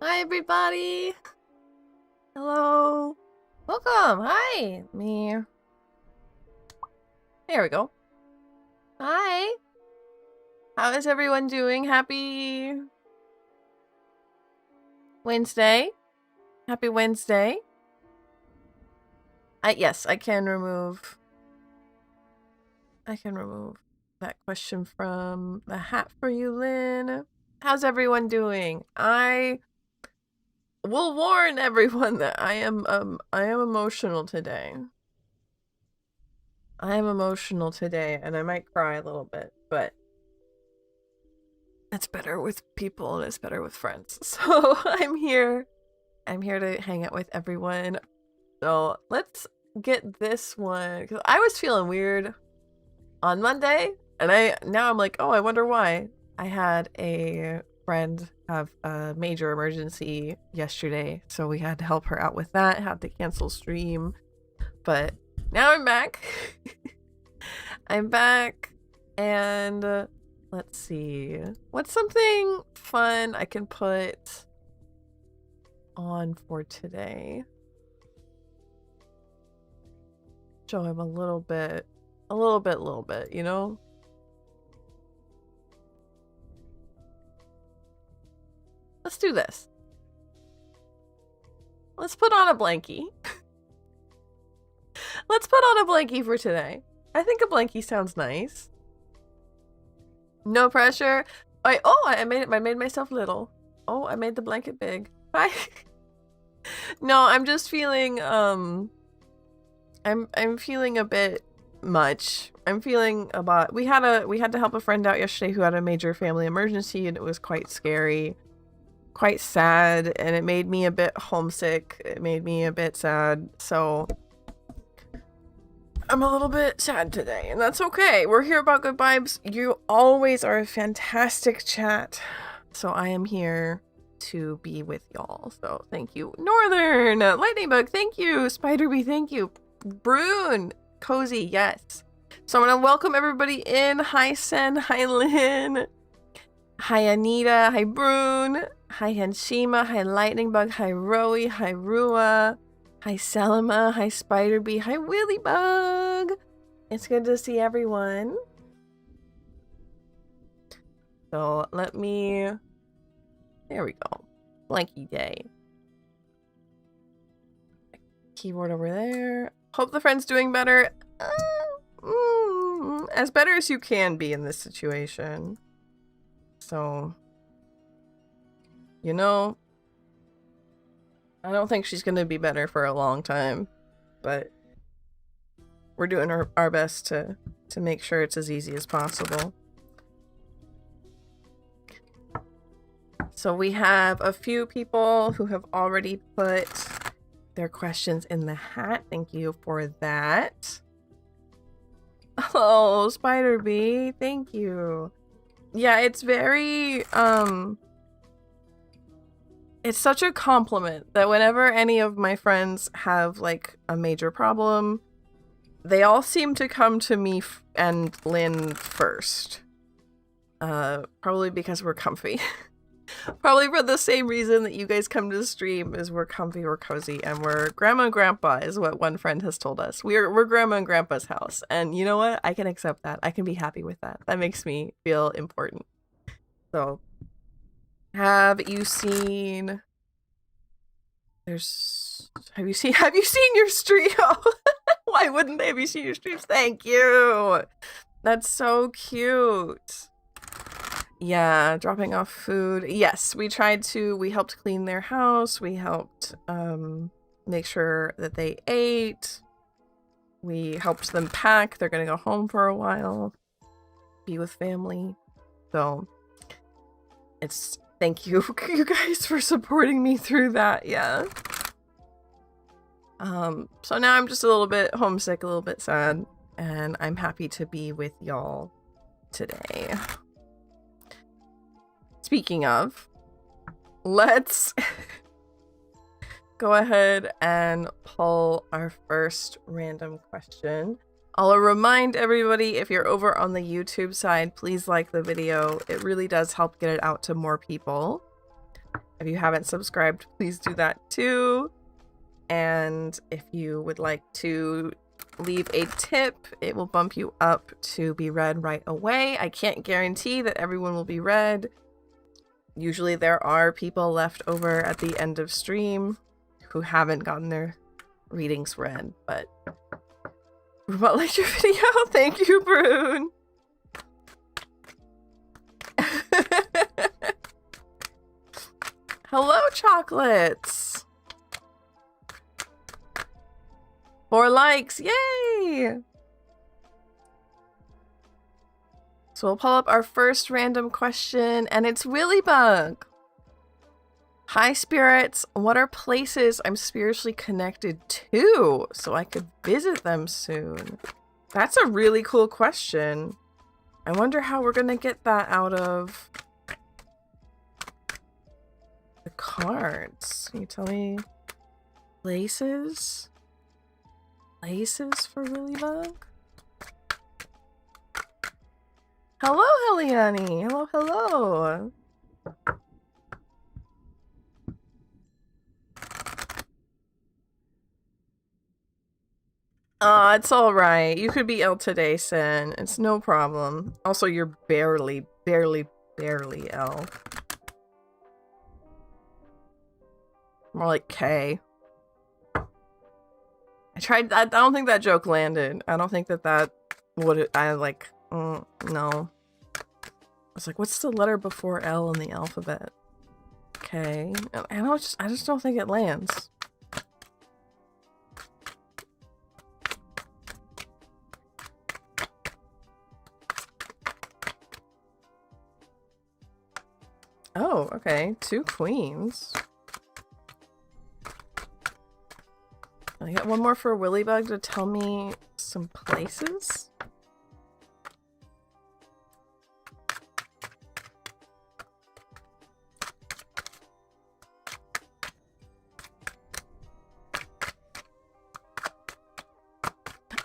Hi, everybody. Hello. Welcome. Hi. Me. There we go. Hi. How is everyone doing? Happy Wednesday. Happy Wednesday. Yes, I can remove that question from the hat for you, Lynn. How's everyone doing? I will warn everyone that I am emotional today. I am emotional today and I might cry a little bit, but it's better with people and it's better with friends. So I'm here. I'm here to hang out with everyone. So let's get this one, because I was feeling weird on Monday and now I'm like, oh, I wonder why. I had a friend have a major emergency yesterday, so we had to help her out with that, had to cancel stream. But now I'm back. I'm back, and let's see. What's something fun I can put on for today? Show him a little bit, you know? Let's do this. Let's put on a blankie. Let's put on a blankie for today. I think a blankie sounds nice. No pressure. I made myself little. Oh, I made the blanket big. Bye. No, I'm just feeling I'm feeling a bit much. I'm feeling about we had to help a friend out yesterday who had a major family emergency, and it was quite scary, quite sad, and it made me a bit homesick. It made me a bit sad. So I'm a little bit sad today, and that's okay. We're here about good vibes. You always are a fantastic chat. So I am here to be with y'all. So thank you. Northern, Lightning Bug, thank you. Spider-Bee, thank you. Brune, Cozy, yes. So I'm gonna welcome everybody in. Hi Sen, hi Lynn, hi Anita, hi Brune, hi Henshima, hi Lightning Bug, hi Rowie, hi Rua, hi Selma, hi Spider-Bee, hi Willy Bug. It's good to see everyone. So let me, there we go. Blanky day. Keyboard over there. Hope the friend's doing better. As better as you can be in this situation. So, you know, I don't think she's gonna be better for a long time, but we're doing our best to make sure it's as easy as possible. So we have a few people who have already put their questions in the hat. Thank you for that. Oh, Spider-Bee, thank you. Yeah, it's very, it's such a compliment that whenever any of my friends have, like, a major problem, they all seem to come to me and Lynn first. Probably because we're comfy. Probably for the same reason that you guys come to the stream, is we're comfy, we're cozy, and we're grandma and grandpa, is what one friend has told us. We're grandma and grandpa's house, and you know what? I can accept that. I can be happy with that. That makes me feel important. So, have you seen your stream? Why wouldn't they? Have you seen your streams? Thank you. That's so cute. Yeah, dropping off food. Yes, we helped clean their house. We helped make sure that they ate. We helped them pack. They're gonna go home for a while, be with family. So thank you guys for supporting me through that. Yeah. So now I'm just a little bit homesick, a little bit sad, and I'm happy to be with y'all today. Speaking of, let's go ahead and pull our first random question. I'll remind everybody, if you're over on the YouTube side, please like the video. It really does help get it out to more people. If you haven't subscribed, please do that too. And if you would like to leave a tip, it will bump you up to be read right away. I can't guarantee that everyone will be read. Usually there are people left over at the end of stream who haven't gotten their readings read, but Robot liked your video. Thank you, Brune. Hello, chocolates. 4 likes, yay! So we'll pull up our first random question, and it's Willybug. Hi, spirits. What are places I'm spiritually connected to so I could visit them soon? That's a really cool question. I wonder how we're gonna get that out of the cards. Can you tell me places? Places for Willybug? Hello, Heliani. Hello, hello. It's alright. You could be ill today, Sen. It's no problem. Also, you're barely ill. More like K. I don't think that joke landed. I don't think that would, no. I was like, what's the letter before L in the alphabet? K. I just don't think it lands. Oh, okay. 2 queens. I got one more for Willybug to tell me some places.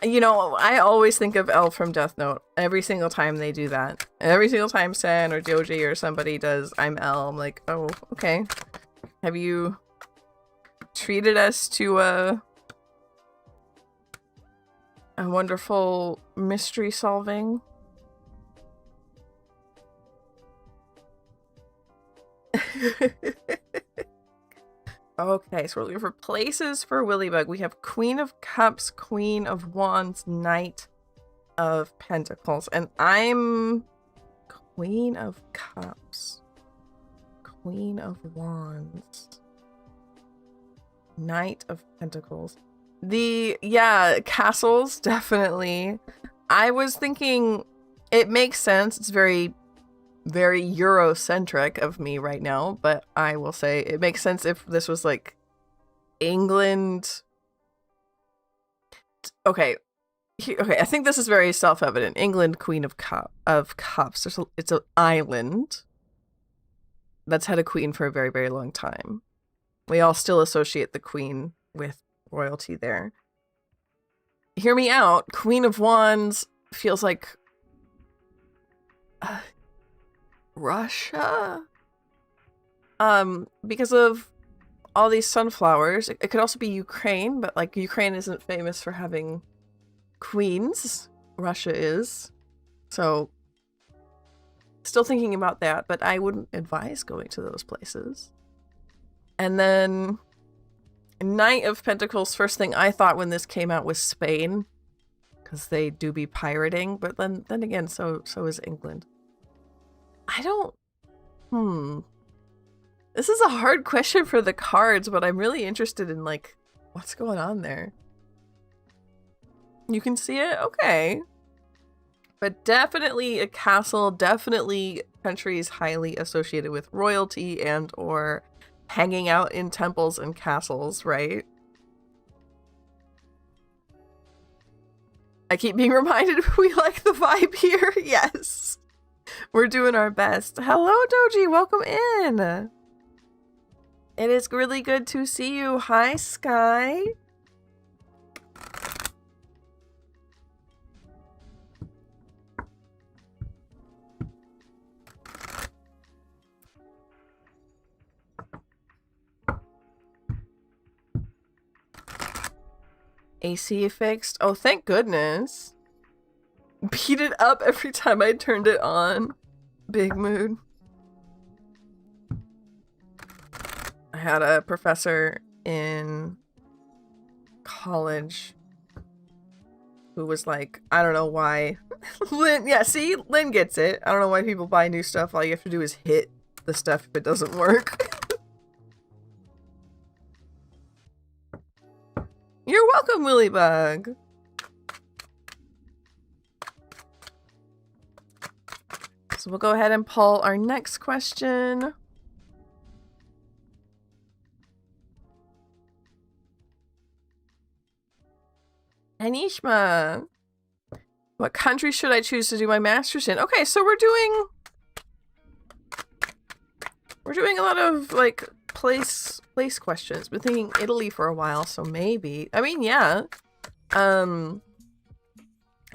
You know, I always think of L from Death Note every single time they do that. Every single time Sen or Joji or somebody does I'm L, I'm like, oh, okay. Have you treated us to a wonderful mystery solving? Okay, so we're looking for places for Willybug. We have Queen of Cups, Queen of Wands, Knight of Pentacles, and I'm Queen of Cups, Queen of Wands, Knight of Pentacles. Yeah, castles, definitely. I was thinking it makes sense. It's very Eurocentric of me right now, but I will say it makes sense if this was like England. Okay, I think this is very self-evident. England, Queen of Cups. It's an island that's had a queen for a very long time. We all still associate the queen with royalty there. Hear me out. Queen of Wands feels like Russia? Because of all these sunflowers. It could also be Ukraine, but like Ukraine isn't famous for having queens. Russia is. So still thinking about that, but I wouldn't advise going to those places. And then Knight of Pentacles, first thing I thought when this came out was Spain, because they do be pirating, but then again, so is England. I don't... This is a hard question for the cards, but I'm really interested in, like, what's going on there. You can see it? Okay. But definitely a castle, definitely countries highly associated with royalty and or hanging out in temples and castles, right? I keep being reminded we like the vibe here. Yes. We're doing our best. Hello, Doji. Welcome in. It is really good to see you. Hi, Sky. AC fixed. Oh, thank goodness. Beat it up every time I turned it on. Big mood. I had a professor in college who was like, I don't know why. Lynn, yeah, see? Lynn gets it. I don't know why people buy new stuff. All you have to do is hit the stuff if it doesn't work. You're welcome, Willybug. So we'll go ahead and pull our next question. Anishma, what country should I choose to do my master's in? Okay, so we're doing a lot of like place questions. Been thinking Italy for a while, so maybe. I mean, yeah. I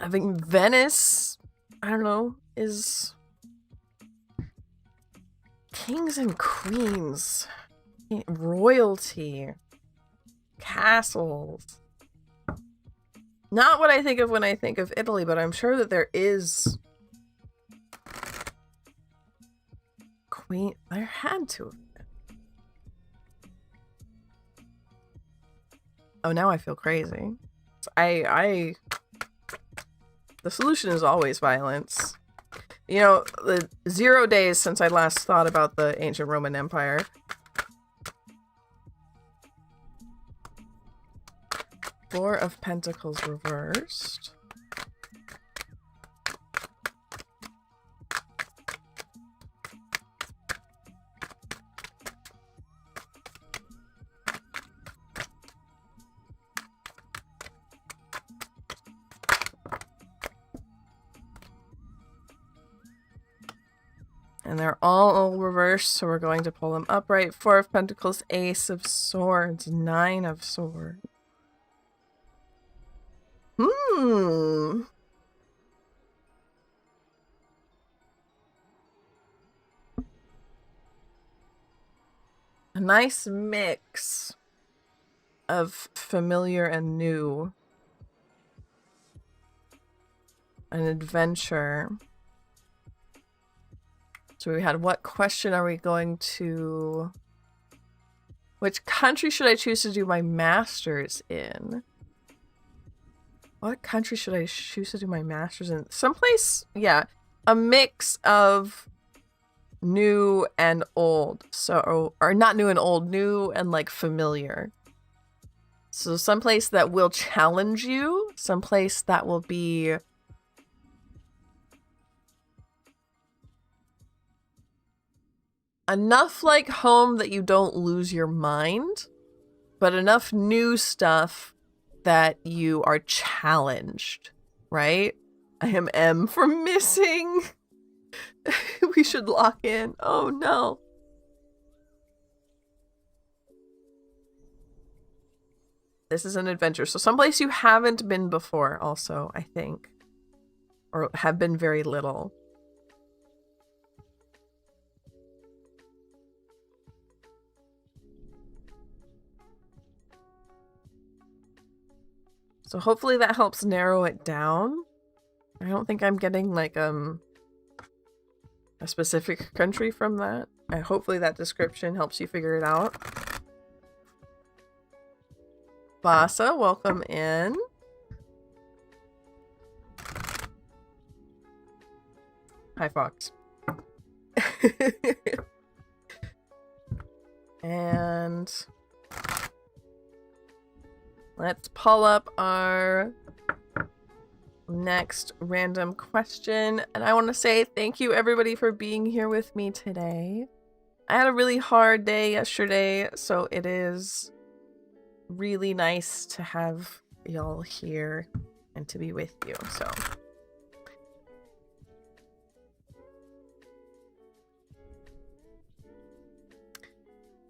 think Venice, I don't know, is kings and queens, royalty, castles. Not what I think of when I think of Italy, but I'm sure that there is queen. There had to have been. Oh, now I feel crazy. The solution is always violence. You know, the 0 days since I last thought about the ancient Roman Empire. Four of Pentacles reversed. And they're all reversed, so we're going to pull them upright. Four of Pentacles, Ace of Swords, Nine of Swords. A nice mix of familiar and new. An adventure. So we had, what question are we going to... Which country should I choose to do my master's in? What country should I choose to do my master's in? Someplace, yeah, a mix of new and old. So, or not new and old, new and like familiar. So someplace that will challenge you, someplace that will be enough like home that you don't lose your mind, but enough new stuff that you are challenged, right? I am M for missing. We should lock in. Oh no. This is an adventure. So someplace you haven't been before also, I think. Or have been very little. So hopefully that helps narrow it down. I don't think I'm getting like a specific country from that. Hopefully that description helps you figure it out. Vasa, welcome in. Hi, Fox. And let's pull up our next random question. And I want to say thank you everybody for being here with me today. I had a really hard day yesterday, so it is really nice to have y'all here and to be with you. So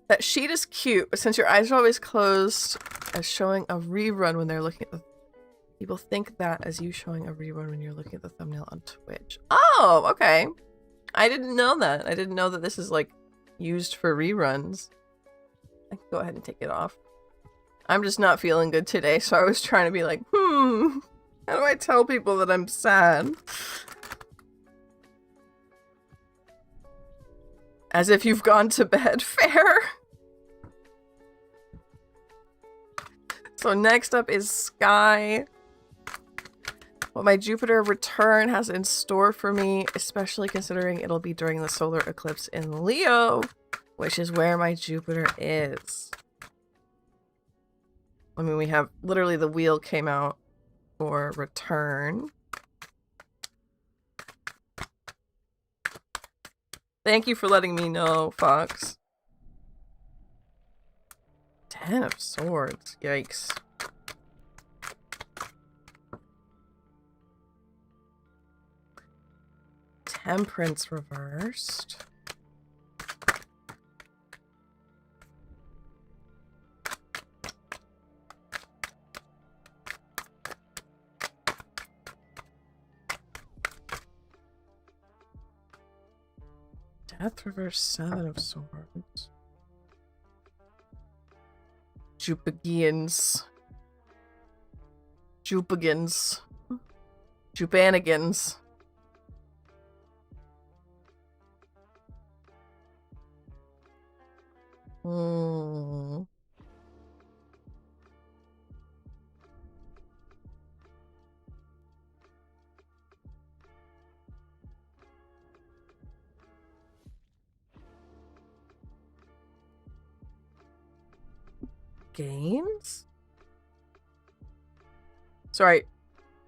that sheet is cute, but since your eyes are always closed, as showing a rerun when they're looking at the... People think that as you showing a rerun when you're looking at the thumbnail on Twitch. Oh, okay. I didn't know that. I didn't know that this is like used for reruns. I can go ahead and take it off. I'm just not feeling good today, so I was trying to be like, how do I tell people that I'm sad? As if you've gone to bed. Fair. So next up is Sky. What my Jupiter return has in store for me, especially considering it'll be during the solar eclipse in Leo, which is where my Jupiter is. I mean, we have literally the wheel came out for return. Thank you for letting me know, Fox. 10 of Swords. Yikes. Temperance reversed. Death reversed. 7 of Swords. Jupagians. Jupagans. Jupanigans. Gains? Sorry.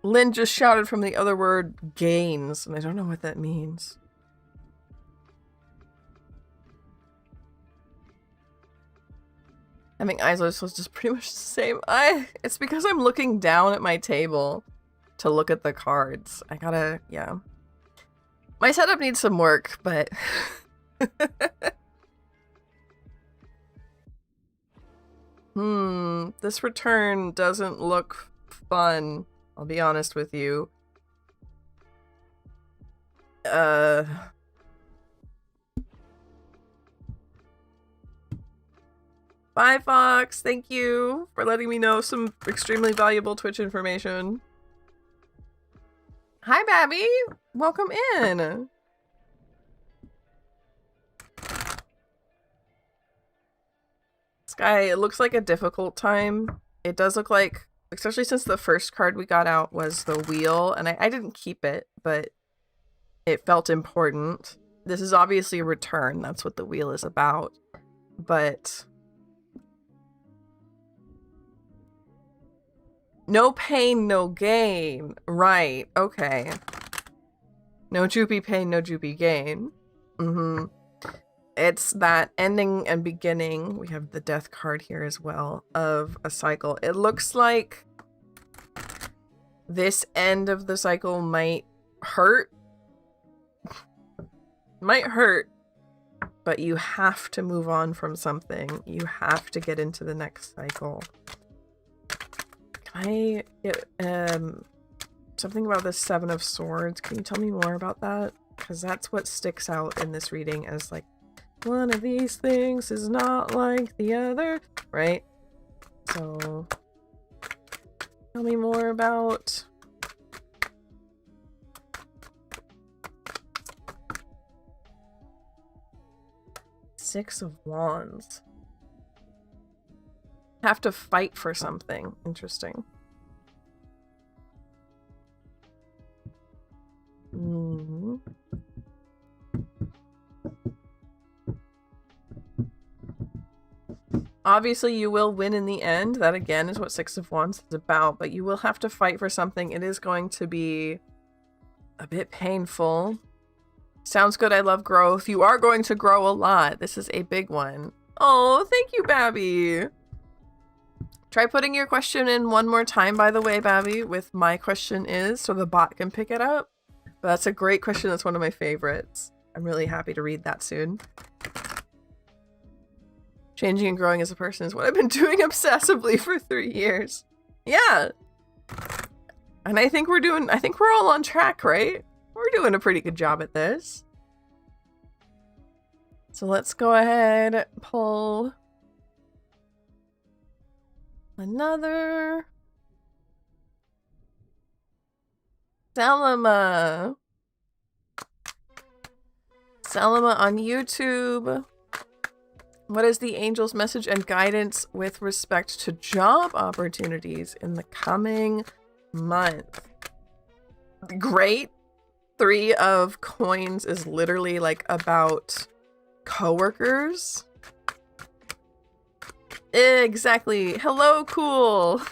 Lynn just shouted from the other word gains, and I don't know what that means. Having eyes was just pretty much the same. It's because I'm looking down at my table to look at the cards. I gotta, yeah. My setup needs some work, but... This return doesn't look fun. I'll be honest with you. Bye, Fox. Thank you for letting me know some extremely valuable Twitch information. Hi, Babby. Welcome in. Sky, it looks like a difficult time. It does look like, especially since the first card we got out was the wheel, and I didn't keep it, but it felt important. This is obviously a return. That's what the wheel is about. But... no pain, no gain. Right, okay. No Jupy pain, no Jupy gain. It's that ending and beginning. We have the death card here as well of a cycle. It looks like this end of the cycle might hurt. Might hurt, but you have to move on from something. You have to get into the next cycle. Can I get something about the 7 of Swords? Can you tell me more about that? Because that's what sticks out in this reading as like, one of these things is not like the other, right? So, tell me more about... 6 of Wands. Have to fight for something. Interesting. Obviously, you will win in the end. That, again, is what 6 of Wands is about. But you will have to fight for something. It is going to be a bit painful. Sounds good. I love growth. You are going to grow a lot. This is a big one. Oh, thank you, Babby. Try putting your question in one more time, by the way, Babby, with my question is, so the bot can pick it up. But that's a great question. That's one of my favorites. I'm really happy to read that soon. Changing and growing as a person is what I've been doing obsessively for 3 years. Yeah. And I think we're all on track, right? We're doing a pretty good job at this. So let's go ahead, pull another Selma. Selma on YouTube. What is the angel's message and guidance with respect to job opportunities in the coming month? Great. 3 of coins is literally like about coworkers. Exactly. Hello, cool.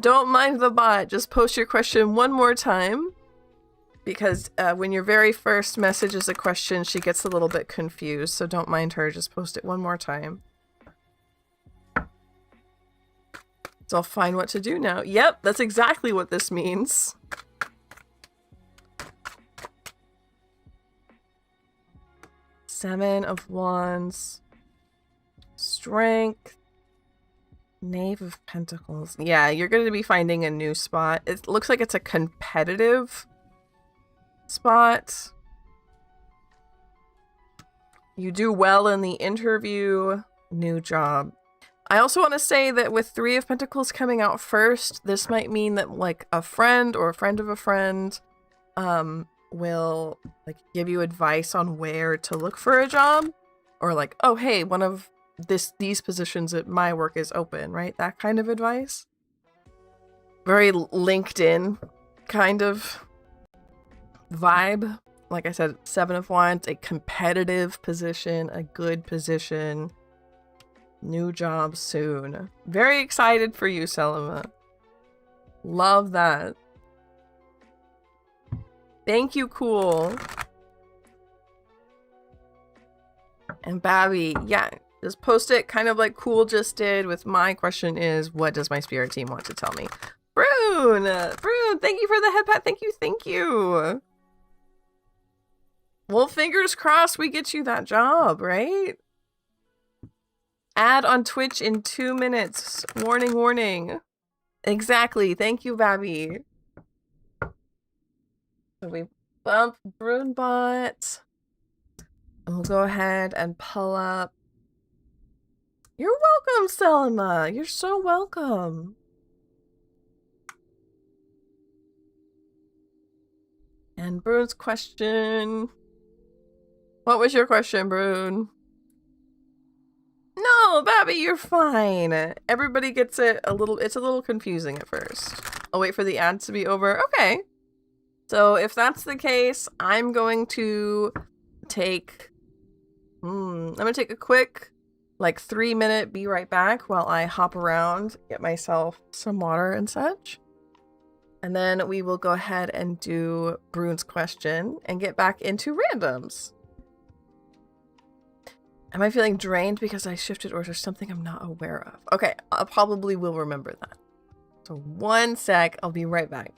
Don't mind the bot. Just post your question one more time. because when your very first message is a question, she gets a little bit confused, so don't mind her. Just post it one more time. So I'll find what to do now. Yep, that's exactly what this means. Seven of Wands. Strength. Knave of Pentacles. Yeah, you're going to be finding a new spot. It looks like it's a competitive spot. You do well in the interview. New job. I also want to say that with Three of Pentacles coming out first, this might mean that like a friend or a friend of a friend will like give you advice on where to look for a job, or like, oh hey, one of these positions at my work is open, right? That kind of advice. Very LinkedIn kind of vibe. Like I said, Seven of Wands, a competitive position, a good position. New job soon. Very excited for you, Selma. Love that. Thank you, Cool. And Babby, yeah, just post it kind of like Cool just did with my question is, what does my spirit team want to tell me? Brune, thank you for the head pat. Thank you. Well, fingers crossed we get you that job, right? Ad on Twitch in 2 minutes. Warning, warning. Exactly. Thank you, Babby. So we bump Brunebot. And we'll go ahead and pull up. You're welcome, Selma. You're so welcome. And Brune's question. What was your question, Brune? No, Babby, you're fine. Everybody gets it it's a little confusing at first. I'll wait for the ad to be over. Okay. So if that's the case, I'm going to take I'm gonna take a quick like 3-minute be right back while I hop around, get myself some water and such. And then we will go ahead and do Brune's question and get back into randoms. Am I feeling drained because I shifted or is there something I'm not aware of? Okay, I probably will remember that. So 1 sec, I'll be right back.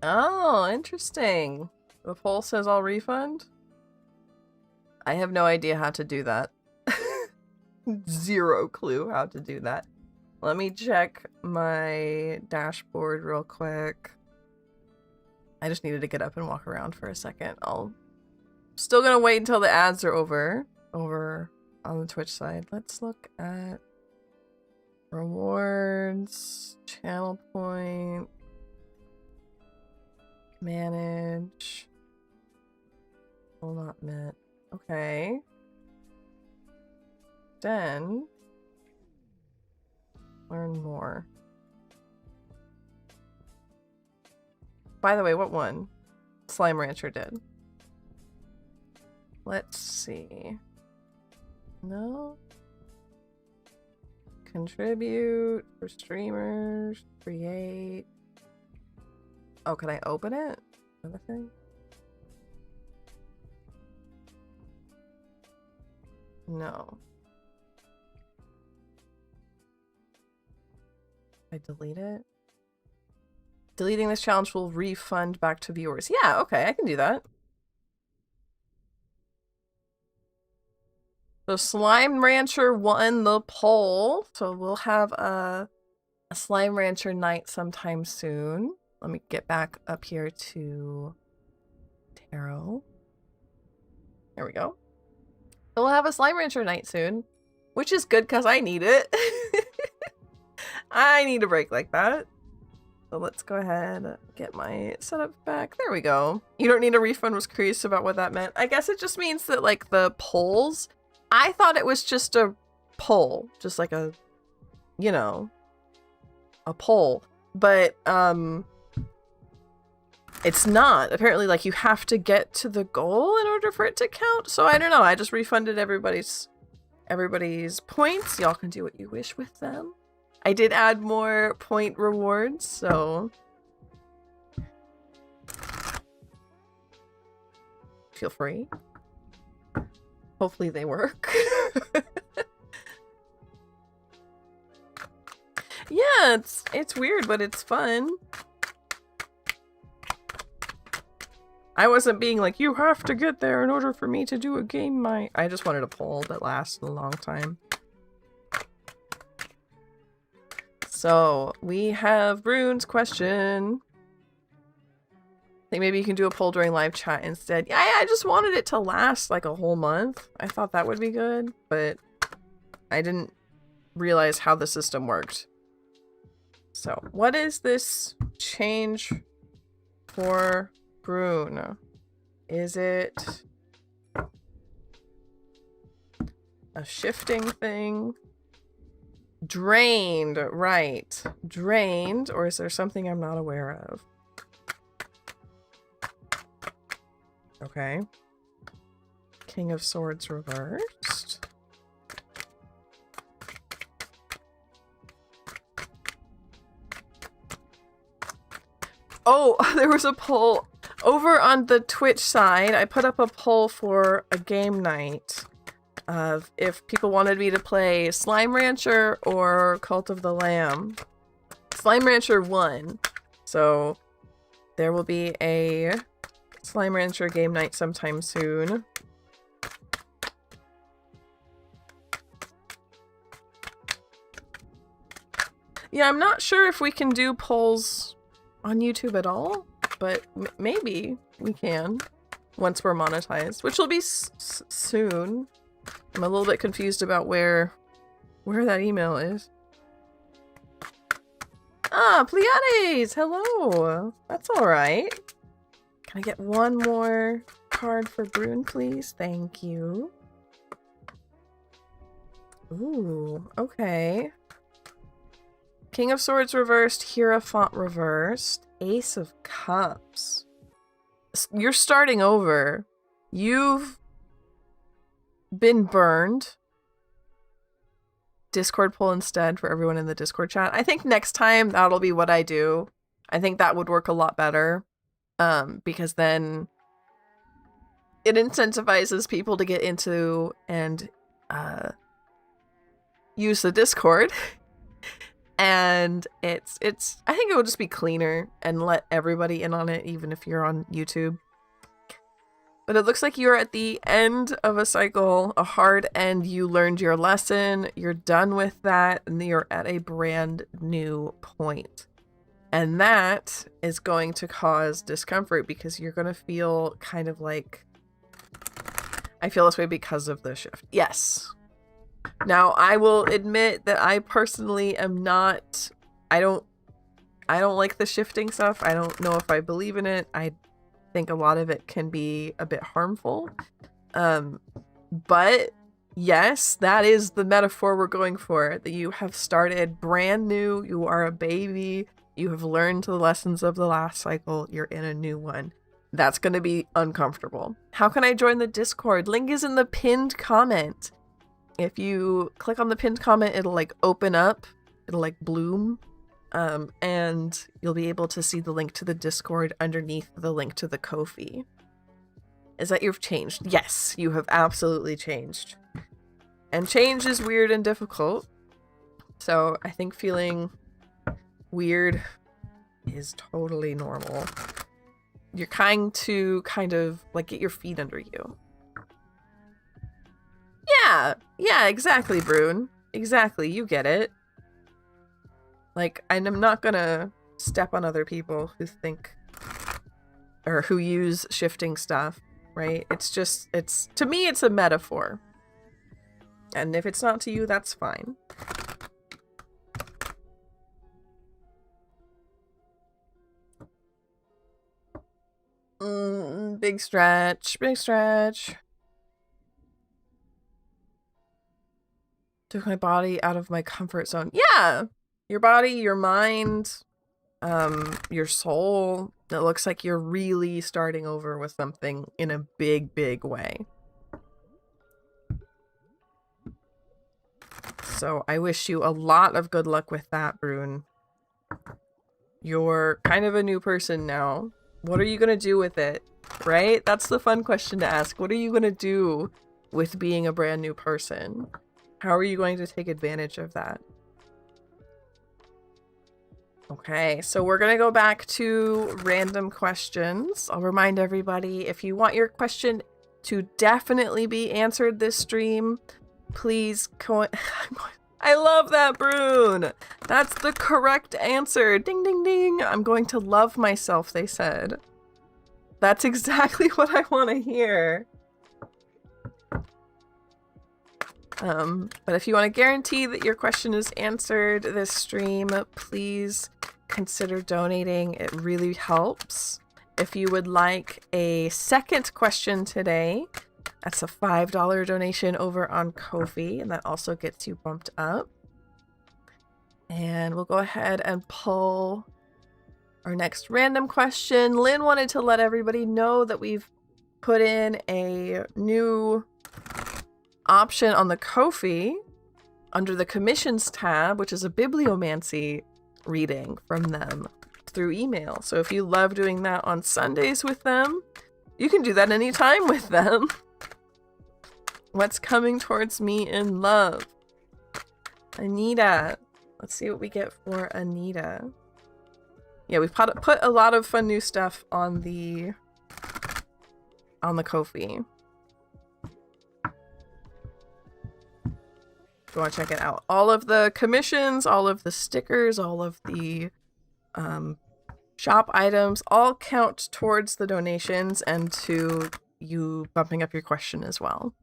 Oh, interesting. The poll says I'll refund? I have no idea how to do that. Zero clue how to do that. Let me check my dashboard real quick. I just needed to get up and walk around for a second. Still gonna wait until the ads are over on the Twitch side. Let's look at rewards, channel point, manage. Will not met. Okay. Then learn more. By the way, what one? Slime Rancher did. Let's see. No. Contribute for streamers. Create. Oh, can I open it? Another thing? No. I delete it. Deleting this challenge will refund back to viewers. Yeah, okay, I can do that. So Slime Rancher won the poll. So we'll have a Slime Rancher night sometime soon. Let me get back up here to Tarot. There we go. So we'll have a Slime Rancher night soon, which is good because I need it. I need a break like that. So let's go ahead and get my setup back. There we go. You don't need a refund. Was curious about what that meant. I guess it just means that like the polls, I thought it was just a poll, just like a, you know, a poll, but it's not. Apparently, like, you have to get to the goal in order for it to count. So I don't know. I just refunded everybody's points. Y'all can do what you wish with them. I did add more point rewards, so feel free. Hopefully they work. Yeah, it's weird, but it's fun. I wasn't being like, you have to get there in order for me to do a game night. I just wanted a poll that lasts a long time. So, we have Brune's question. I think maybe you can do a poll during live chat instead. Yeah, I just wanted it to last like a whole month. I thought that would be good, but I didn't realize how the system worked. So, what is this change for Brune? Is it a shifting thing? Drained, right. Drained, or is there something I'm not aware of? Okay. King of Swords reversed. Oh, there was a poll over on the Twitch side. I put up a poll for a game night of if people wanted me to play Slime Rancher or Cult of the Lamb. Slime Rancher won, so there will be a Slime Rancher game night sometime soon. Yeah, I'm not sure if we can do polls on YouTube at all, but maybe we can once we're monetized, which will be soon. I'm a little bit confused about where that email is. Ah, Pleiades! Hello! That's alright. Can I get one more card for Brune, please? Thank you. Ooh, okay. King of Swords reversed, Hierophant reversed, Ace of Cups. You're starting over. You've been burned. Discord poll instead for everyone in the Discord chat. I think next time that'll be what I do. I think that would work a lot better. Because then it incentivizes people to get into and use the Discord. And it's I think it will just be cleaner and let everybody in on it, even if you're on YouTube. But it looks like you're at the end of a cycle, a hard end. You learned your lesson, you're done with that, and you're at a brand new point. And that is going to cause discomfort because you're going to feel kind of like, I feel this way because of the shift. Yes. Now, I will admit that I personally am not, I don't like the shifting stuff. I don't know if I believe in it. I think a lot of it can be a bit harmful. But yes, that is the metaphor we're going for, that you have started brand new. You are a baby. You have learned the lessons of the last cycle. You're in a new one. That's going to be uncomfortable. How can I join the Discord? Link is in the pinned comment. If you click on the pinned comment, it'll like open up. It'll like bloom. And you'll be able to see the link to the Discord underneath the link to the Ko-fi. Is that you've changed? Yes, you have absolutely changed. And change is weird and difficult. So I think feeling weird is totally normal. You're trying to kind of like get your feet under you. Yeah, exactly, Brune. Exactly, you get it. Like, I'm not gonna step on other people who think or who use shifting stuff, right? It's just, to me, it's a metaphor. And if it's not to you, that's fine. Big stretch, big stretch. Took my body out of my comfort zone. Yeah! Your body, your mind, your soul. It looks like you're really starting over with something in a big, big way. So I wish you a lot of good luck with that, Brune. You're kind of a new person now. What are you going to do with it? Right? That's the fun question to ask. What are you going to do with being a brand new person? How are you going to take advantage of that? Okay, so we're going to go back to random questions. I'll remind everybody, if you want your question to definitely be answered this stream, please I love that, Brune! That's the correct answer! Ding, ding, ding! I'm going to love myself, they said. That's exactly what I want to hear. But if you want to guarantee that your question is answered this stream, please consider donating. It really helps. If you would like a second question today, that's a $5 donation over on Ko-fi, and that also gets you bumped up. And we'll go ahead and pull our next random question. Lynn wanted to let everybody know that we've put in a new option on the Ko-fi under the commissions tab, which is a bibliomancy reading from them through email. So if you love doing that on Sundays with them, you can do that anytime with them. What's coming towards me in love? Anita. Let's see what we get for Anita. Yeah, we've put a lot of fun new stuff on the Ko-fi. If you want to check it out. All of the commissions, all of the stickers, all of the shop items all count towards the donations and to you bumping up your question as well.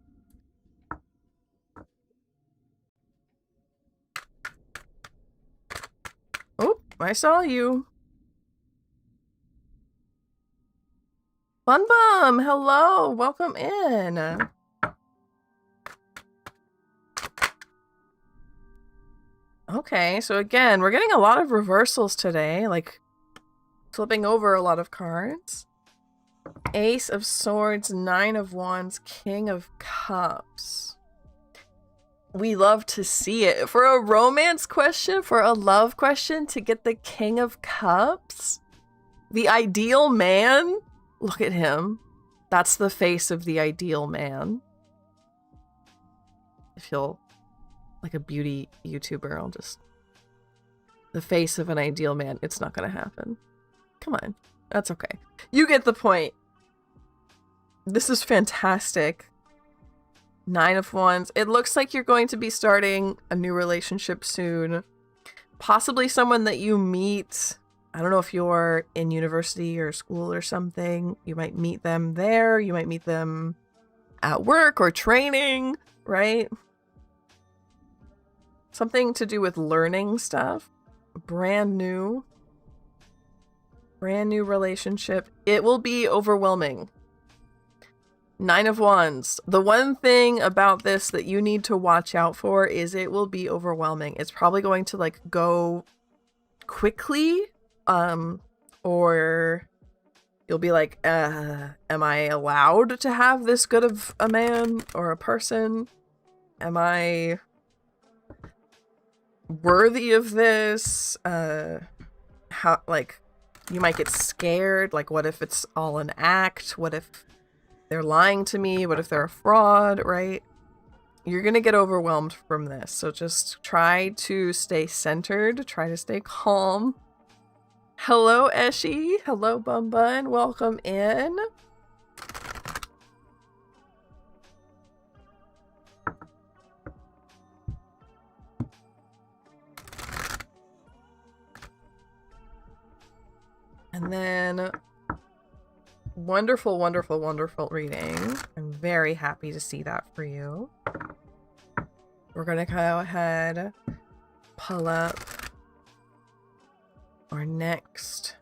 Oh, I saw you. Fun Bum, hello, welcome in. Okay, so again, we're getting a lot of reversals today, like flipping over a lot of cards. Ace of Swords, Nine of Wands, King of Cups. We love to see it. For a romance question, for a love question, to get the King of Cups? The ideal man? Look at him. That's the face of the ideal man. I feel like a beauty YouTuber. I'll just the face of an ideal man. It's not gonna happen. Come on. That's okay. You get the point. This is fantastic. 9 of Wands. It looks like you're going to be starting a new relationship soon. Possibly someone that you meet. I don't know if you're in university or school or something. You might meet them there. You might meet them at work or training, right? Something to do with learning stuff. Brand new relationship. It will be overwhelming. 9 of Wands. The one thing about this that you need to watch out for is it will be overwhelming. It's probably going to like go quickly, or you'll be like, am I allowed to have this good of a man or a person? Am I worthy of this? How, like, you might get scared. Like, what if it's all an act? What if they're lying to me? What if they're a fraud, right? You're gonna get overwhelmed from this. So just try to stay centered. Try to stay calm. Hello, Eshi. Hello, Bumbun. Welcome in. And then, wonderful, wonderful, wonderful reading. I'm very happy to see that for you. We're going to go ahead, pull up our next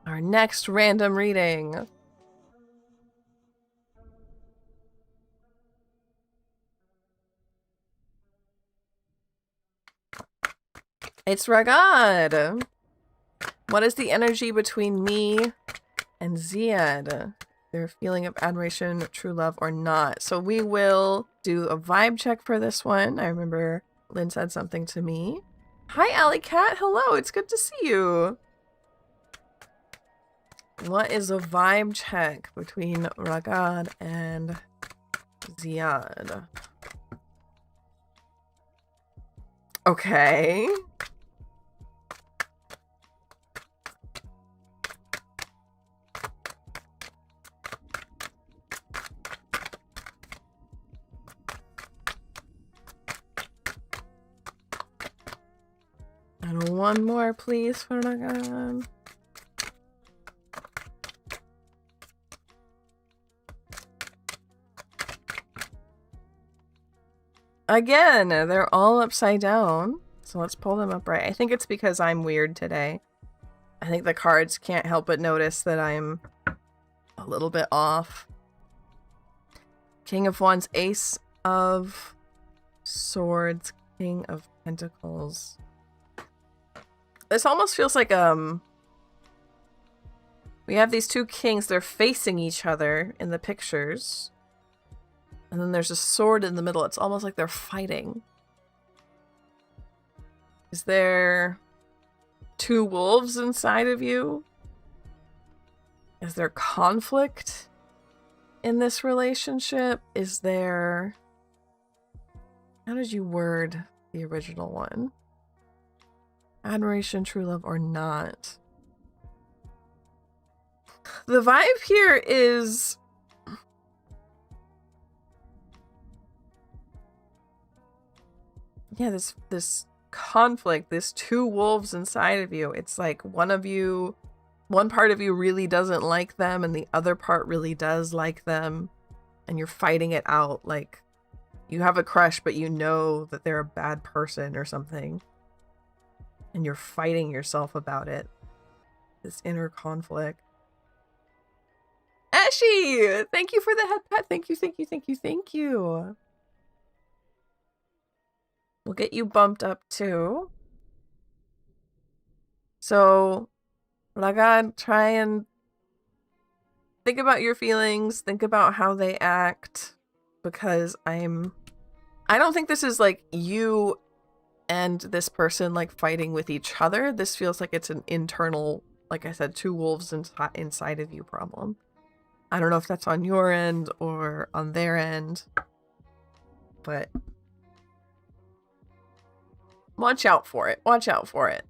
random reading. It's Ragad. What is the energy between me and Ziad? Their feeling of admiration, true love, or not? So we will do a vibe check for this one. I remember Lynn said something to me. Hi, Alley Cat. Hello. It's good to see you. What is a vibe check between Ragad and Ziad? Okay. And one more, please, for Ragad. Again, they're all upside down. So let's pull them up right. I think it's because I'm weird today. I think the cards can't help but notice that I'm a little bit off. King of Wands, Ace of Swords, King of Pentacles. This almost feels like, we have these two kings, they're facing each other in the pictures. And then there's a sword in the middle. It's almost like they're fighting. Is there two wolves inside of you? Is there conflict in this relationship? Is there... How did you word the original one? Admiration, true love, or not? The vibe here is... Yeah, this conflict, this two wolves inside of you. It's like one part of you really doesn't like them and the other part really does like them. And you're fighting it out. Like you have a crush, but you know that they're a bad person or something. And you're fighting yourself about it. This inner conflict. Eshi! Thank you for the head pat. Thank you, thank you, thank you, thank you. We'll get you bumped up too. So, Ragad, try and think about your feelings. Think about how they act. Because I don't think this is like you and this person like fighting with each other. This feels like it's an internal, like I said, two wolves inside of you problem. I don't know if that's on your end or on their end. But... Watch out for it. Watch out for it.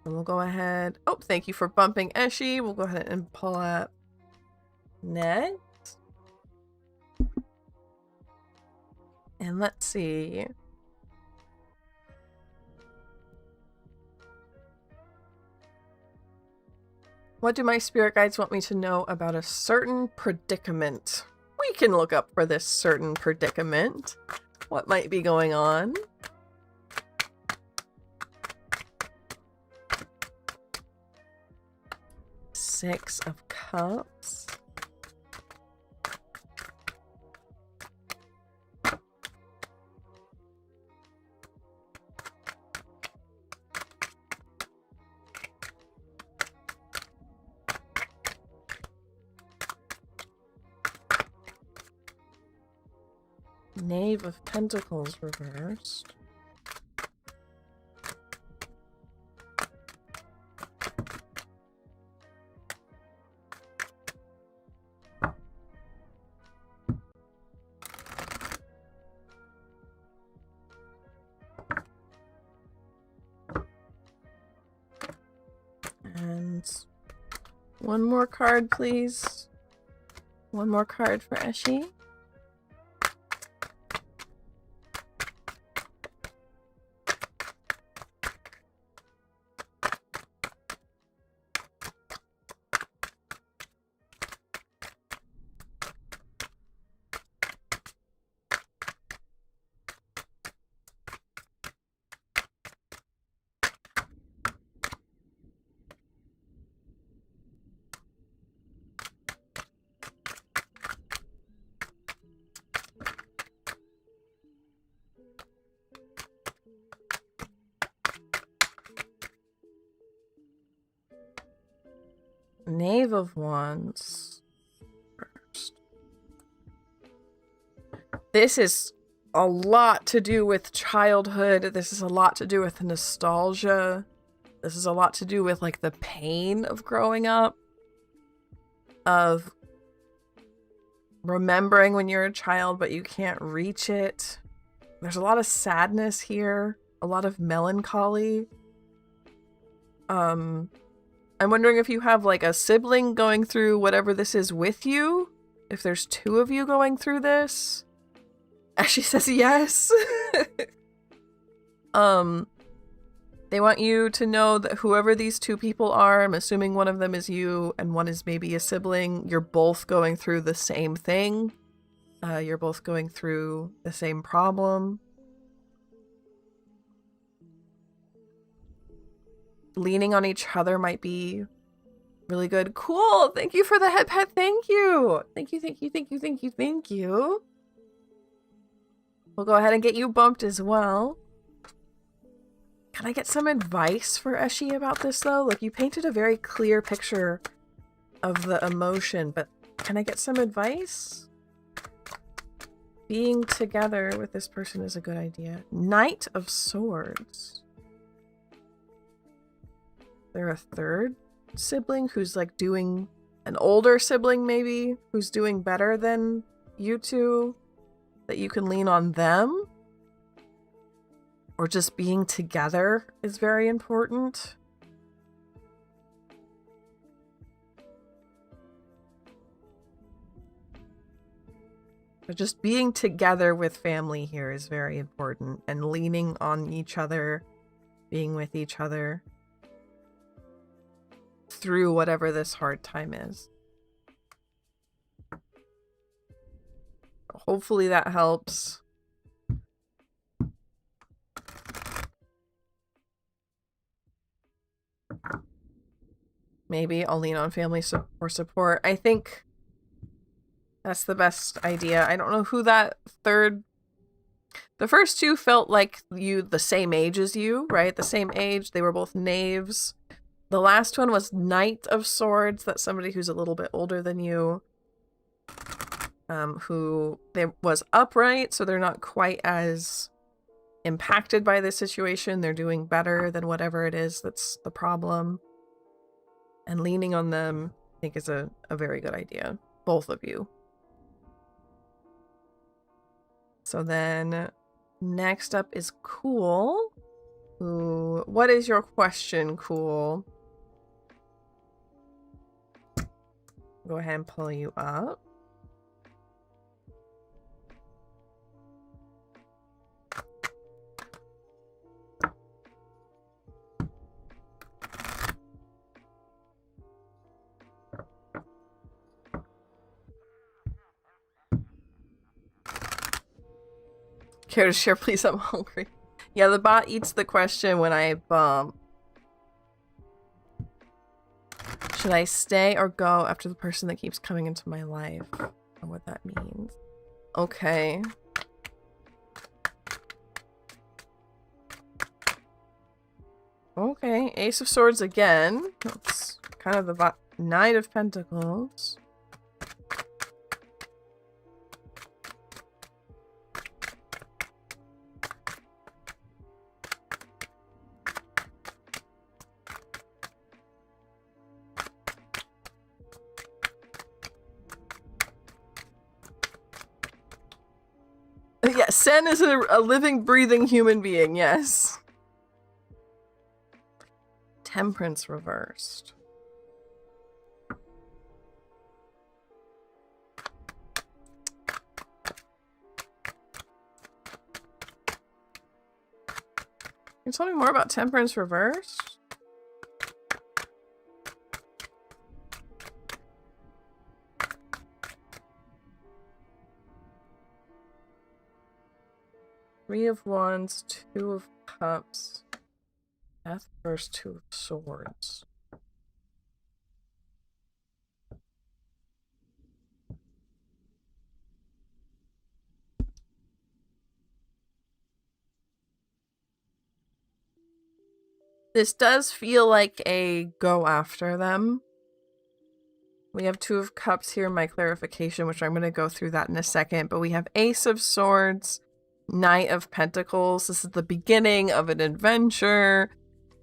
And we'll go ahead. Oh, thank you for bumping Eshi. We'll go ahead and pull up next. And let's see. What do my spirit guides want me to know about a certain predicament? We can look up for this certain predicament. What might be going on? Six of Cups. Knave of Pentacles reversed. And one more card, please. One more card for Eshi. Knave of Wands first. This is a lot to do with childhood. This is a lot to do with nostalgia. This is a lot to do with like the pain of growing up, of remembering when you're a child but you can't reach it. There's a lot of sadness here, a lot of melancholy. I'm wondering if you have like a sibling going through whatever this is with you. If there's two of you going through this. She says yes. They want you to know that whoever these two people are, I'm assuming one of them is you and one is maybe a sibling, you're both going through the same thing. You're both going through the same problem. Leaning on each other might be really good. Cool. Thank you for the head pet. Thank you. Thank you, thank you, thank you, thank you, thank you. We'll go ahead and get you bumped as well. Can I get some advice for Eshi about this though? Like, you painted a very clear picture of the emotion, but can I get some advice? Being together with this person is a good idea. Knight of Swords. They're a third sibling who's like doing, an older sibling maybe, who's doing better than you two, that you can lean on them. Or just being together is very important. But just being together with family here is very important, and leaning on each other, being with each other through whatever this hard time is. Hopefully that helps. Maybe I'll lean on family for support. I think that's the best idea. I don't know who that third... The first two felt like you the same age as you, right? The same age. They were both knaves. The last one was Knight of Swords. That's somebody who's a little bit older than you. Who was upright, so they're not quite as impacted by this situation. They're doing better than whatever it is that's the problem. And leaning on them, I think, is a very good idea. Both of you. So then Next up is Cool. Ooh, what is your question, Cool? Go ahead and pull you up. Care to share, please? I'm hungry. Yeah, the bot eats the question when I bump. Should I stay or go after the person that keeps coming into my life? I don't know what that means. Okay. Okay, Ace of Swords again. That's kind of the Knight of Pentacles. Yeah, Sen is a living, breathing human being, yes. Temperance reversed. Can you tell me more about Temperance reversed? Three of Wands, Two of Cups. Death versus Two of Swords. This does feel like a go after them. We have Two of Cups here in my clarification, which I'm going to go through that in a second. But we have Ace of Swords, Knight of Pentacles. This is the beginning of an adventure.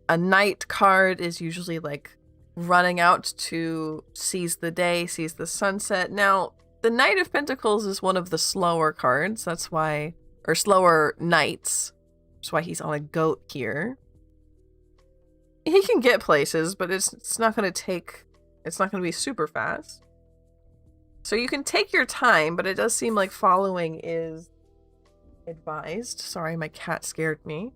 A Knight card is usually like running out to seize the day, seize the sunset. Now, the Knight of Pentacles is one of the slower cards. That's why, or slower knights. That's why he's on a goat here. He can get places, but it's not going to be super fast. So you can take your time, but it does seem like following is advised. Sorry, my cat scared me.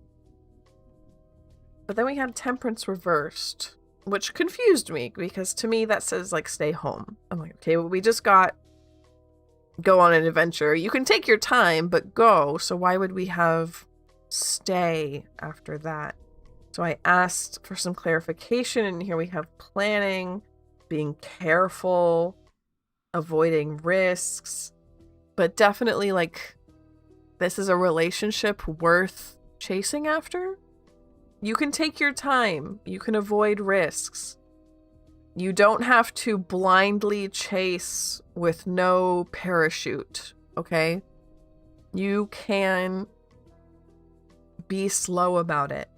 But then we had Temperance reversed, which confused me because to me that says like stay home. I'm like, okay, well, we just got go on an adventure. You can take your time, but go. So why would we have stay after that? So I asked for some clarification, and here we have planning, being careful, avoiding risks, but definitely like this is a relationship worth chasing after. You can take your time. You can avoid risks. You don't have to blindly chase with no parachute, okay? You can be slow about it.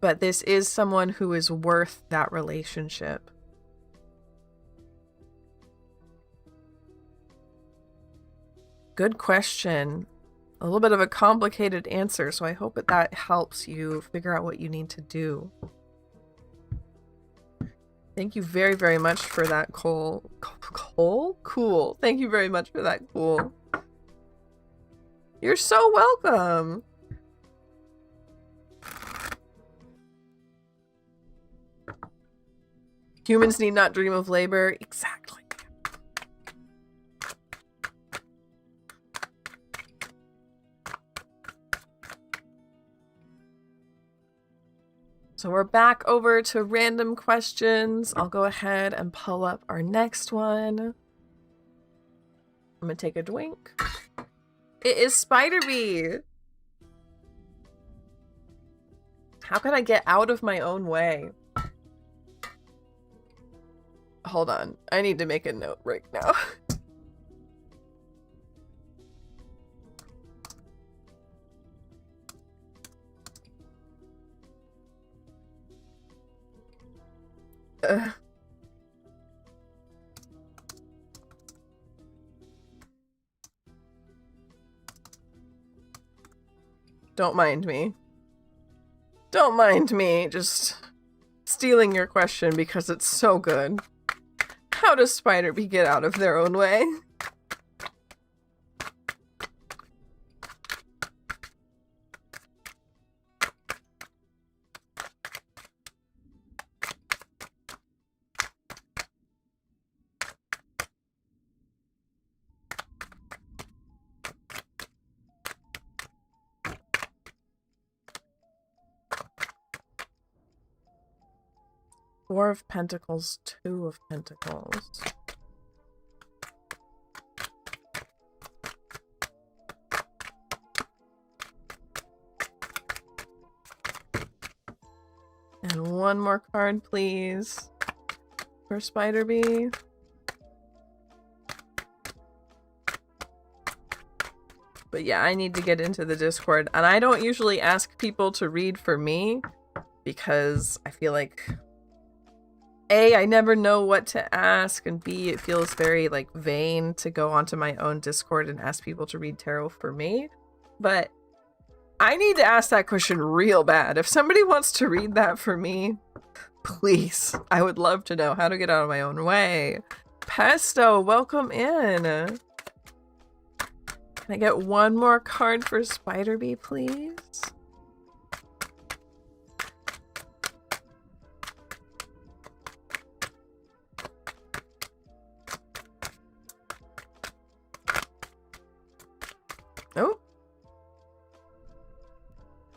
But this is someone who is worth that relationship. Good question. A little bit of a complicated answer, so I hope that helps you figure out what you need to do. Thank you very, very much for that, Cole. Cole? Cool. Thank you very much for that, Cool. You're so welcome. Humans need not dream of labor. Exactly. So we're back over to random questions. I'll go ahead and pull up our next one. I'm gonna take a drink. It is Spider-Bee. How can I get out of my own way? Hold on. I need to make a note right now. Don't mind me. Don't mind me just stealing your question because it's so good. How does Spider-Bee get out of their own way? Four of Pentacles, Two of Pentacles. And one more card, please, for Spider-Bee. But yeah, I need to get into the Discord. And I don't usually ask people to read for me because I feel like A, I never know what to ask, and B, it feels very like vain to go onto my own Discord and ask people to read tarot for me. But I need to ask that question real bad. If somebody wants to read that for me, please, I would love to know how to get out of my own way. Pesto, welcome in. Can I get one more card for Spider-Bee, please? Oh.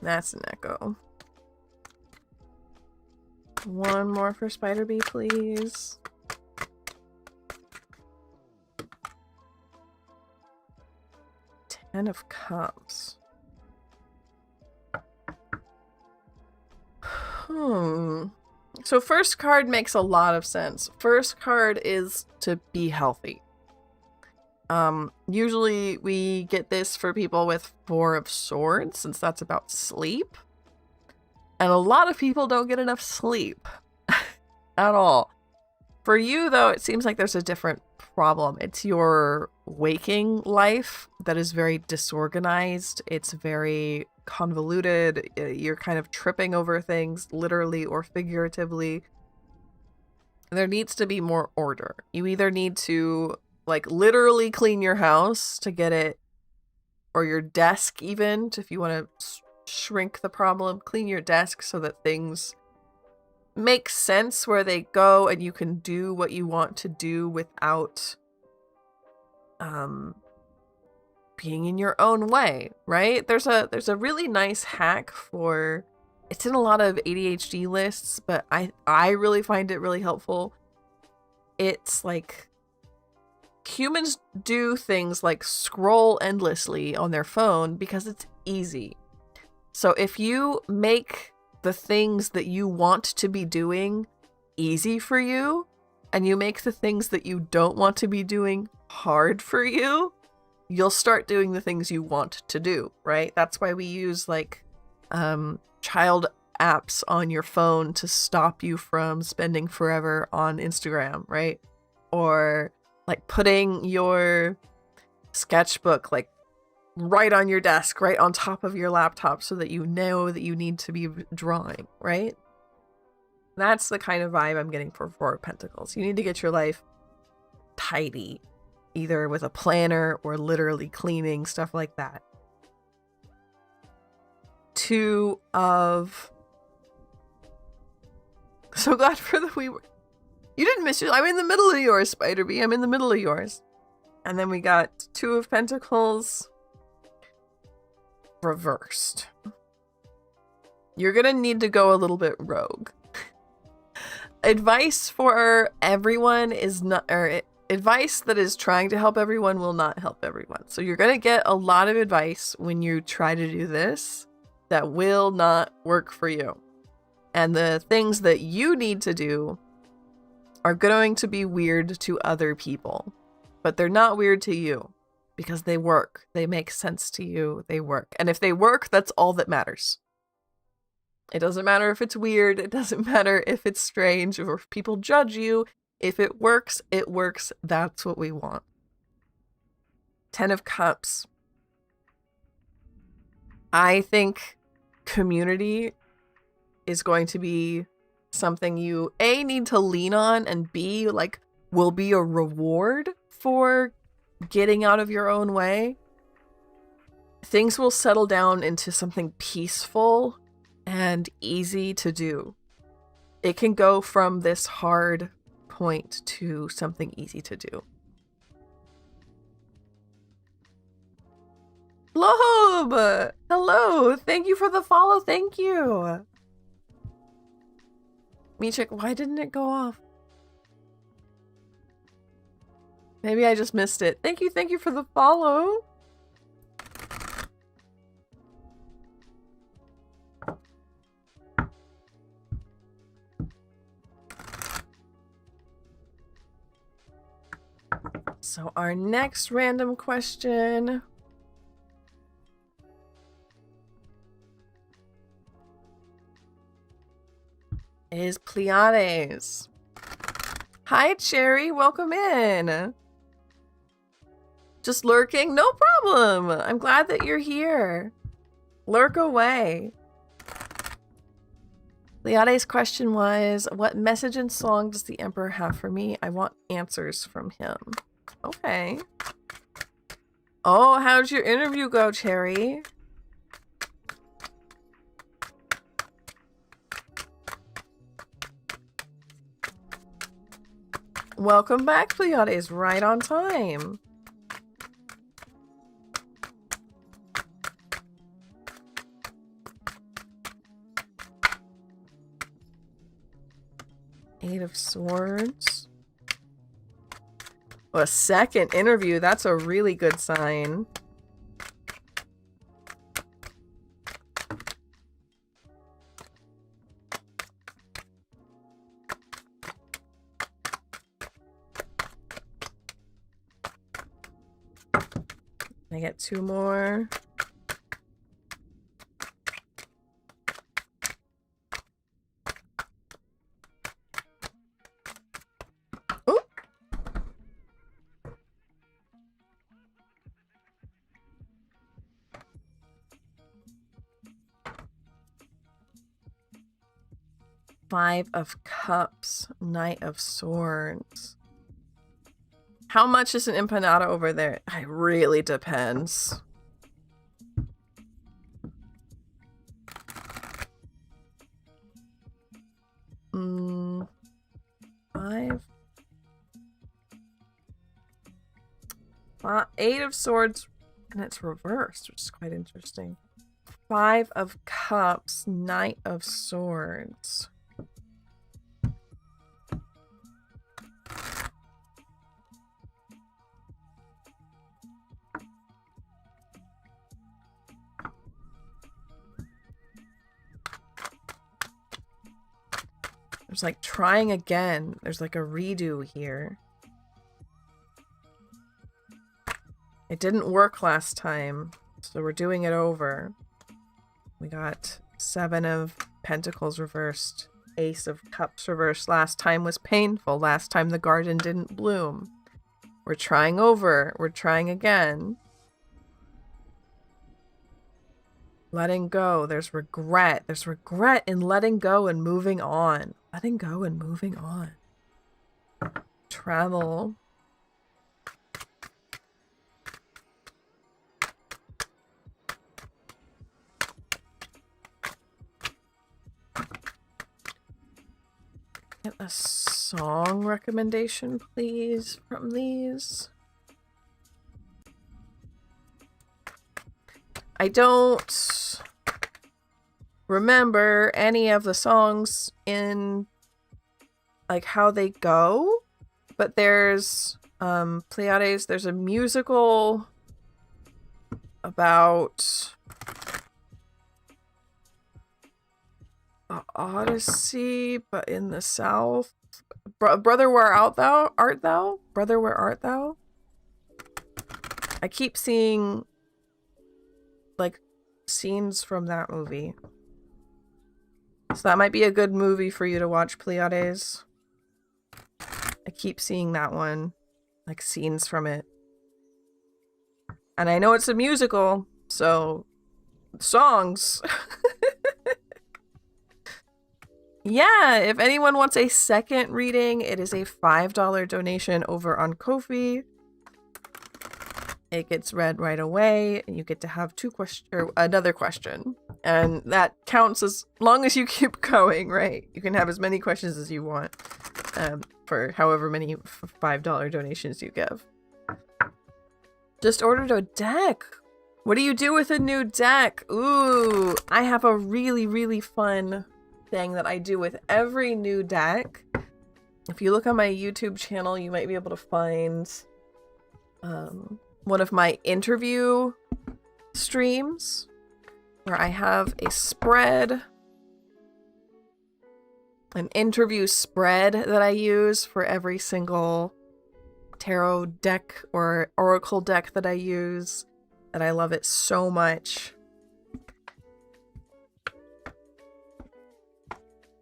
That's an echo. One more for Spider-Bee, please. Ten of Cups. So first card makes a lot of sense. First card is to be healthy. Usually we get this for people with Four of Swords, since that's about sleep. And a lot of people don't get enough sleep at all. For you, though, it seems like there's a different problem. It's your waking life that is very disorganized. It's very convoluted. You're kind of tripping over things, literally or figuratively. There needs to be more order. You either need to like literally clean your house to get it, or your desk even, if you want to shrink the problem, clean your desk so that things make sense where they go and you can do what you want to do without being in your own way, right? There's a really nice hack for, it's in a lot of ADHD lists, but I really find it really helpful. It's like humans do things like scroll endlessly on their phone because it's easy. So if you make the things that you want to be doing easy for you, and you make the things that you don't want to be doing hard for you, you'll start doing the things you want to do, right? That's why we use like child apps on your phone to stop you from spending forever on Instagram, right? Or like putting your sketchbook like right on your desk, right on top of your laptop, so that you know that you need to be drawing, right? That's the kind of vibe I'm getting for Four of Pentacles. You need to get your life tidy, either with a planner or literally cleaning, stuff like that. Two of... So glad for the we were... You didn't miss it. I'm in the middle of yours, Spider-Bee. I'm in the middle of yours. And then we got Two of Pentacles reversed. You're gonna need to go a little bit rogue. Advice for everyone is not, or advice that is trying to help everyone will not help everyone. So you're gonna get a lot of advice when you try to do this that will not work for you. And the things that you need to do are going to be weird to other people, but they're not weird to you because they work. They make sense to you. They work. And if they work, that's all that matters. It doesn't matter if it's weird. It doesn't matter if it's strange or if people judge you. If it works, it works. That's what we want. Ten of Cups. I think community is going to be something you A, need to lean on, and B, like, will be a reward for getting out of your own way. Things will settle down into something peaceful and easy to do. It can go from this hard point to something easy to do. Loeb! Hello! Thank you for the follow. Thank you. Michik, why didn't it go off? Maybe I just missed it. Thank you for the follow. So our next random question is Pleiades. Hi, Cherry. Welcome in. Just lurking? No problem. I'm glad that you're here. Lurk away. Pleiades' question was, what message and song does the Emperor have for me? I want answers from him. Okay. Oh, how'd your interview go, Cherry? Welcome back, Pleiades. Right on time. Eight of Swords. A second interview. That's a really good sign. I get two more. Ooh. Five of Cups, Knight of Swords. How much is an empanada over there? It really depends. Eight of Swords, and it's reversed, which is quite interesting. Five of Cups, Knight of Swords. There's like trying again. There's like a redo here. It didn't work last time, so we're doing it over. We got Seven of Pentacles reversed, Ace of Cups reversed. Last time was painful. Last time the garden didn't bloom. We're trying over. We're trying again. Letting go. There's regret. There's regret in letting go and moving on. Letting go and moving on. Travel. Get a song recommendation, please, from these. I don't remember any of the songs in like how they go, but there's Pleiades, there's a musical about Odyssey, but in the South. Brother, where art thou? Brother, where art thou? I keep seeing like scenes from that movie. So that might be a good movie for you to watch, Pleiades. I keep seeing that one, like scenes from it. And I know it's a musical, so songs. Yeah, if anyone wants a second reading, it is a $5 donation over on Ko-fi. It gets read right away, and you get to have another question. And that counts as long as you keep going, right? You can have as many questions as you want for however many $5 donations you give. Just ordered a deck. What do you do with a new deck? Ooh, I have a really, really fun thing that I do with every new deck. If you look on my YouTube channel, you might be able to find one of my interview streams where I have a spread, an interview spread that I use for every single tarot deck or oracle deck that I use, and I love it so much.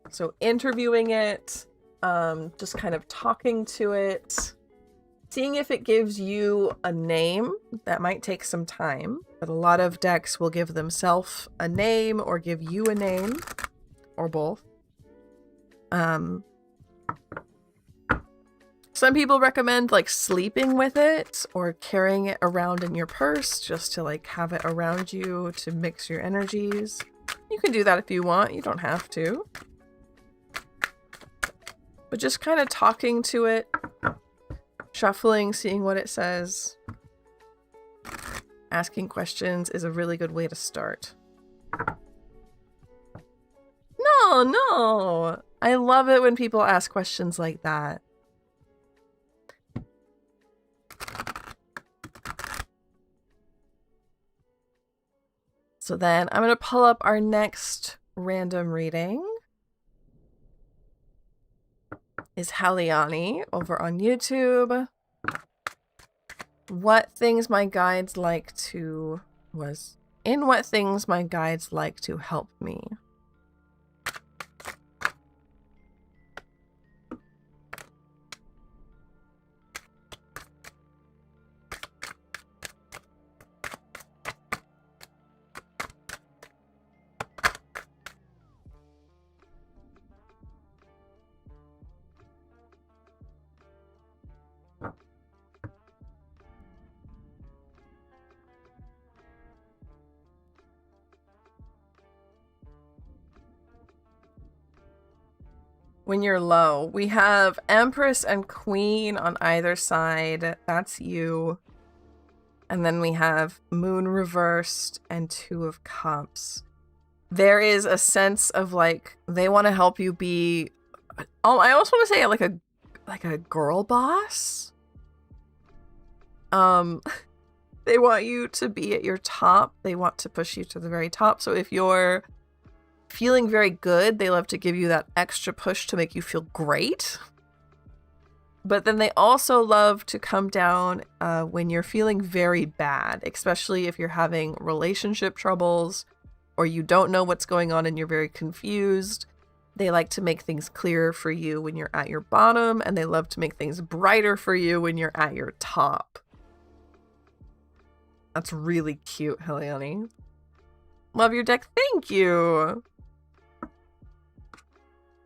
So interviewing it, just kind of talking to it, seeing if it gives you a name. That might take some time, but a lot of decks will give themselves a name or give you a name, or both. Some people recommend like sleeping with it or carrying it around in your purse just to like have it around you to mix your energies. You can do that if you want, you don't have to. But just kind of talking to it, shuffling, seeing what it says, asking questions is a really good way to start. No. I love it when people ask questions like that. So then I'm going to pull up our next random reading. Is Haliani over on YouTube. What things my guides like to help me. When you're low, we have Empress and Queen on either side. That's you. And then we have Moon reversed and Two of Cups. There is a sense of like they want to help you be. I also want to say like a girl boss. They want you to be at your top. They want to push you to the very top. So if you're feeling very good, they love to give you that extra push to make you feel great. But then they also love to come down when you're feeling very bad, especially if you're having relationship troubles or you don't know what's going on and you're very confused. They like to make things clearer for you when you're at your bottom, and they love to make things brighter for you when you're at your top. That's really cute, Heliani. Love your deck. Thank you.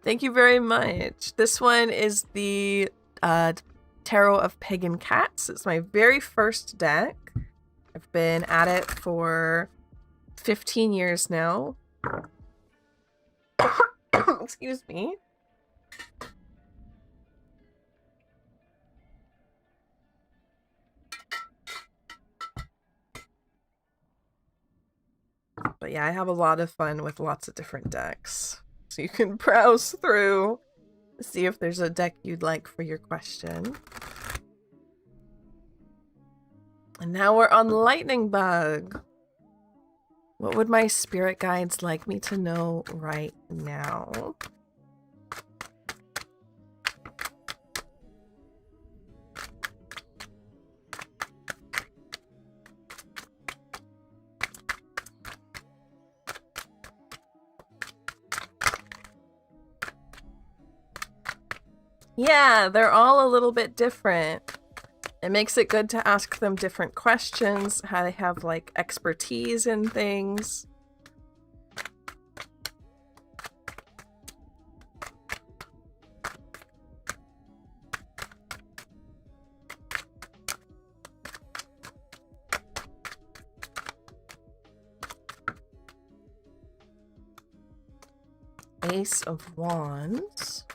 Thank you very much. This one is the Tarot of Pagan Cats. It's my very first deck. I've been at it for 15 years now. Excuse me. But yeah, I have a lot of fun with lots of different decks. So you can browse through, see if there's a deck you'd like for your question. And now we're on Lightning Bug. What would my spirit guides like me to know right now? Yeah, they're all a little bit different. It makes it good to ask them different questions, how they have like expertise in things. Ace of Wands.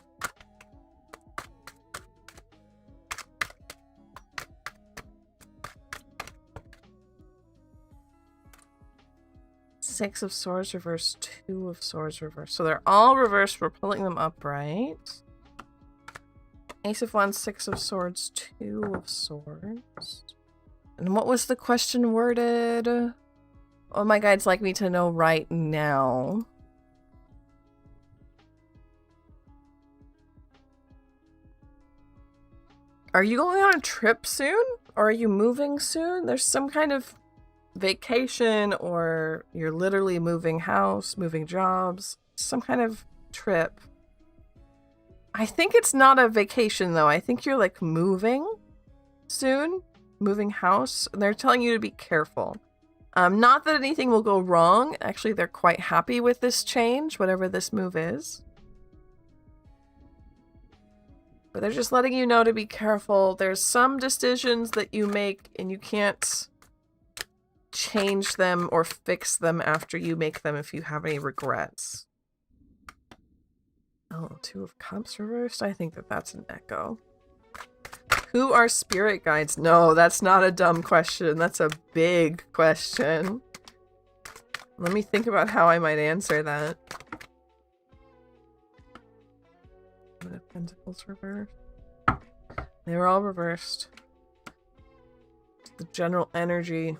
Six of Swords reversed, Two of Swords reversed. So they're all reversed. We're pulling them upright. Ace of Wands, Six of Swords, Two of Swords. And what was the question worded? Oh, my guides like me to know right now. Are you going on a trip soon? Or are you moving soon? There's some kind of vacation, or you're literally moving house, moving jobs, some kind of trip. I think it's not a vacation though. I think you're like moving soon, moving house, and they're telling you to be careful. Not that anything will go wrong. Actually, they're quite happy with this change, whatever this move is. But they're just letting you know to be careful. There's some decisions that you make and you can't change them or fix them after you make them if you have any regrets. Oh, Two of Cups reversed? I think that that's an echo. Who are spirit guides? No, that's not a dumb question. That's a big question. Let me think about how I might answer that. Pentacles reversed. They were all reversed. The general energy.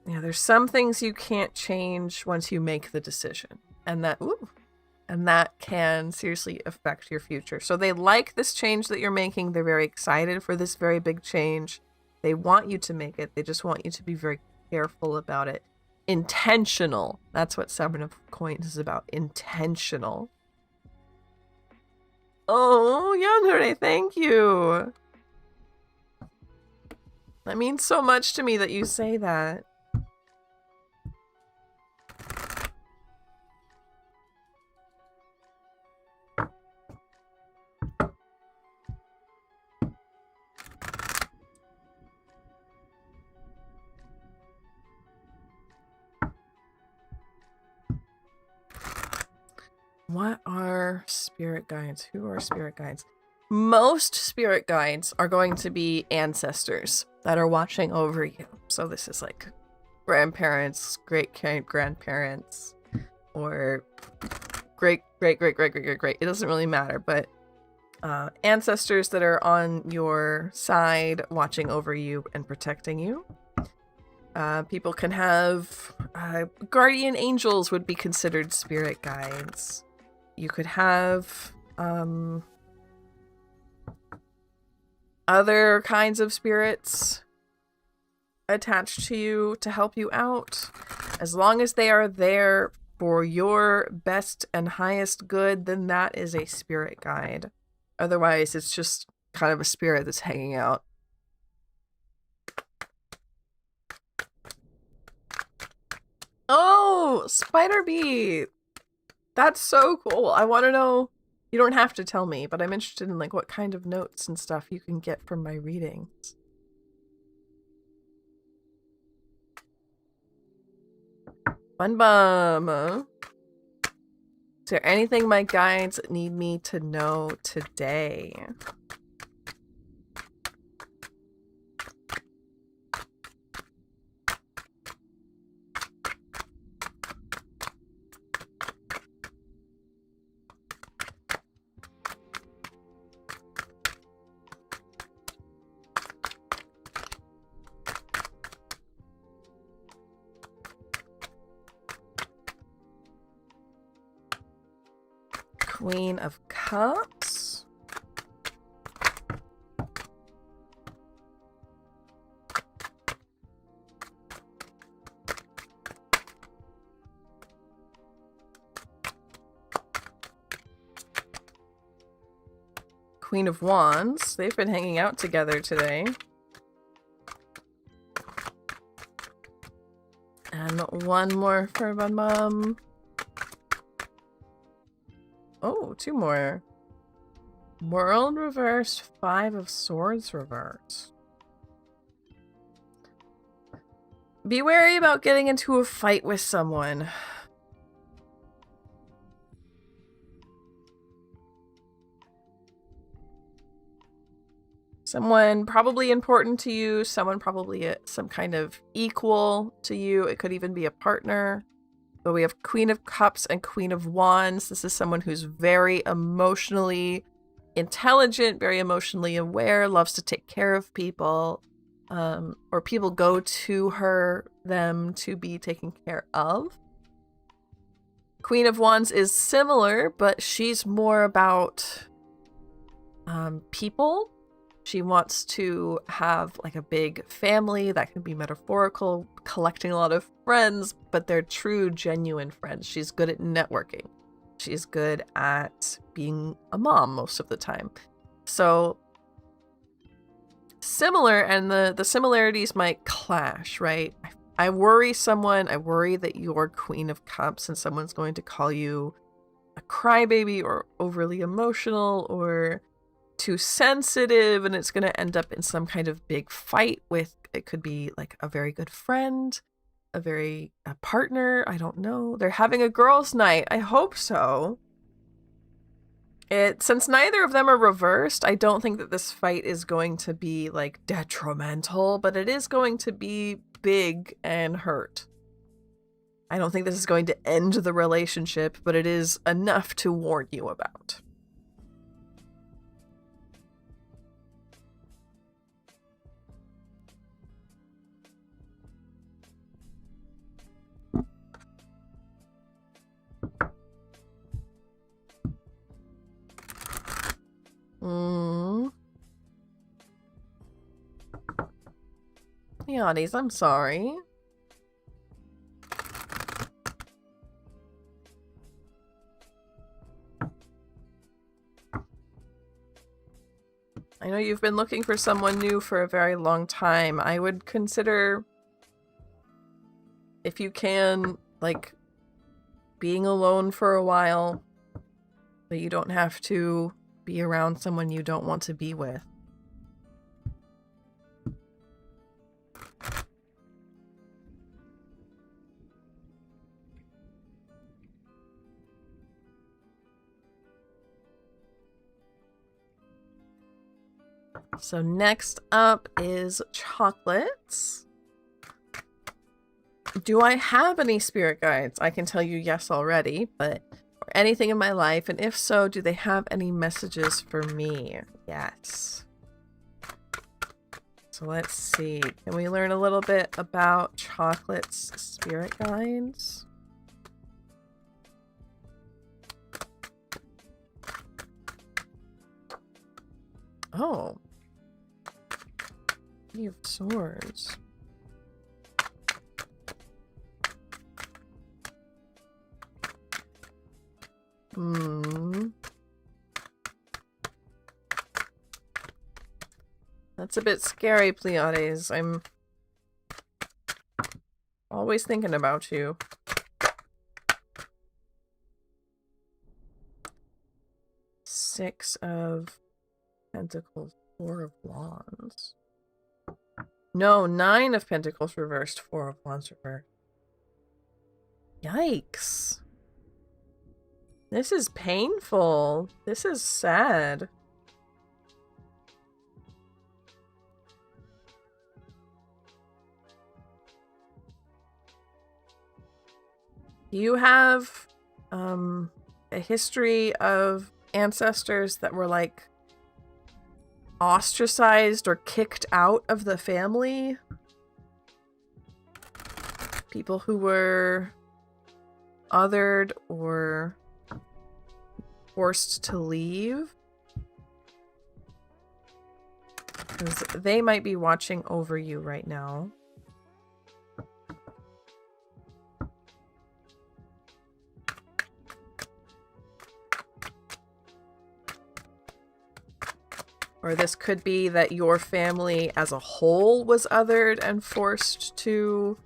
Yeah, there's some things you can't change once you make the decision. And that can seriously affect your future. So they like this change that you're making. They're very excited for this very big change. They want you to make it. They just want you to be very careful about it. Intentional. That's what Seven of Coins is about. Intentional. Oh, Yandere, thank you. That means so much to me that you say that. What are spirit guides? Who are spirit guides? Most spirit guides are going to be ancestors that are watching over you. So this is like grandparents, great-grandparents, or great. It doesn't really matter, but ancestors that are on your side watching over you and protecting you. People can have guardian angels would be considered spirit guides. You could have other kinds of spirits attached to you to help you out. As long as they are there for your best and highest good, then that is a spirit guide. Otherwise, it's just kind of a spirit that's hanging out. Oh, Spider Bee! That's so cool. I want to know. You don't have to tell me, but I'm interested in like what kind of notes and stuff you can get from my readings. Fun bum. Is there anything my guides need me to know today? Queen of Cups. Queen of Wands. They've been hanging out together today. And one more for Bun Bum. Oh, two more. World reversed, Five of Swords reversed. Be wary about getting into a fight with someone. Someone probably important to you, someone probably some kind of equal to you. It could even be a partner. But we have Queen of Cups and Queen of Wands. This is someone who's very emotionally intelligent, very emotionally aware, loves to take care of people, or people go to them to be taken care of. Queen of Wands is similar, but she's more about people. She wants to have like a big family. That can be metaphorical, collecting a lot of friends, but they're true, genuine friends. She's good at networking. She's good at being a mom most of the time. So similar, and the similarities might clash, right? I worry that you're Queen of Cups and someone's going to call you a crybaby or overly emotional or too sensitive, and it's going to end up in some kind of big fight with, it could be like a very good friend, a partner, I don't know. They're having a girls' night. I hope so. Since neither of them are reversed, I don't think that this fight is going to be like detrimental, but it is going to be big and hurt. I don't think this is going to end the relationship, but it is enough to warn you about. Pleiades, I'm sorry. I know you've been looking for someone new for a very long time. I would consider, if you can, like, being alone for a while, but you don't have to be around someone you don't want to be with. So next up is chocolates. Do I have any spirit guides? I can tell you yes already, but anything in my life, and if so, do they have any messages for me? Yes. So let's see. Can we learn a little bit about chocolate's spirit guides? Oh. King of Swords. That's a bit scary, Pleiades. I'm always thinking about you. Six of Pentacles, Four of Wands. No, Nine of Pentacles reversed, Four of Wands reversed. Yikes. This is painful. This is sad. Do you have a history of ancestors that were like ostracized or kicked out of the family? People who were othered or forced to leave? Because they might be watching over you right now. Or this could be that your family as a whole was othered and forced to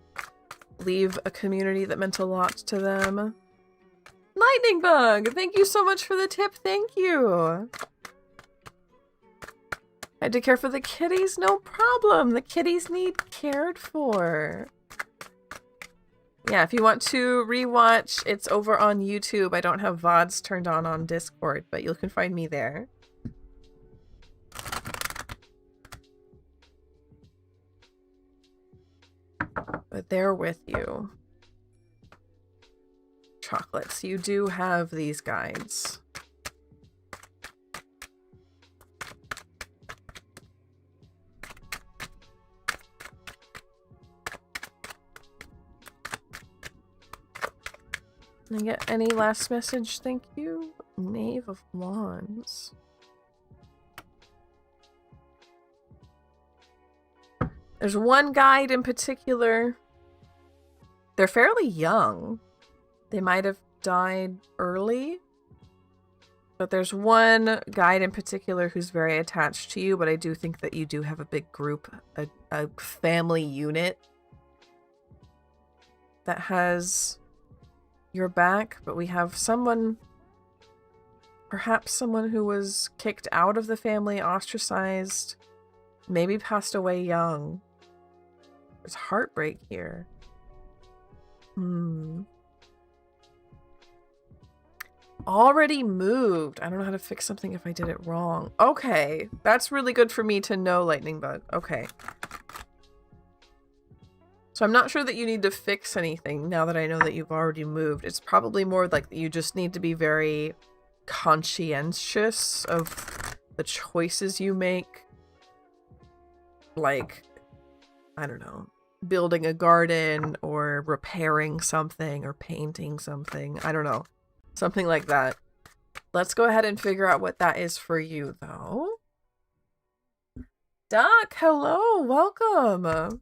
leave a community that meant a lot to them. Lightning Bug! Thank you so much for the tip. Thank you. I had to care for the kitties? No problem. The kitties need cared for. Yeah, if you want to rewatch, it's over on YouTube. I don't have VODs turned on Discord, but you can find me there. But they're with you. Chocolates. You do have these guides. Can I get any last message? Thank you. Knave of Wands. There's one guide in particular. They're fairly young. They might have died early. But there's one guide in particular who's very attached to you, but I do think that you do have a big group, a family unit that has your back, but we have someone, perhaps someone who was kicked out of the family, ostracized, maybe passed away young. There's heartbreak here. Already moved. I don't know how to fix something if I did it wrong. Okay, that's really good for me to know, Lightning Bug. Okay. So I'm not sure that you need to fix anything now that I know that you've already moved. It's probably more like you just need to be very conscientious of the choices you make. Like, I don't know, building a garden or repairing something or painting something. I don't know. Something like that. Let's go ahead and figure out what that is for you, though. Duck, hello, welcome.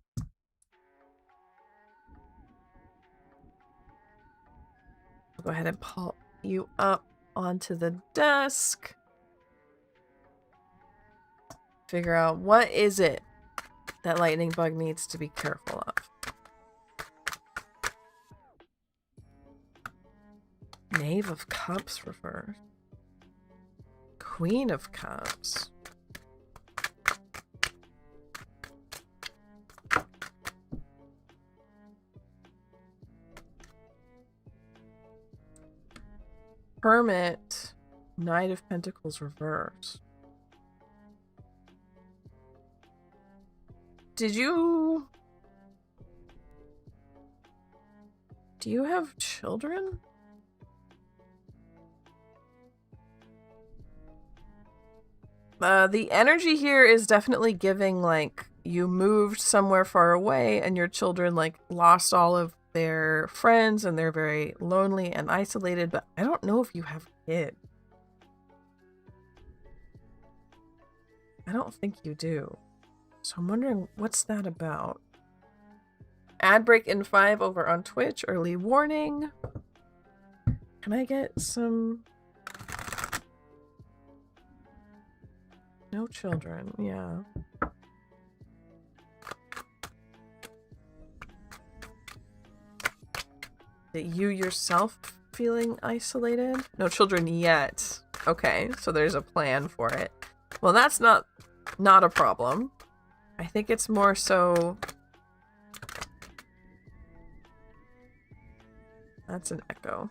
Go ahead and pull you up onto the desk. Figure out what is it that Lightning Bug needs to be careful of. Knave of Cups reversed. Queen of Cups. Hermit. Knight of Pentacles reversed. Do you have children? The energy here is definitely giving, like, you moved somewhere far away and your children, like, lost all of their friends and they're very lonely and isolated, but I don't know if you have kids. I don't think you do. So I'm wondering, what's that about? Ad break in 5 over on Twitch. Early warning. Can I get some... No children, yeah. That you yourself feeling isolated? No children yet. Okay, so there's a plan for it. Well, that's not a problem. I think it's more so... That's an echo.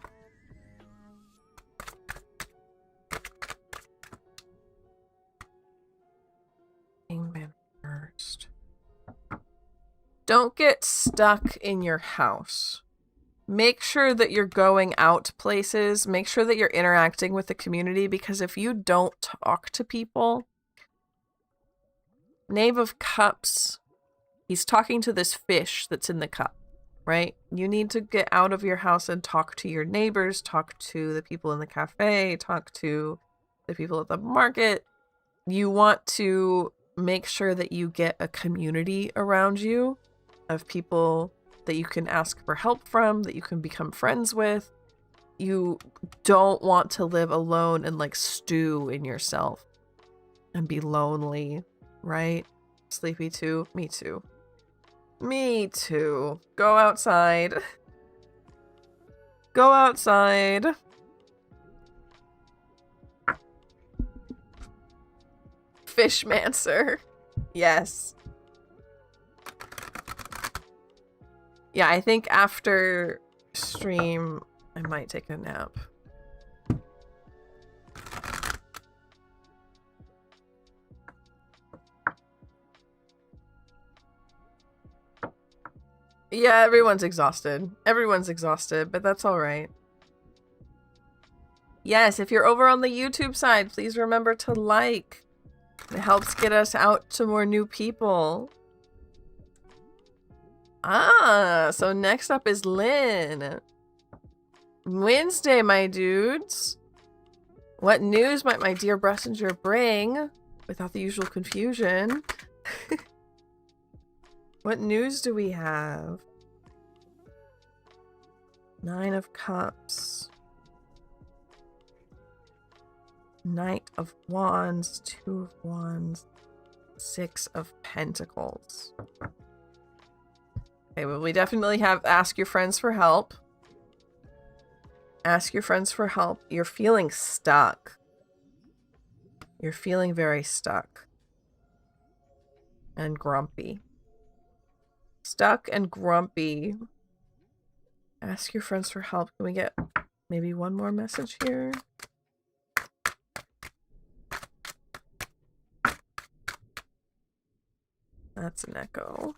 Hangman first. Don't get stuck in your house. Make sure that you're going out places. Make sure that you're interacting with the community, because if you don't talk to people... Knave of Cups, he's talking to this fish that's in the cup, right? You need to get out of your house and talk to your neighbors, talk to the people in the cafe, talk to the people at the market. You want to make sure that you get a community around you of people that you can ask for help from, that you can become friends with. You don't want to live alone and, like, stew in yourself and be lonely. Right? Sleepy too? Me too. Me too. Go outside. Go outside. Fishmancer. Yes. Yeah, I think after stream, I might take a nap. Yeah, everyone's exhausted. Everyone's exhausted, but that's all right. Yes, if you're over on the YouTube side, please remember to like. It helps get us out to more new people. Ah, so next up is Lynn. Wednesday, my dudes. What news might my dear Bressinger bring without the usual confusion? What news do we have? 9 of Cups. Knight of Wands, 2 of Wands, 6 of Pentacles. Okay, well, we definitely have ask your friends for help. Ask your friends for help. You're feeling stuck. You're feeling very stuck. And grumpy. Stuck and grumpy. Ask your friends for help. Can we get maybe one more message here? That's an echo.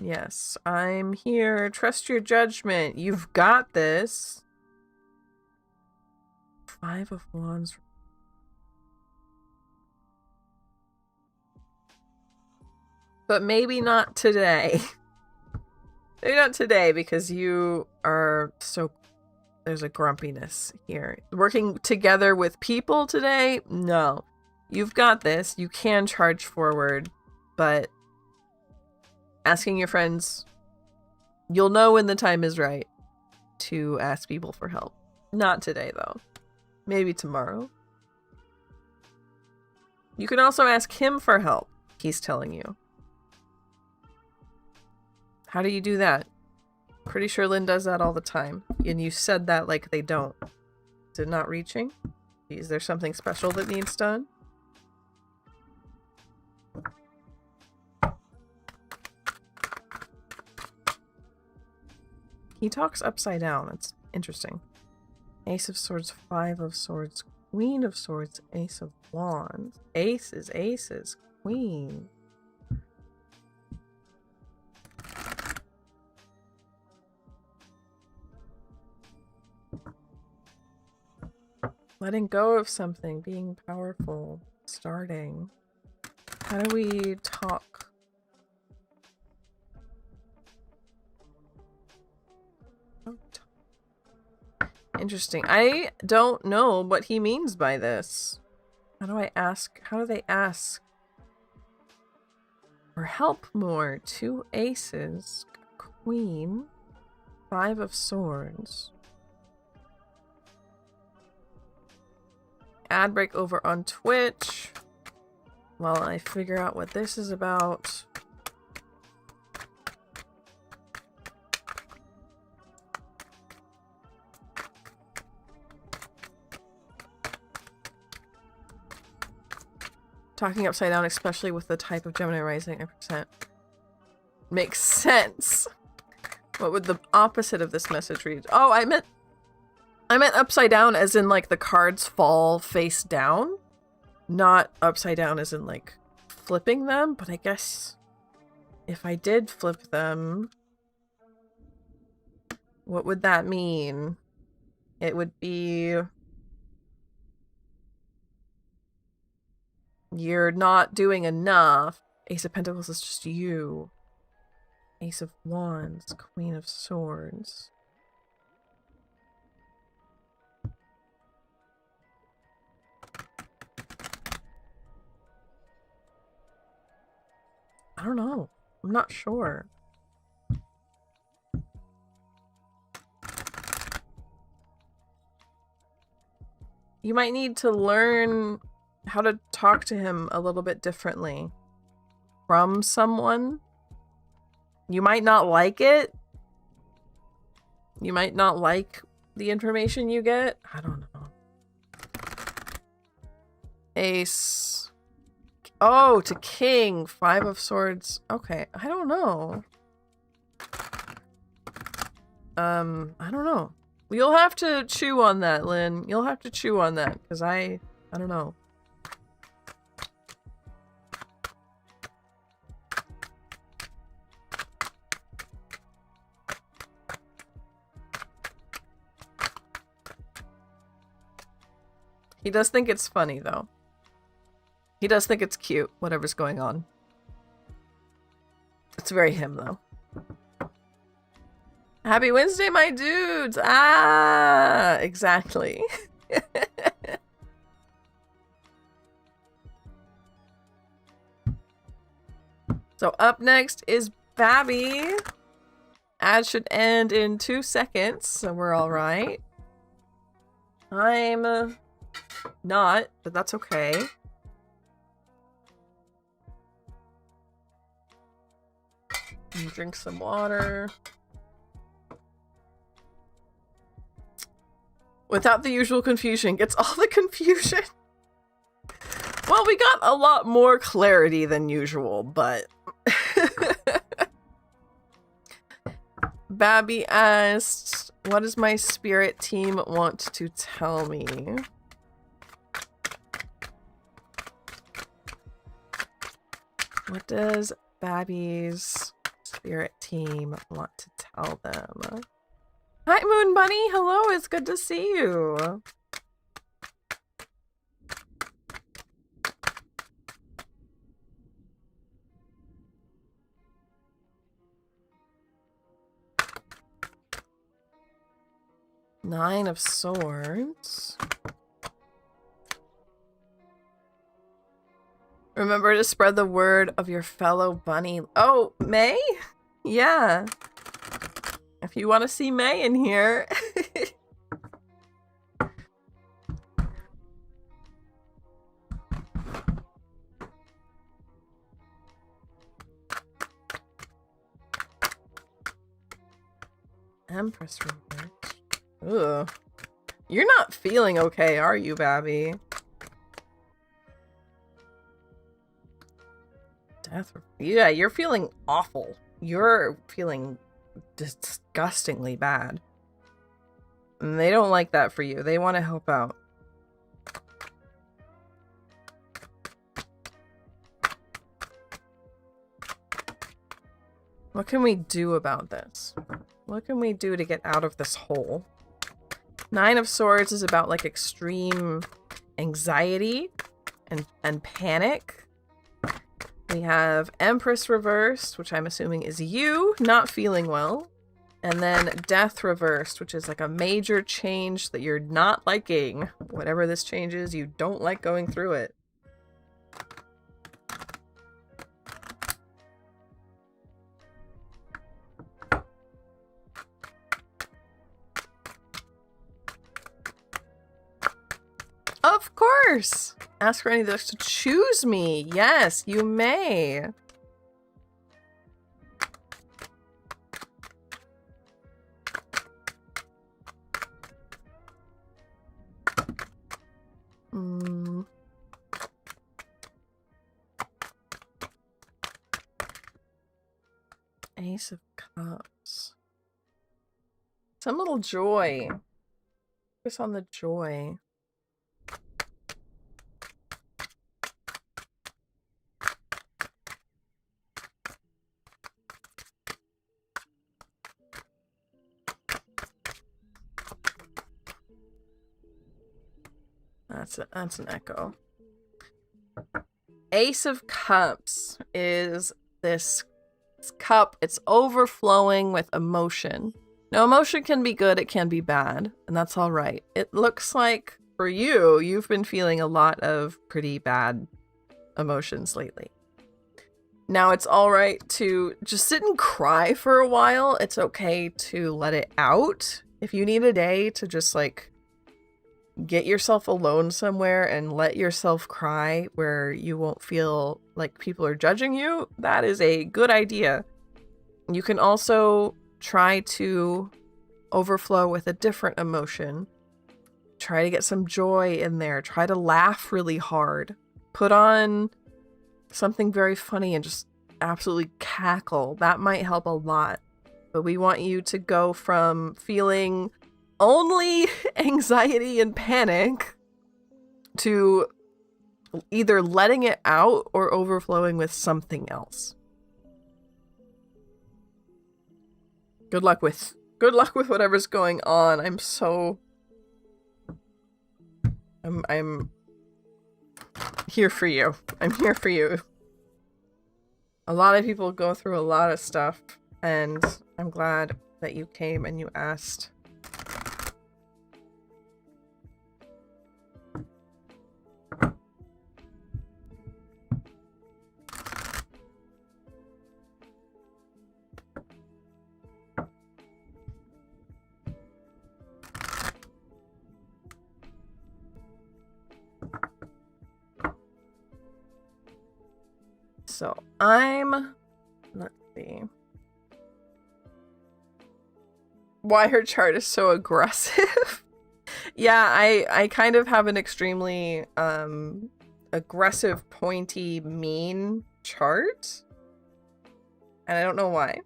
Yes, I'm here. Trust your judgment. You've got this. 5 of Wands. But maybe not today. Maybe not today because you are so... There's a grumpiness here. Working together with people today? No. You've got this. You can charge forward, but asking your friends, you'll know when the time is right to ask people for help. Not today, though. Maybe tomorrow. You can also ask him for help, he's telling you. How do you do that? Pretty sure Lynn does that all the time. And you said that like they don't. Is it not reaching? Is there something special that needs done? He talks upside down. It's interesting. Ace of Swords, 5 of Swords, Queen of Swords, Ace of Wands. Aces, aces, Queen. Letting go of something, being powerful, starting. How do we talk? Interesting. I don't know what he means by this. How do I ask? How do they ask for help more? 2 aces, Queen, 5 of Swords. Ad break over on Twitch while I figure out what this is about. Talking upside down, especially with the type of Gemini rising percent. Makes sense. What would the opposite of this message read? Oh, I meant upside down as in like the cards fall face down. Not upside down as in like flipping them, but I guess if I did flip them, what would that mean? It would be you're not doing enough. Ace of Pentacles is just you. Ace of Wands, Queen of Swords. I don't know. I'm not sure. You might need to learn how to talk to him a little bit differently from someone. You might not like it. You might not like the information you get. I don't know. Ace. Oh, to king. 5 of swords. Okay, I don't know. I don't know. You'll have to chew on that, Lynn. You'll have to chew on that, because I don't know. He does think it's funny, though. He does think it's cute, whatever's going on. It's very him, though. Happy Wednesday, my dudes! Ah, exactly. So up next is Babby. Ad should end in 2 seconds, so we're all right. I'm not, but that's okay. Drink some water. Without the usual confusion. Gets all the confusion. Well, we got a lot more clarity than usual, but... Babby asked, what does my spirit team want to tell me? What does Babby's spirit team want to tell them? Hi, Moon Bunny. Hello, it's good to see you. Nine of Swords. Remember to spread the word of your fellow bunny. Oh, May? Yeah. If you want to see May in here. Empress reverse. Ugh. You're not feeling okay, are you, Babby? Death. Yeah, you're feeling awful. You're feeling disgustingly bad. And they don't like that for you. They want to help out. What can we do about this? What can we do to get out of this hole? Nine of Swords is about like extreme anxiety and panic. We have Empress reversed, which I'm assuming is you not feeling well. And then Death reversed, which is like a major change that you're not liking. Whatever this change is, you don't like going through it. Of course! Ask for any of those to choose me. Yes, you may. Ace of Cups. Some little joy. Focus on the joy. That's an echo. Ace of Cups is this cup. It's overflowing with emotion. Now, emotion can be good, it can be bad, and that's all right. It looks like for you, you've been feeling a lot of pretty bad emotions lately. Now, it's all right to just sit and cry for a while. It's okay to let it out. If you need a day to just like get yourself alone somewhere and let yourself cry where you won't feel like people are judging you, that is a good idea. You can also try to overflow with a different emotion. Try to get some joy in there. Try to laugh really hard. Put on something very funny and just absolutely cackle. That might help a lot. But we want you to go from feeling only anxiety and panic to either letting it out or overflowing with something else. Good luck with whatever's going on. I'm here for you. I'm here for you. A lot of people go through a lot of stuff, and I'm glad that you came and you asked. So let's see. Why her chart is so aggressive. Yeah, I kind of have an extremely aggressive, pointy, mean chart. And I don't know why.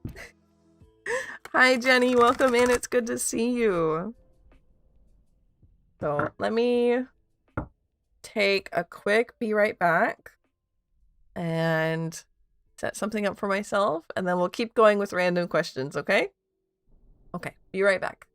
Hi Jenny, welcome in. It's good to see you. So let me take a quick be right back and set something up for myself, and then we'll keep going with random questions, okay? Okay, be right back.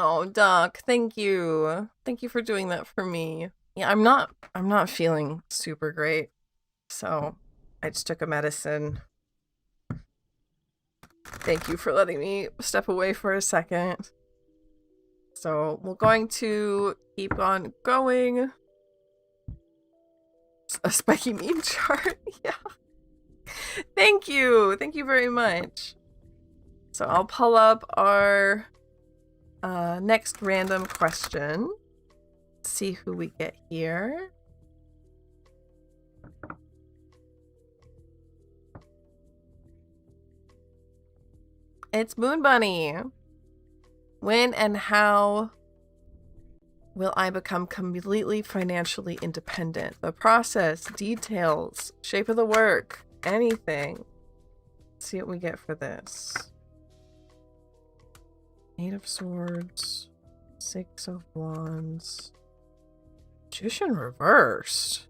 Oh, Doc, thank you. Thank you for doing that for me. Yeah, I'm not feeling super great. So, I just took a medicine. Thank you for letting me step away for a second. So, we're going to keep on going. A spiky meme chart. Yeah. Thank you. Thank you very much. So, I'll pull up our next random question. See who we get here. It's Moon Bunny. When and how will I become completely financially independent? The process, details, shape of the work, anything. Let's see what we get for this. Eight of Swords. Six of Wands. Magician reversed.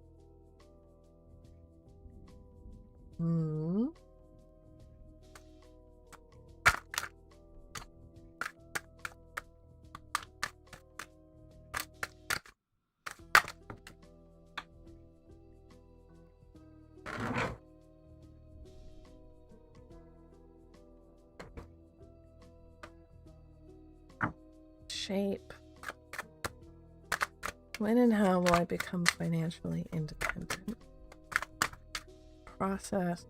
Hmm. Shape. When and how will I become financially independent? Process.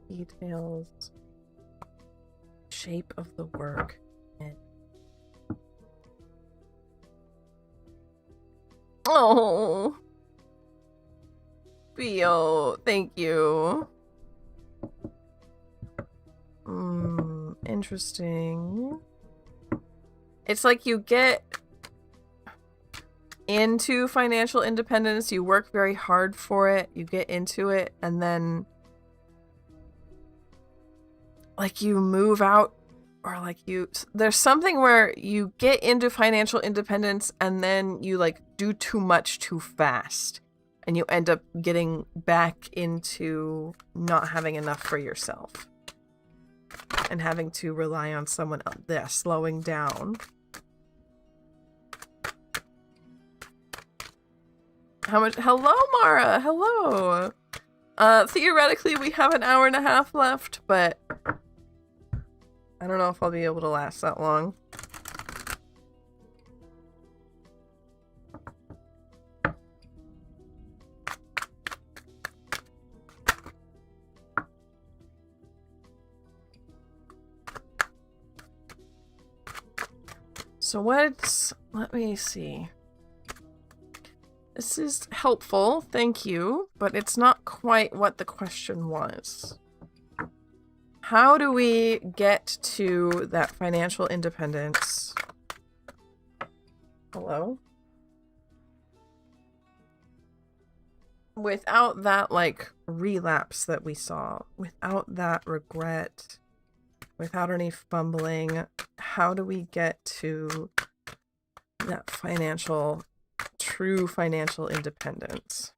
Details. Shape of the work. Oh. Theo, thank you. Interesting. It's like you get into financial independence, you work very hard for it, you get into it, and then like you move out, or like there's something where you get into financial independence and then you like do too much too fast and you end up getting back into not having enough for yourself and having to rely on someone else. Yeah, slowing down. How much? Hello, Mara. Hello. Theoretically, we have an hour and a half left, but I don't know if I'll be able to last that long. So let me see. This is helpful, thank you, but it's not quite what the question was. How do we get to that financial independence? Hello? Without that, like, relapse that we saw, without that regret, without any fumbling, how do we get to that true financial independence?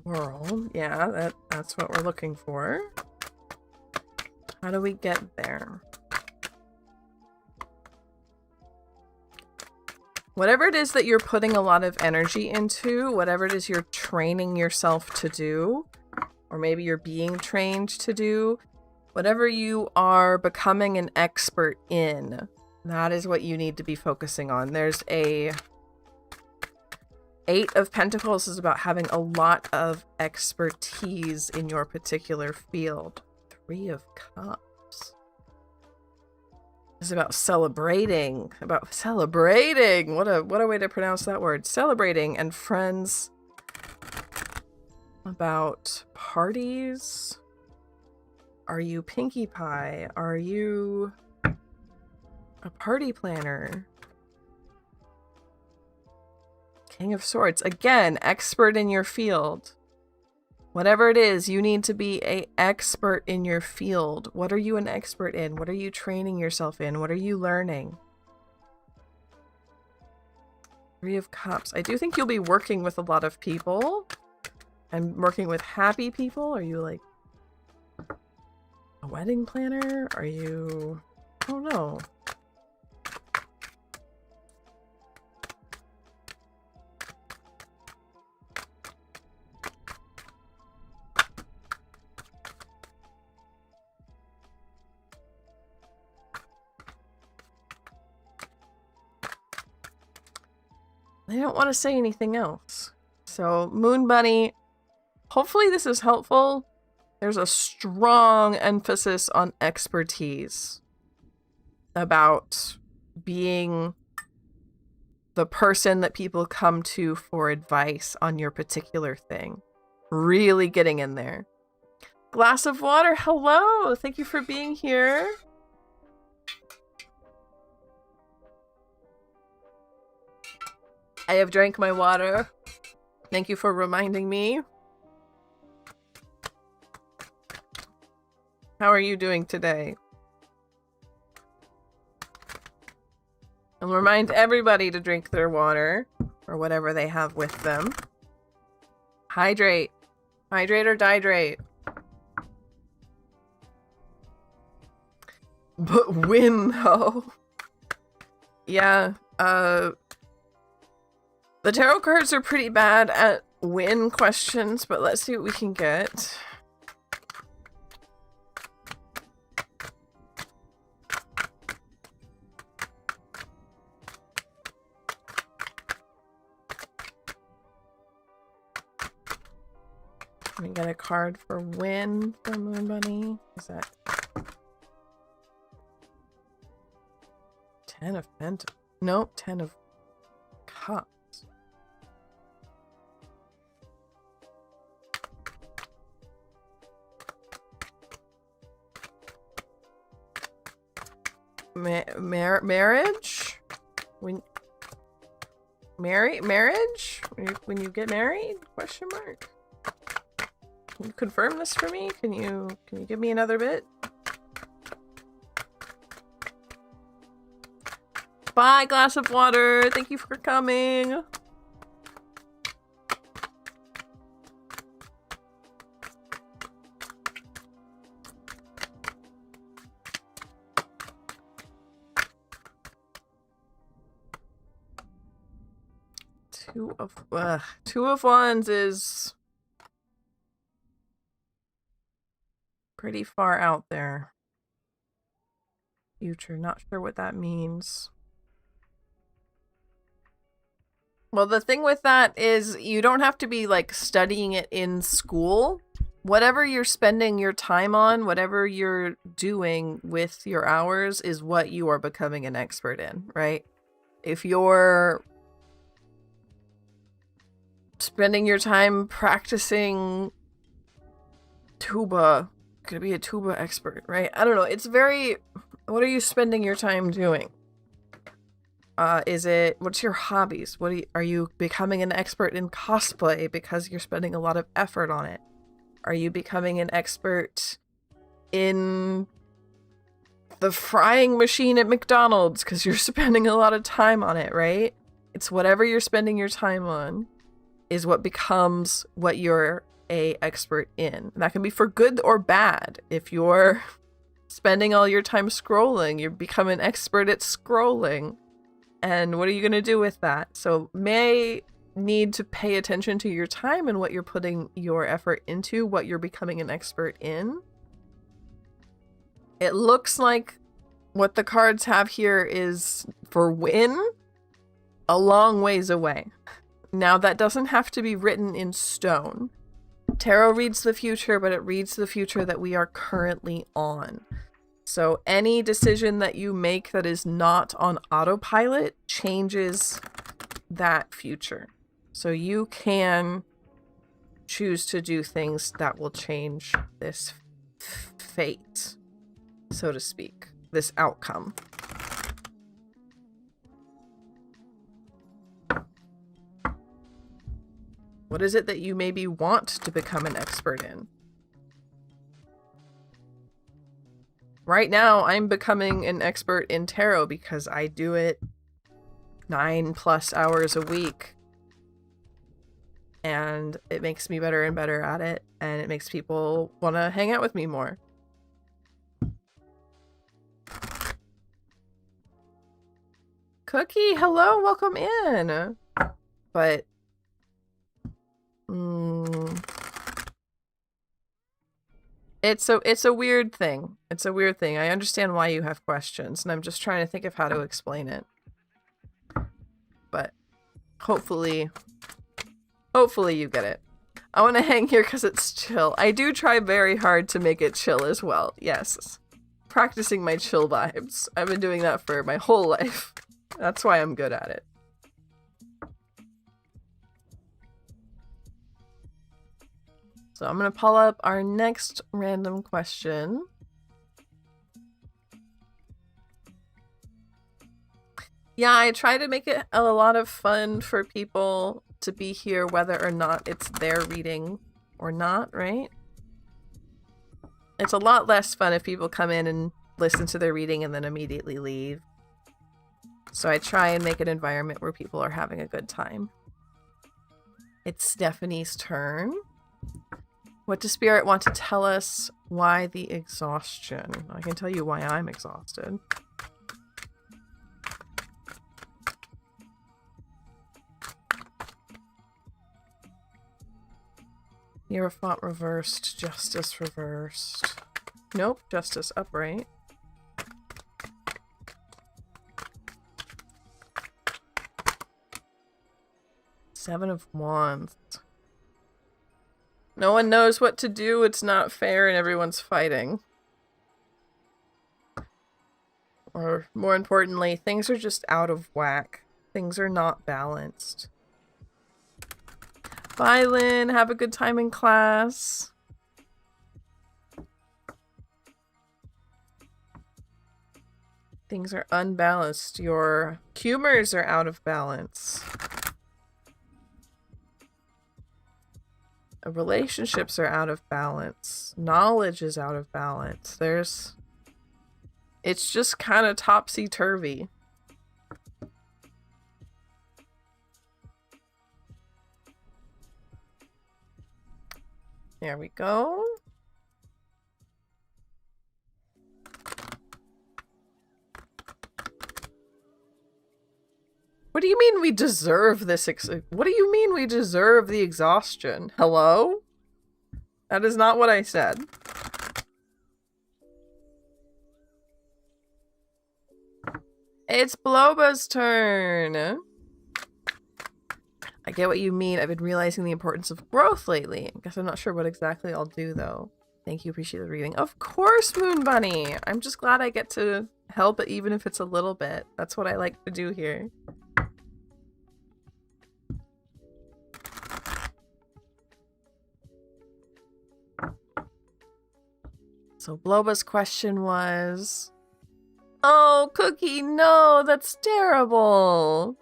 World, yeah, that's what we're looking for. How do we get there? Whatever it is that you're putting a lot of energy into, whatever it is you're training yourself to do, or maybe you're being trained to do, whatever you are becoming an expert in, that is what you need to be focusing on. There's a Eight of Pentacles is about having a lot of expertise in your particular field. Three of Cups is about celebrating. What a way to pronounce that word. Celebrating. And friends, about parties. Are you Pinkie Pie? Are you a party planner? King of Swords. Again, expert in your field. Whatever it is, you need to be an expert in your field. What are you an expert in? What are you training yourself in? What are you learning? Three of Cups. I do think you'll be working with a lot of people and working with happy people. Are you like a wedding planner? Are you... I don't know. They don't want to say anything else. So, Moon Bunny, hopefully this is helpful. There's a strong emphasis on expertise about being the person that people come to for advice on your particular thing. Really getting in there. Glass of water, hello! Thank you for being here. I have drank my water. Thank you for reminding me. How are you doing today? I'll remind everybody to drink their water, or whatever they have with them. Hydrate. Hydrate or dihydrate. But win, though. Yeah, the tarot cards are pretty bad at win questions, but let's see what we can get. Let me get a card for win from everybody. Is that 10 of Pentacles? Nope, 10 of Cups. Marriage? Marriage? When you get married? Question mark. Can you confirm this for me? Can you give me another bit? Bye, glass of water. Thank you for coming. Two of Wands is pretty far out there. Future, not sure what that means. Well, the thing with that is you don't have to be like studying it in school. Whatever you're spending your time on, whatever you're doing with your hours is what you are becoming an expert in, right? If you're spending your time practicing tuba, you're gonna be a tuba expert, right? I don't know. It's very, what are you spending your time doing? What's your hobbies? Are you becoming an expert in cosplay because you're spending a lot of effort on it? Are you becoming an expert in the frying machine at McDonald's because you're spending a lot of time on it, right? It's whatever you're spending your time on is what becomes what you're a expert in. And that can be for good or bad. If you're spending all your time scrolling, you become an expert at scrolling. And what are you going to do with that? So may need to pay attention to your time and what you're putting your effort into, what you're becoming an expert in. It looks like what the cards have here is for win a long ways away. Now, that doesn't have to be written in stone. Tarot reads the future, but it reads the future that we are currently on. So any decision that you make that is not on autopilot changes that future. So you can choose to do things that will change this fate, so to speak, this outcome. What is it that you maybe want to become an expert in? Right now, I'm becoming an expert in tarot because I do it 9+ hours a week. And it makes me better and better at it. And it makes people want to hang out with me more. Cookie, hello, welcome in. But it's a weird thing. It's a weird thing. I understand why you have questions, and I'm just trying to think of how to explain it. But hopefully you get it. I want to hang here because it's chill. I do try very hard to make it chill as well. Yes. Practicing my chill vibes. I've been doing that for my whole life. That's why I'm good at it. So I'm going to pull up our next random question. Yeah, I try to make it a lot of fun for people to be here, whether or not it's their reading or not, right? It's a lot less fun if people come in and listen to their reading and then immediately leave. So I try and make an environment where people are having a good time. It's Stephanie's turn. What does Spirit want to tell us? Why the exhaustion? I can tell you why I'm exhausted. Hierophant reversed. Justice reversed. Nope, Justice upright. Seven of Wands. No one knows what to do, it's not fair, and everyone's fighting. Or, more importantly, things are just out of whack. Things are not balanced. Bye, Lynn. Have a good time in class. Things are unbalanced. Your humors are out of balance. Relationships are out of balance. Knowledge is out of balance. It's just kind of topsy-turvy. There we go. What do you mean we deserve this? What do you mean we deserve the exhaustion? Hello? That is not what I said. It's Bloba's turn. I get what you mean. I've been realizing the importance of growth lately. I guess I'm not sure what exactly I'll do, though. Thank you. Appreciate the reading. Of course, Moon Bunny. I'm just glad I get to help it, even if it's a little bit. That's what I like to do here. So Bloba's question was... Oh, Cookie, no, that's terrible.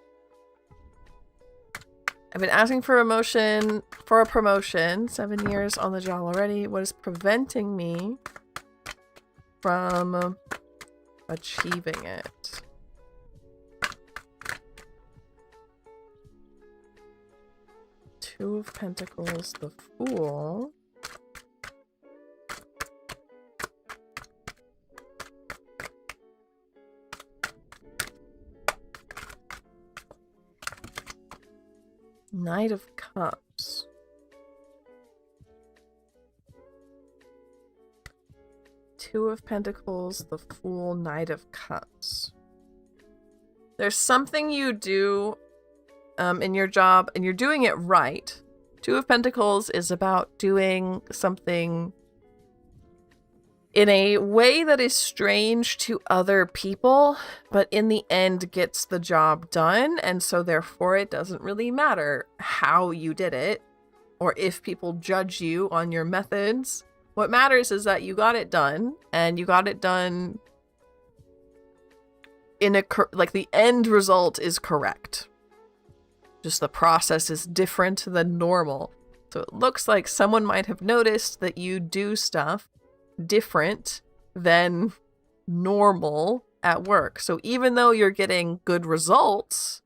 I've been asking for a promotion. 7 years on the job already. What is preventing me from achieving it? Two of Pentacles, the Fool. Knight of Cups. Two of Pentacles, the Fool, Knight of Cups. There's something you do in your job, and you're doing it right. Two of Pentacles is about doing something in a way that is strange to other people, but in the end gets the job done, and so therefore it doesn't really matter how you did it, or if people judge you on your methods. What matters is that you got it done, and you got it done in like the end result is correct. Just the process is different than normal. So it looks like someone might have noticed that you do stuff different than normal at work. So even though you're getting good results,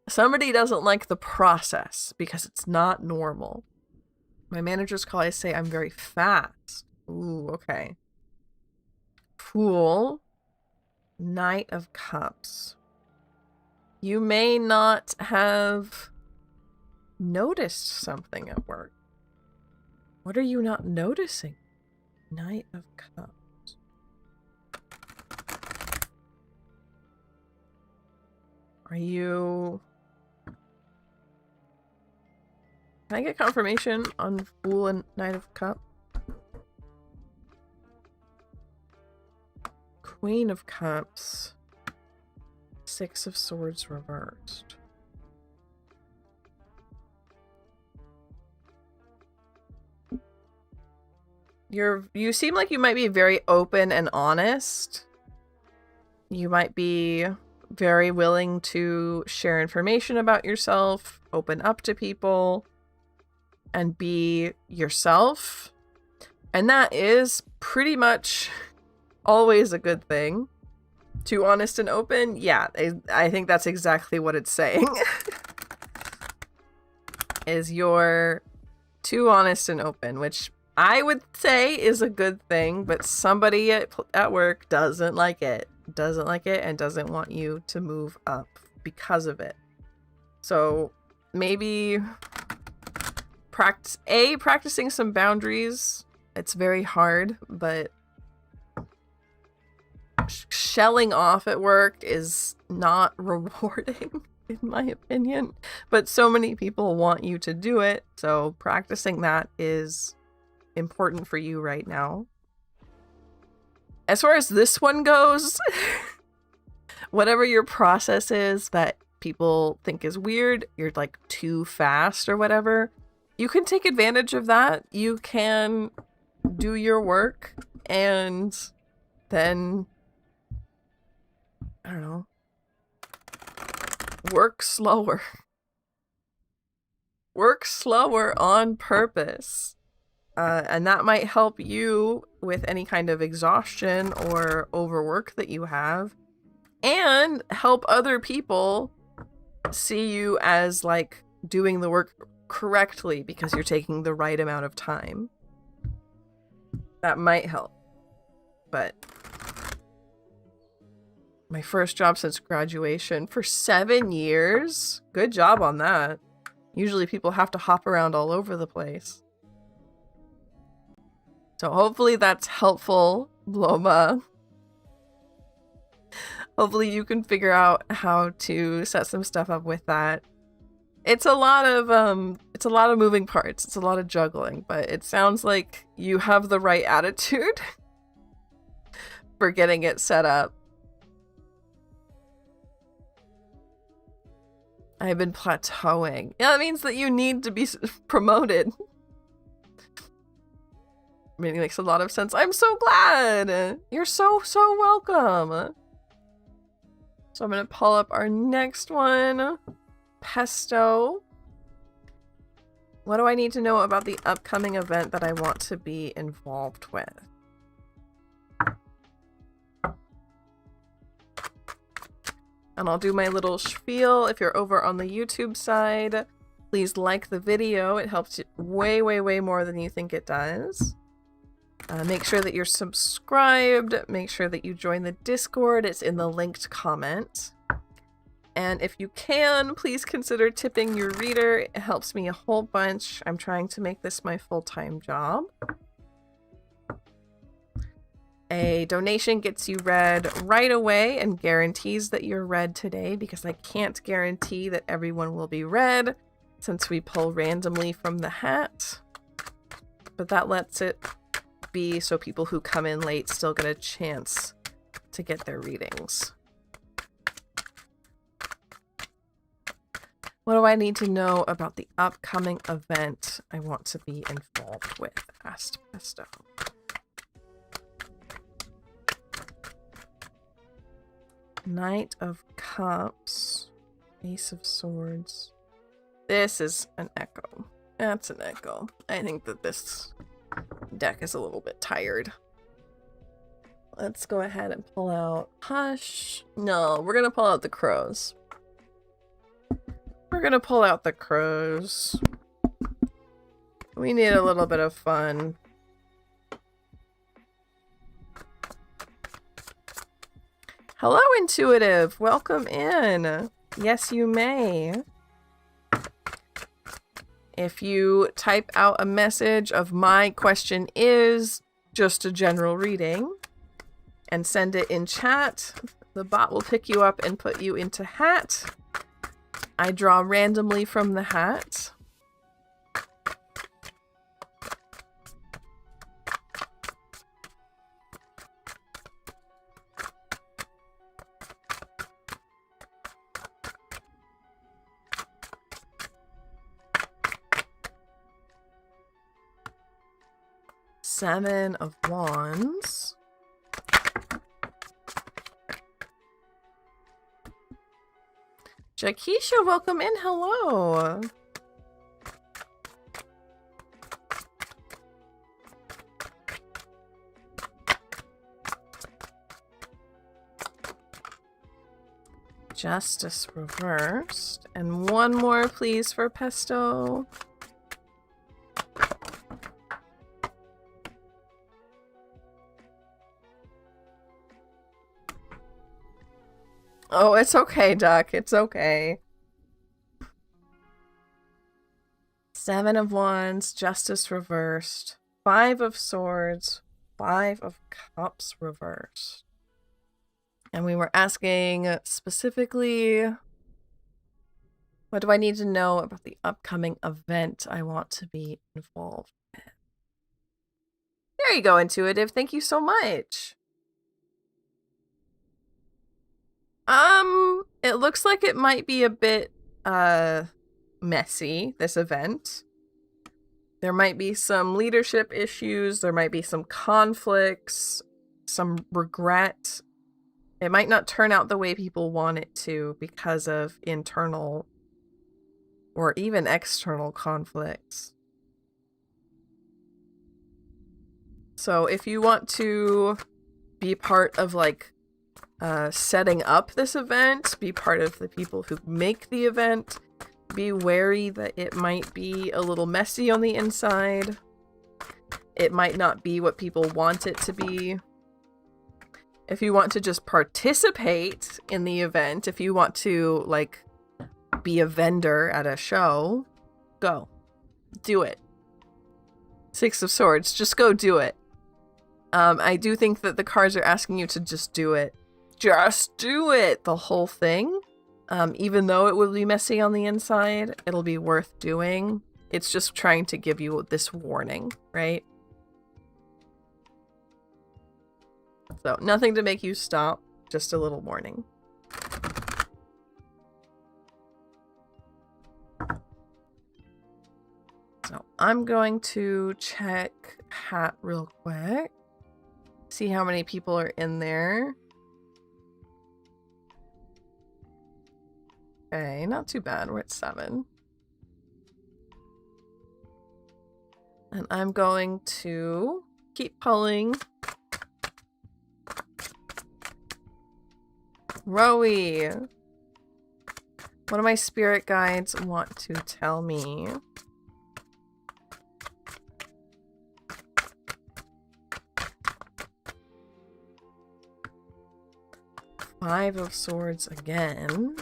somebody doesn't like the process because it's not normal. My managers call, I say I'm very fast. Ooh, okay. Fool. Knight of Cups. You may not have noticed something at work. What are you not noticing? Knight of Cups. Are you... Can I get confirmation on Fool and Knight of Cups? Queen of Cups. Six of Swords reversed. you seem like you might be very open and honest. You might be very willing to share information about yourself, open up to people, and be yourself. And that is pretty much always a good thing. Too honest and open? Yeah, I think that's exactly what it's saying. Is you're too honest and open, which I would say is a good thing, but somebody at work doesn't like it. Doesn't like it and doesn't want you to move up because of it. So maybe practicing some boundaries. It's very hard, but shelling off at work is not rewarding, in my opinion. But so many people want you to do it, so practicing that is important for you right now. As far as this one goes, whatever your process is that people think is weird, you're like too fast or whatever, you can take advantage of that. You can do your work and then, I don't know, work slower. Work slower on purpose. And that might help you with any kind of exhaustion or overwork that you have, and help other people see you as like doing the work correctly because you're taking the right amount of time. That might help. But my first job since graduation for 7 years. Good job on that. Usually people have to hop around all over the place. So hopefully that's helpful, Bloma. Hopefully you can figure out how to set some stuff up with that. It's a lot of moving parts. It's a lot of juggling, but it sounds like you have the right attitude for getting it set up. I've been plateauing. Yeah, that means that you need to be promoted. I mean, it makes a lot of sense. I'm so glad. You're so welcome. So I'm going to pull up our next one. Pesto. What do I need to know about the upcoming event that I want to be involved with? And I'll do my little spiel. If you're over on the YouTube side, please like the video. It helps way more than you think it does. Make sure that you're subscribed. Make sure that you join the Discord. It's in the linked comment. And if you can, please consider tipping your reader. It helps me a whole bunch. I'm trying to make this my full-time job. A donation gets you read right away and guarantees that you're read today, because I can't guarantee that everyone will be read since we pull randomly from the hat. But that lets it be so people who come in late still get a chance to get their readings. What do I need to know about the upcoming event I want to be involved with? Asked Pesto. Knight of Cups. Ace of Swords. This is an echo. That's an echo. I think that this deck is a little bit tired. Let's go ahead and pull out Hush. No, we're gonna pull out the Crows. We're gonna pull out the Crows. We need a little bit of fun. Hello, Intuitive. Welcome in. Yes, you may. If you type out a message of "my question is just a general reading" and send it in chat, the bot will pick you up and put you into hat. I draw randomly from the hat. Seven of Wands. Jakisha, welcome in. Hello. Justice reversed. And one more, please, for Pesto. Oh, it's okay, Duck. It's okay. Seven of Wands, Justice reversed. Five of Swords, Five of Cups reversed. And we were asking specifically, what do I need to know about the upcoming event I want to be involved in? There you go, Intuitive. Thank you so much. It looks like it might be a bit, messy, this event. There might be some leadership issues, there might be some conflicts, some regret. It might not turn out the way people want it to because of internal or even external conflicts. So if you want to be part of, like, setting up this event, be part of the people who make the event, be wary that it might be a little messy on the inside. It might not be what people want it to be. If you want to just participate in the event, if you want to, like, be a vendor at a show, go. Do it. Six of Swords, just go do it. I do think that the cards are asking you to just do it. Just do it! The whole thing. Even though it will be messy on the inside, it'll be worth doing. It's just trying to give you this warning, right? So, nothing to make you stop, just a little warning. So, I'm going to check Hat real quick. See how many people are in there. Okay, not too bad. We're at 7. And I'm going to keep pulling. Rowie, what do my spirit guides want to tell me? Five of Swords again.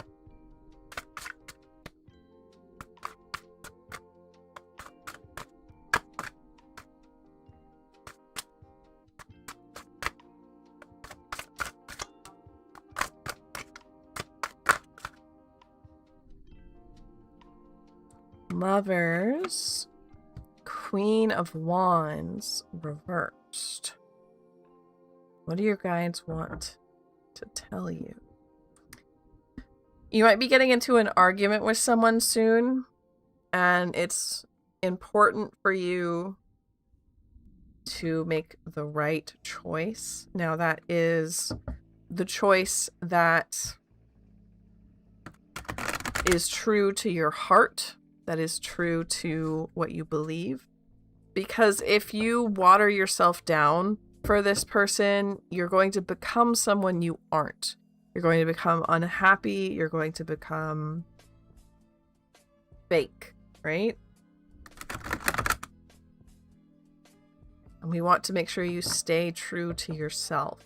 Lovers, Queen of Wands reversed. What do your guides want to tell you? You might be getting into an argument with someone soon, and it's important for you to make the right choice. Now, that is the choice that is true to your heart, that is true to what you believe. Because if you water yourself down for this person, you're going to become someone you aren't. You're going to become unhappy. You're going to become fake, right? And we want to make sure you stay true to yourself.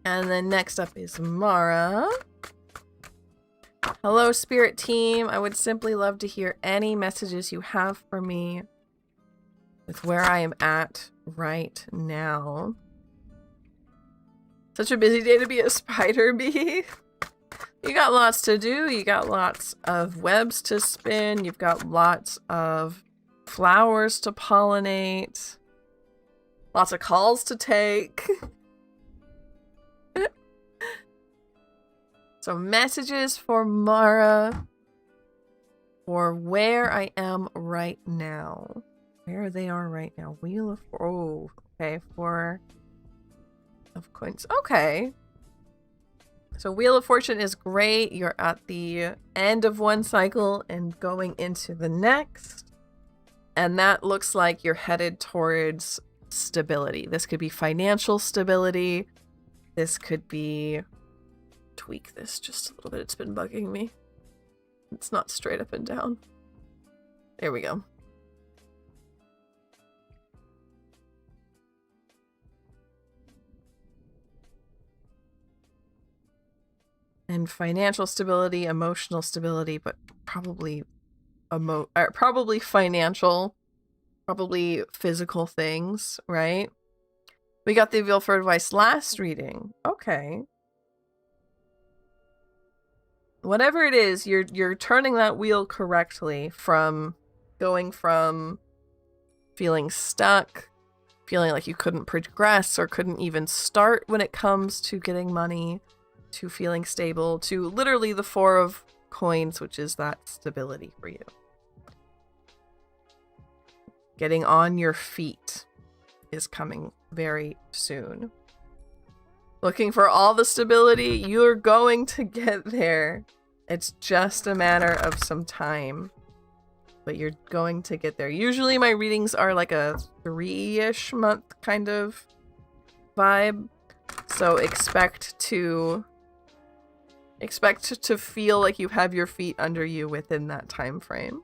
And then next up is Mara. Hello, Spirit Team. I would simply love to hear any messages you have for me with where I am at right now. Such a busy day to be a spider bee. You got lots to do. You got lots of webs to spin. You've got lots of flowers to pollinate. Lots of calls to take. So messages for Mara for where I am right now. Where they are right now. Wheel of... Oh, okay. 4 of coins. Okay. So Wheel of Fortune is great. You're at the end of one cycle and going into the next. And that looks like you're headed towards stability. This could be financial stability. This could be... Tweak this just a little bit. It's been bugging me. It's not straight up and down. There we go. And financial stability, emotional stability, but probably probably financial, probably physical things, right? We got the Wheel for Advice last reading. Okay. Whatever it is, you're turning that wheel correctly from going from feeling stuck, feeling like you couldn't progress or couldn't even start when it comes to getting money, to feeling stable, to literally the 4 of coins, which is that stability for you. Getting on your feet is coming very soon. Looking for all the stability, you're going to get there. It's just a matter of some time, but you're going to get there. Usually my readings are like a 3-ish month kind of vibe, so expect to feel like you have your feet under you within that time frame.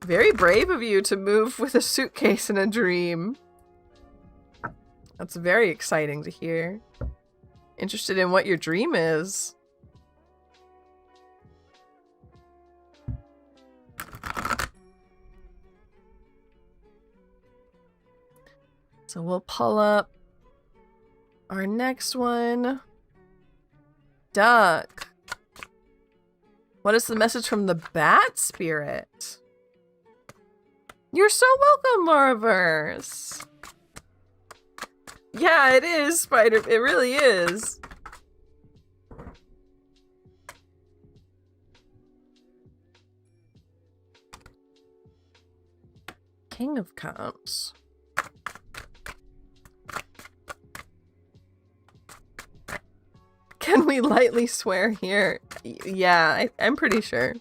Very brave of you to move with a suitcase in a dream. That's very exciting to hear. Interested in what your dream is. So we'll pull up our next one. Duck. What is the message from the Bat Spirit? You're so welcome, Laraverse. Yeah, it is, Spider. It really is. King of Cups. Can we lightly swear here? Yeah, I'm pretty sure.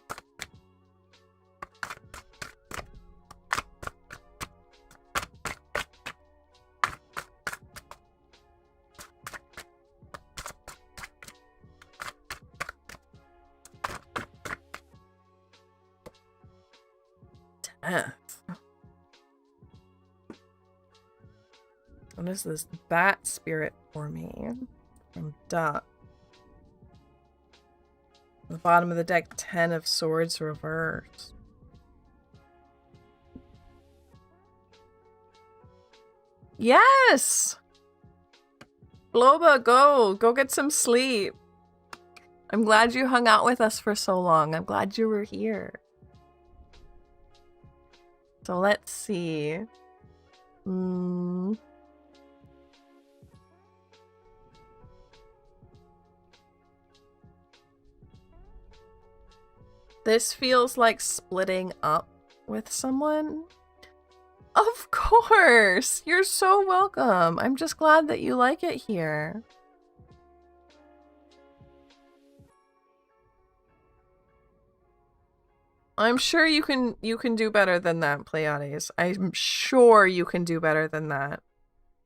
Death. What is this? Bat Spirit for me from Duck. The bottom of the deck, 10 of Swords reversed. Yes! Bloba, go get some sleep. I'm glad you hung out with us for so long. I'm glad you were here. So let's see. This feels like splitting up with someone. Of course! You're so welcome. I'm just glad that you like it here. I'm sure you can do better than that, Pleiades. I'm sure you can do better than that.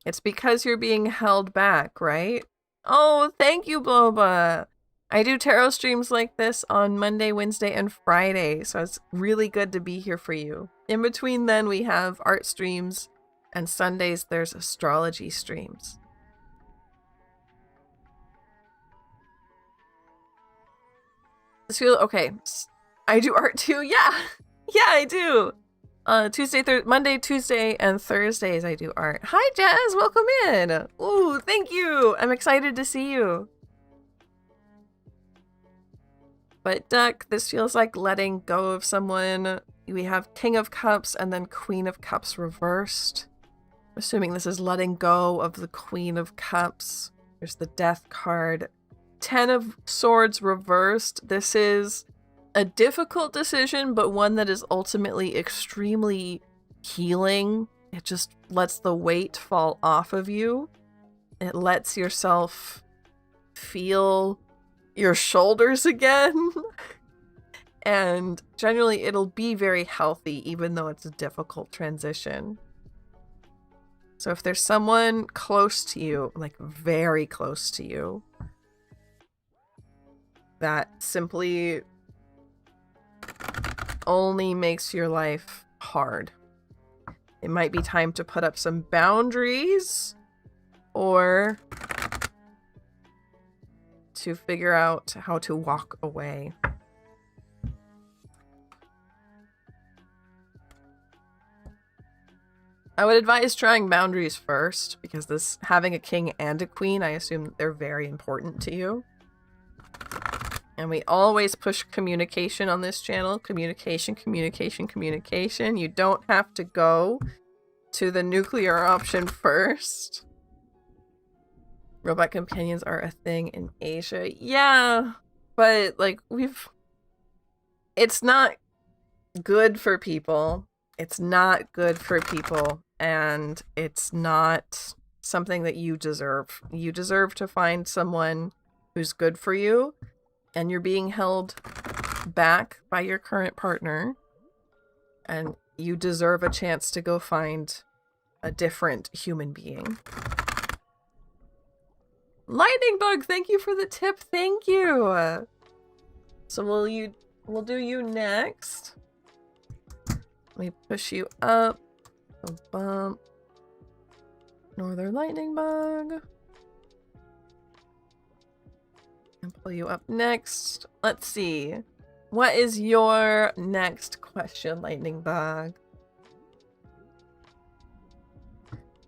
It's because you're being held back, right? Oh, thank you, Bloba! I do tarot streams like this on Monday, Wednesday, and Friday, so it's really good to be here for you. In between then, we have art streams, and Sundays there's astrology streams. Okay, I do art too. Yeah, I do. Monday, Tuesday, and Thursdays I do art. Hi, Jazz. Welcome in. Ooh, thank you. I'm excited to see you. But Duck, this feels like letting go of someone. We have King of Cups and then Queen of Cups reversed. Assuming this is letting go of the Queen of Cups. There's the Death card. 10 of Swords reversed. This is a difficult decision, but one that is ultimately extremely healing. It just lets the weight fall off of you. It lets yourself feel your shoulders again. And generally it'll be very healthy, even though it's a difficult transition. So if there's someone close to you, like very close to you, that simply only makes your life hard, it might be time to put up some boundaries or to figure out how to walk away. I would advise trying boundaries first, because this having a king and a queen, I assume they're very important to you. And we always push communication on this channel. Communication, communication, communication. You don't have to go to the nuclear option first. Robot companions are a thing in Asia. Yeah, but like it's not good for people. It's not good for people, and it's not something that you deserve. You deserve to find someone who's good for you, and you're being held back by your current partner, and you deserve a chance to go find a different human being. Lightning Bug, thank you for the tip. Thank you. So we'll do you next. Let me push you up. A bump. Northern Lightning Bug. And pull you up next. Let's see. What is your next question, Lightning Bug?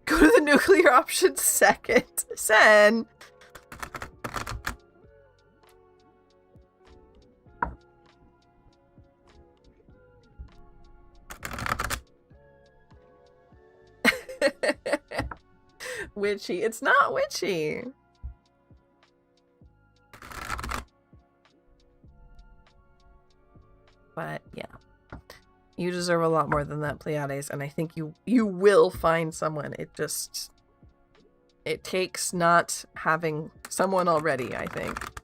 Go to the nuclear option second. Sen. Witchy. It's not witchy. But yeah. You deserve a lot more than that, Pleiades, and I think you will find someone. It takes not having someone already, I think.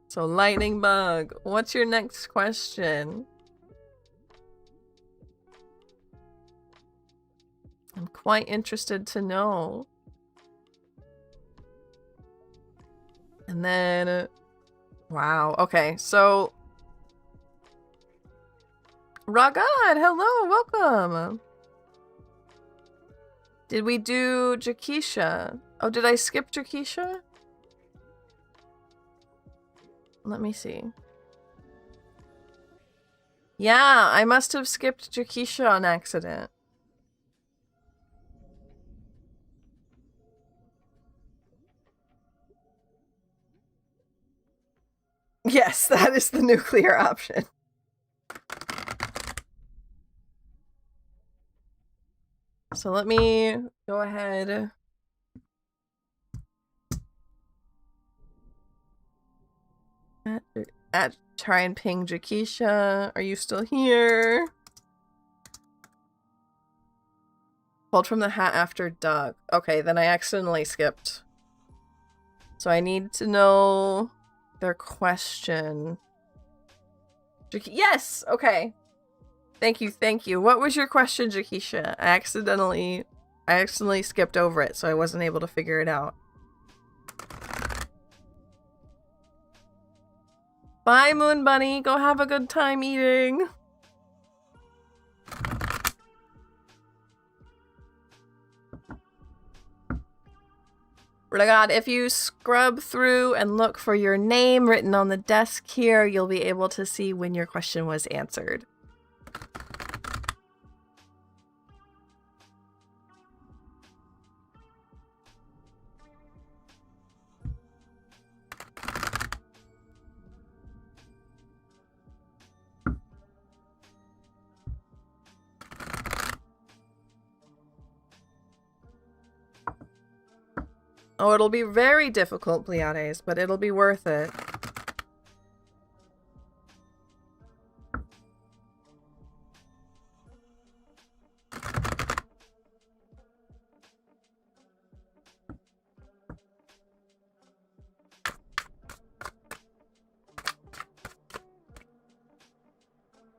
So Lightning Bug, what's your next question? I'm quite interested to know. And then, wow, okay, so Ragad, hello, welcome. Did we do Jakisha? Oh, did I skip Jakisha? Let me see. Yeah, I must have skipped Jakisha on accident. Yes, that is the nuclear option. So let me go ahead. Try and ping Jakisha. Are you still here? Pulled from the hat after Doug. Okay, then I accidentally skipped. So I need to know their question. Yes! Okay. Thank you. What was your question, Jakisha? I accidentally skipped over it, so I wasn't able to figure it out. Bye, Moon Bunny. Go have a good time eating. God, if you scrub through and look for your name written on the desk here, you'll be able to see when your question was answered. Oh, it'll be very difficult, Pleiades, but it'll be worth it.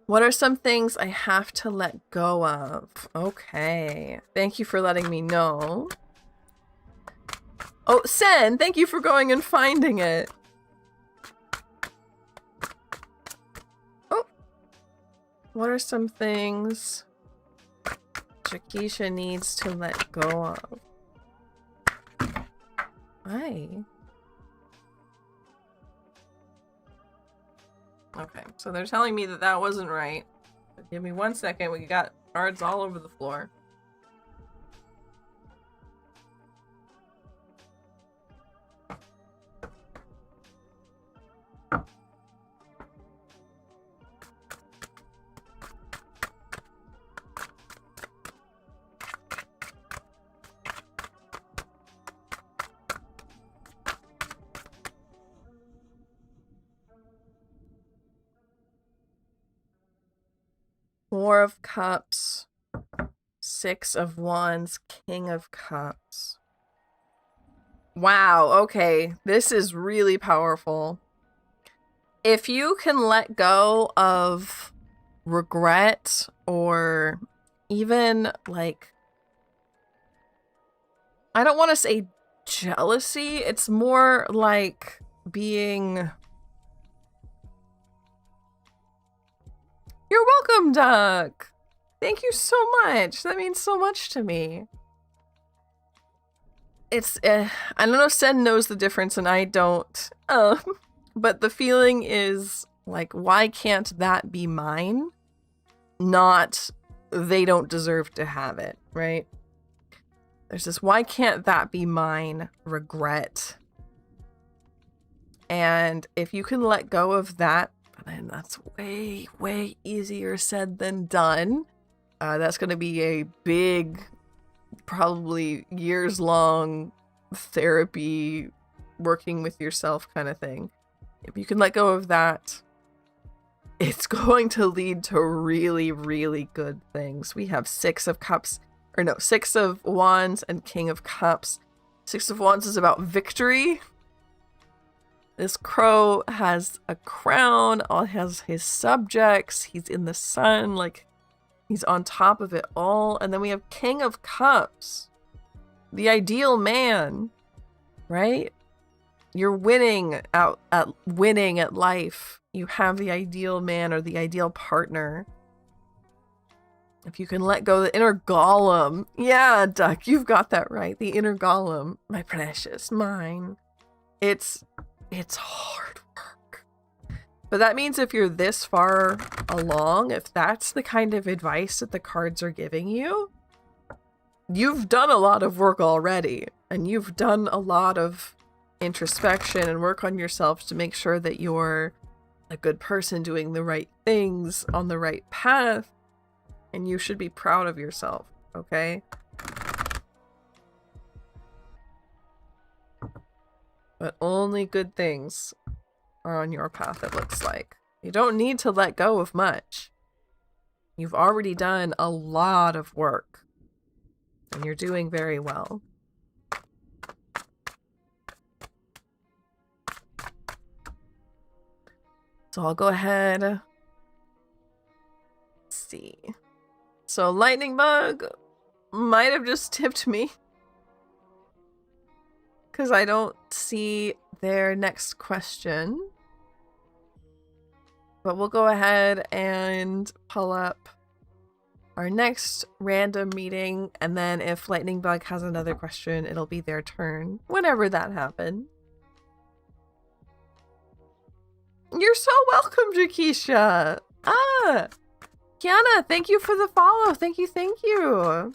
What are some things I have to let go of? Okay. Thank you for letting me know. Oh, Sen, thank you for going and finding it. Oh. What are some things Jakisha needs to let go of? Hi. Okay, so they're telling me that that wasn't right. Give me 1 second. We got cards all over the floor. Four of Cups, Six of Wands, King of Cups. Wow, okay. This is really powerful. If you can let go of regret or even, like, I don't want to say jealousy, it's more like being... You're welcome, Duck! Thank you so much. That means so much to me. It's, I don't know if Sen knows the difference and I don't. But the feeling is, like, why can't that be mine? Not, they don't deserve to have it, right? There's this, why can't that be mine? Regret. And if you can let go of that, then that's way, way easier said than done. That's going to be a big, probably years-long therapy, working with yourself kind of thing. If you can let go of that, it's going to lead to really, really good things. We have Six of Cups, or no, Six of Wands and King of Cups. Six of Wands is about victory. This crow has a crown, all has his subjects, he's in the sun, like, he's on top of it all. And then we have King of Cups, the ideal man, right? You're winning at life. You have the ideal man or the ideal partner. If you can let go of the inner golem. Yeah, Duck, you've got that right. The inner golem. My precious, mine. It's hard work. But that means if you're this far along, if that's the kind of advice that the cards are giving you, you've done a lot of work already. And you've done a lot of introspection and work on yourself to make sure that you're a good person doing the right things on the right path. And you should be proud of yourself, okay? But only good things are on your path, it looks like. You don't need to let go of much. You've already done a lot of work. And you're doing very well. So I'll go ahead. Let's see. So Lightning Bug might have just tipped me. Because I don't see their next question. But we'll go ahead and pull up our next random meeting. And then if Lightning Bug has another question, it'll be their turn. Whenever that happens. You're so welcome, Jakisha. Ah, Kiana, thank you for the follow. Thank you.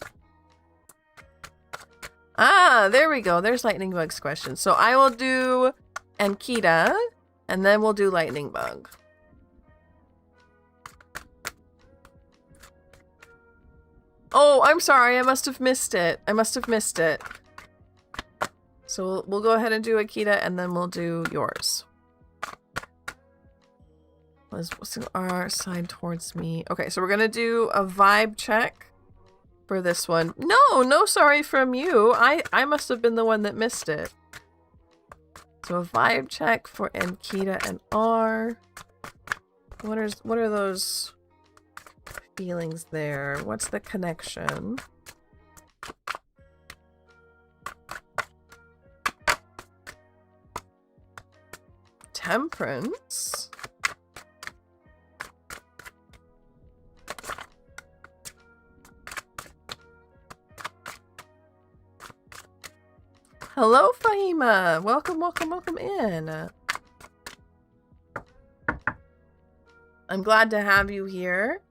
Ah, there we go. There's Lightning Bug's question. So I will do Ankita, and then we'll do Lightning Bug. Oh, I'm sorry. I must have missed it. So we'll go ahead and do Akita, and then we'll do yours. Let's do our side towards me. Okay, so we're gonna do a vibe check for this one. No sorry from you. I must have been the one that missed it. So a vibe check for Ankita and R. What are those feelings there? What's the connection? Temperance. Hello, Fahima. Welcome in. I'm glad to have you here.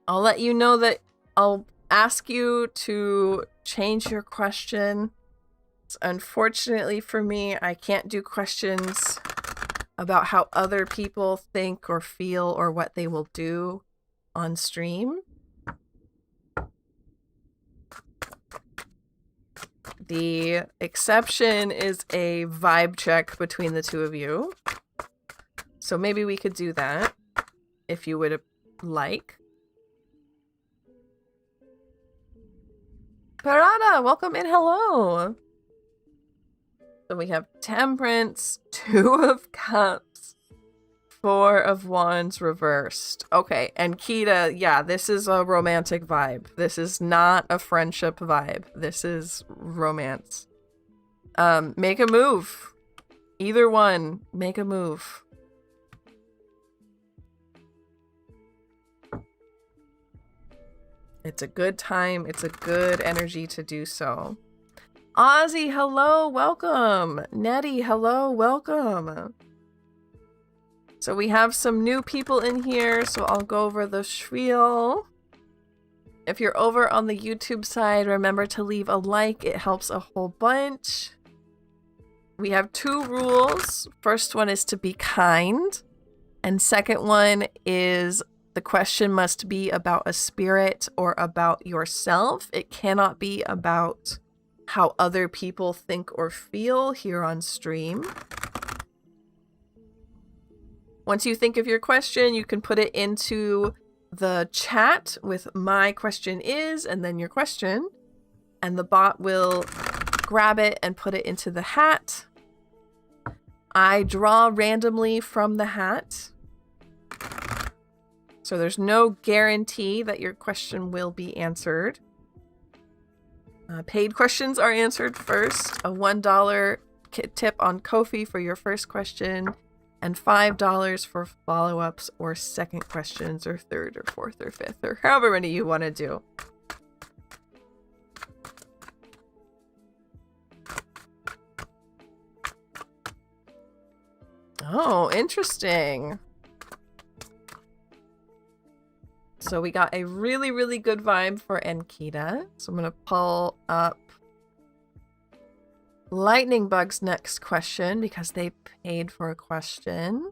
I'll let you know that I'll ask you to change your question. Unfortunately for me, I can't do questions about how other people think or feel or what they will do on stream. The exception is a vibe check between the two of you. So maybe we could do that if you would like. Parada, welcome in. Hello. So we have Temperance, 2 of Cups, 4 of Wands reversed. Okay, and Kita, yeah, this is a romantic vibe. This is not a friendship vibe. This is romance. Make a move. Either one, make a move. It's a good time. It's a good energy to do so. Ozzy, hello, welcome. Nettie, hello, welcome. So we have some new people in here, so I'll go over the spiel. If you're over on the YouTube side, remember to leave a like. It helps a whole bunch. We have 2 rules. First one is to be kind. And second one is the question must be about a spirit or about yourself. It cannot be about how other people think or feel here on stream. Once you think of your question, you can put it into the chat with my question is, and then your question, and the bot will grab it and put it into the hat. I draw randomly from the hat. So there's no guarantee that your question will be answered. Paid questions are answered first. A $1 tip on Ko-fi for your first question, and $5 for follow-ups or second questions, or third or fourth or fifth, or however many you want to do. Oh, interesting. So we got a really, really good vibe for Ankita. So I'm going to pull up Lightning Bug's next question because they paid for a question.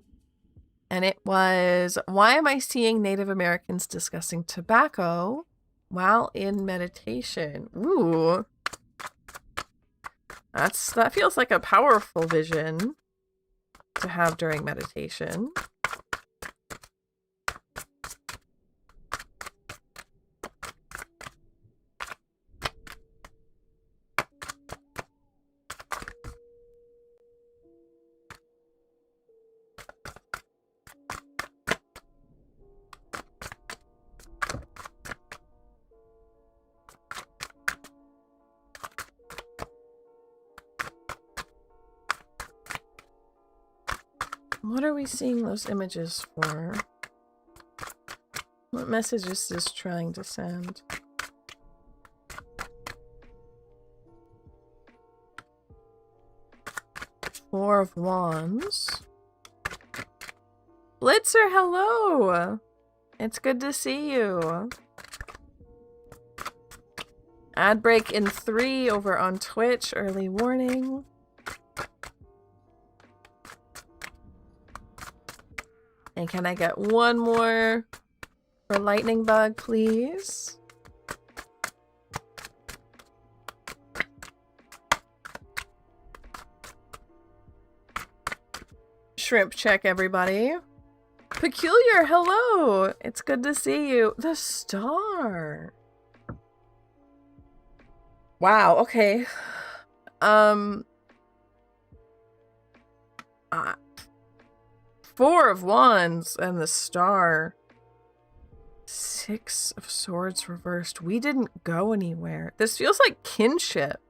And it was, why am I seeing Native Americans discussing tobacco while in meditation? Ooh. That feels like a powerful vision to have during meditation. What are we seeing those images for? What message is this trying to send? Four of Wands. Blitzer, hello! It's good to see you. Ad break in 3 over on Twitch. Early warning. And can I get one more for Lightning Bug, please? shrimp check, everybody. Peculiar, hello. It's good to see you. The star. Wow, okay. 4 of Wands and the star. 6 of Swords reversed. We didn't go anywhere. This feels like kinship.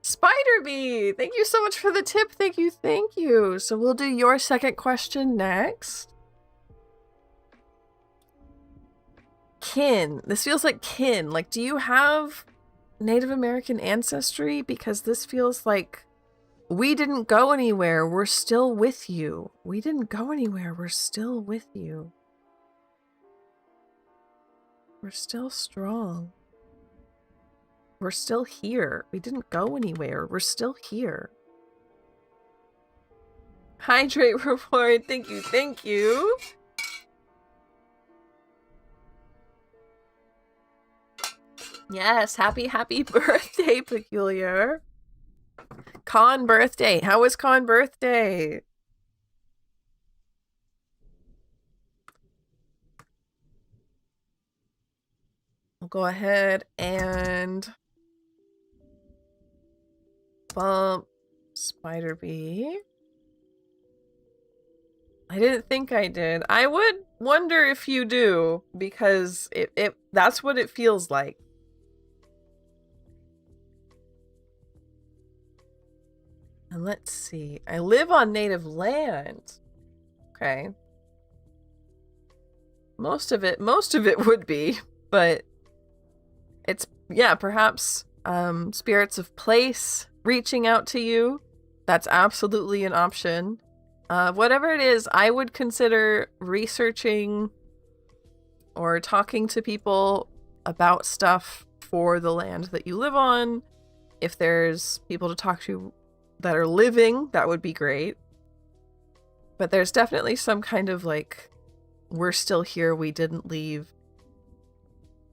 Spider Bee, thank you so much for the tip. Thank you, thank you. So we'll do your second question next. Kin. This feels like kin. Like, do you have Native American ancestry? Because this feels like we didn't go anywhere. We're still with you. We didn't go anywhere. We're still with you. We're still strong. We're still here. We didn't go anywhere. We're still here. Hydrate reward. Thank you. Thank you. Yes. Happy birthday, Peculiar. Con birthday. How was Con birthday? We'll go ahead and bump Spider Bee. I didn't think I did. I would wonder if you do, because that's what it feels like. And let's see. I live on native land. Okay. Most of it would be, but it's, yeah, perhaps spirits of place reaching out to you. That's absolutely an option. Whatever it is, I would consider researching or talking to people about stuff for the land that you live on. If there's people to talk to that are living, that would be great. But there's definitely some kind of like, we're still here, we didn't leave,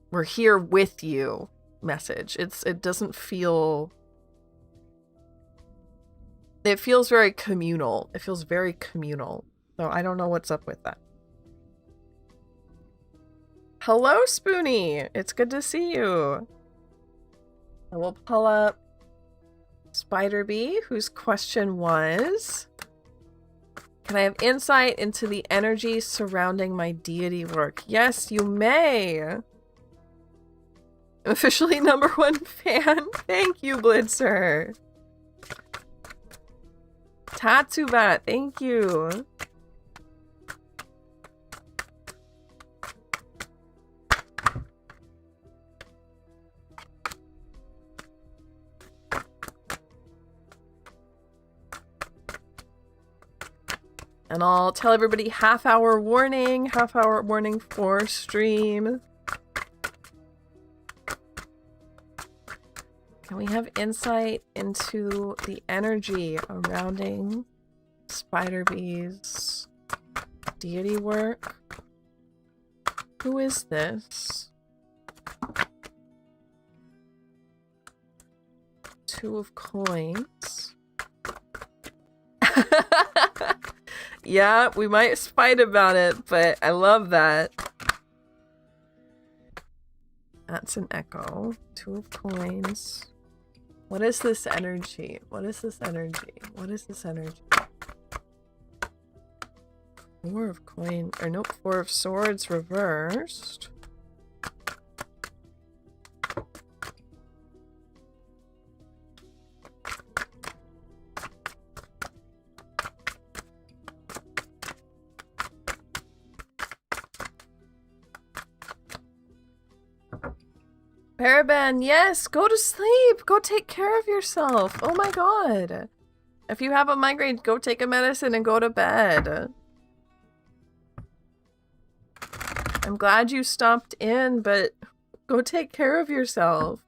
we're here with you message. It doesn't feel, it feels very communal. It feels very communal. So I don't know what's up with that. Hello, Spoonie. It's good to see you. I will pull up Spider Bee, whose question was, can I have insight into the energy surrounding my deity work? Yes, you may. I'm officially #1 fan. Thank you, Blitzer. Tatsubat, thank you. And I'll tell everybody half-hour warning for stream. Can we have insight into the energy surrounding Spider Bee's deity work? Who is this? 2 of coins. Yeah, we might fight about it, but I love that. That's an echo. 2 of coins. What is this energy? What is this energy? What is this energy? 4 of coin, or nope, 4 of swords reversed. Paraben, yes, go to sleep. Go take care of yourself. Oh my god. If you have a migraine, go take a medicine and go to bed. I'm glad you stopped in, but go take care of yourself.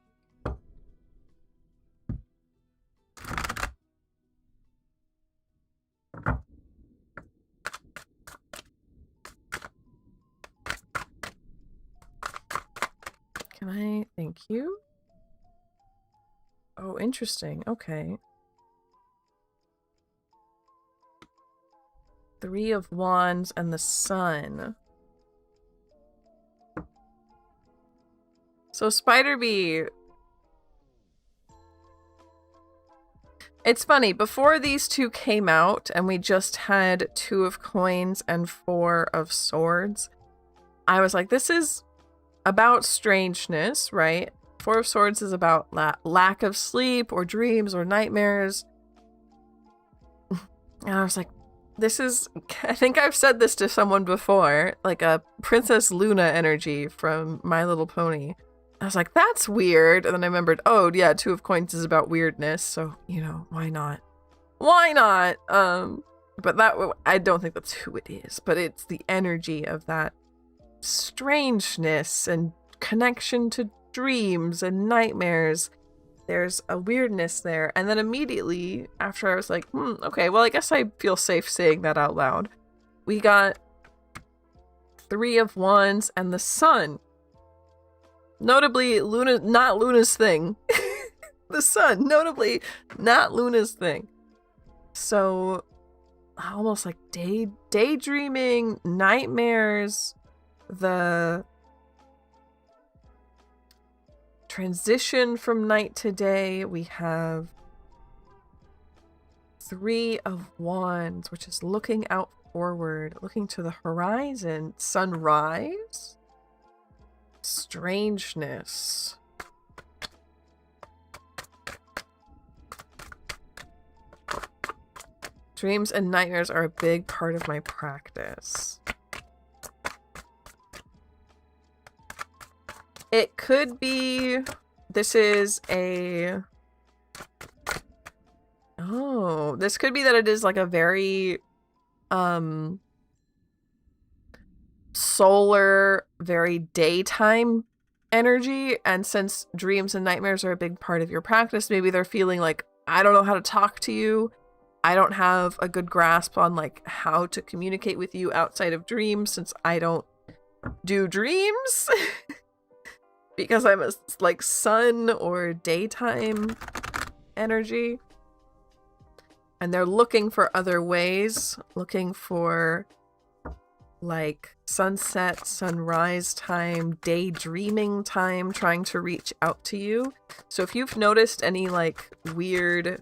Can I? Thank you. Oh, interesting. Okay. Three of Wands and the Sun. So Spider-Bee, it's funny, before these two came out and we just had Two of Coins and Four of Swords, I was like, this is about strangeness, right? Four of Swords is about lack of sleep or dreams or nightmares. And I was like, this is, I think I've said this to someone before, like a Princess Luna energy from My Little Pony. I was like, that's weird. And then I remembered, oh yeah, Two of Coins is about weirdness. So, you know, why not? Why not? But that, I don't think that's who it is, but it's the energy of that strangeness and connection to dreams and nightmares. There's a weirdness there. And then immediately after I was like, okay, well, I guess I feel safe saying that out loud. We got Three of Wands and the Sun. Notably, not Luna's thing. The Sun, notably not Luna's thing. So, almost like daydreaming, nightmares, the transition from night to day. We have Three of Wands, which is looking out forward, looking to the horizon. Sunrise. Strangeness. Dreams and nightmares are a big part of my practice. It could be, this is a, oh, this could be that it is like a very, solar, very daytime energy. And since dreams and nightmares are a big part of your practice, maybe they're feeling like, I don't know how to talk to you. I don't have a good grasp on like how to communicate with you outside of dreams since I don't do dreams. Because I'm a like sun or daytime energy. And they're looking for other ways, looking for like sunset, sunrise time, daydreaming time, trying to reach out to you. So if you've noticed any like weird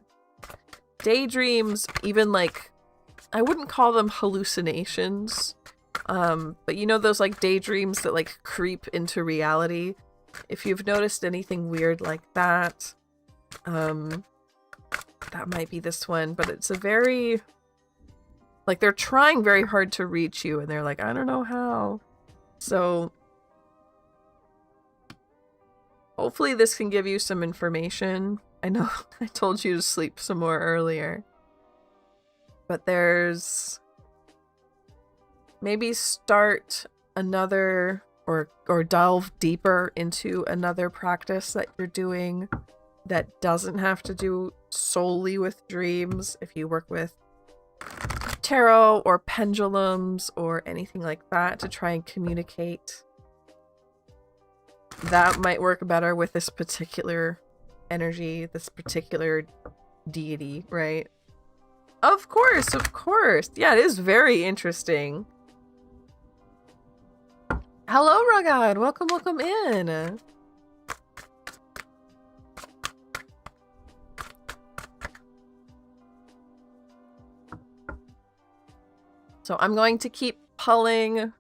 daydreams, even like, I wouldn't call them hallucinations, but you know those like daydreams that like creep into reality? If you've noticed anything weird like that, that might be this one, but it's a very, like they're trying very hard to reach you and they're like, I don't know how. So hopefully this can give you some information. I know I told you to sleep some more earlier, but there's maybe start another or delve deeper into another practice that you're doing that doesn't have to do solely with dreams. If you work with tarot or pendulums or anything like that to try and communicate, that might work better with this particular energy, this particular deity, right? Of course, of course. Yeah, it is very interesting. Hello, Ragad. Welcome, welcome in. So I'm going to keep pulling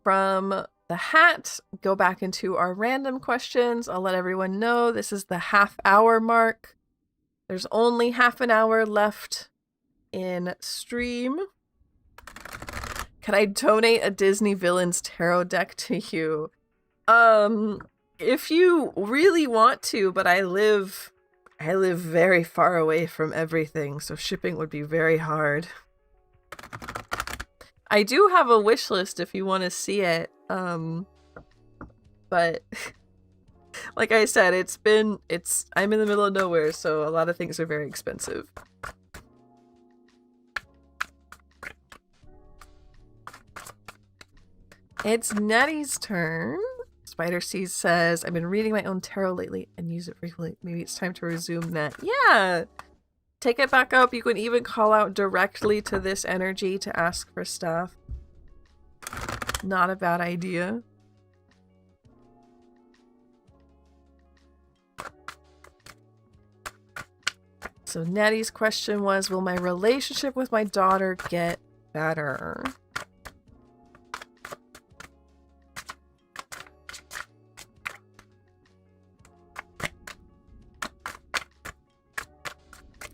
from the hat, go back into our random questions. I'll let everyone know this is the half-hour mark. There's only half an hour left in stream. Can I donate a Disney Villains tarot deck to you? If you really want to, but I live very far away from everything, so shipping would be very hard. I do have a wish list if you want to see it. But like I said, I'm in the middle of nowhere, so a lot of things are very expensive. It's Nettie's turn. Spider Seas says, I've been reading my own tarot lately and use it frequently. Maybe it's time to resume that. Yeah! Take it back up. You can even call out directly to this energy to ask for stuff. Not a bad idea. So Nettie's question was, will my relationship with my daughter get better?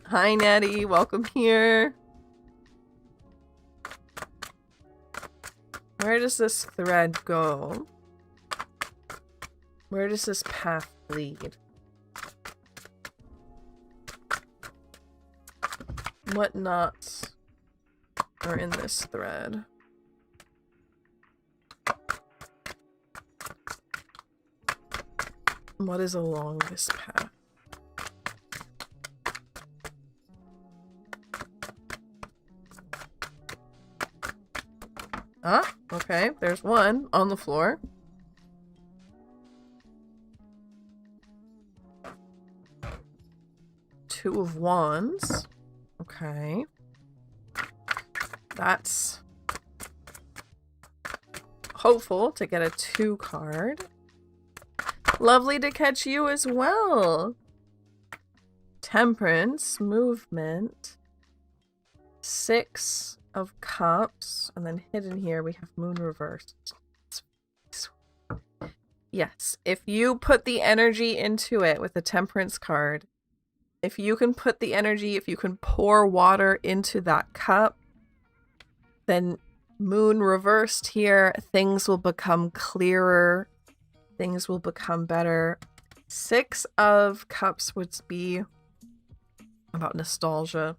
Hi, Nettie. Welcome here. Where does this thread go? Where does this path lead? What knots are in this thread? What is along this path? Ah, okay, there's one on the floor. Two of Wands. Okay. That's hopeful to get a 2 card. Lovely to catch you as well. Temperance, movement. 6 of Cups, and then hidden here we have Moon reversed. Yes, if you put the energy into it with the Temperance card, if you can put the energy, if you can pour water into that cup, then Moon reversed here, things will become clearer, things will become better. 6 of Cups would be about nostalgia.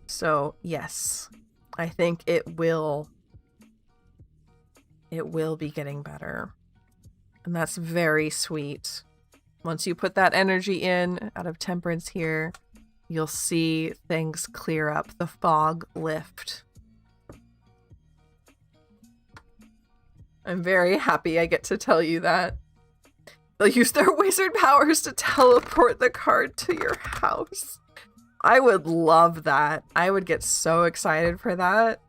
So, yes, I think it will be getting better. And that's very sweet. Once you put that energy in out of Temperance here, you'll see things clear up, the fog lift. I'm very happy I get to tell you that. They'll use their wizard powers to teleport the card to your house. I would love that. I would get so excited for that.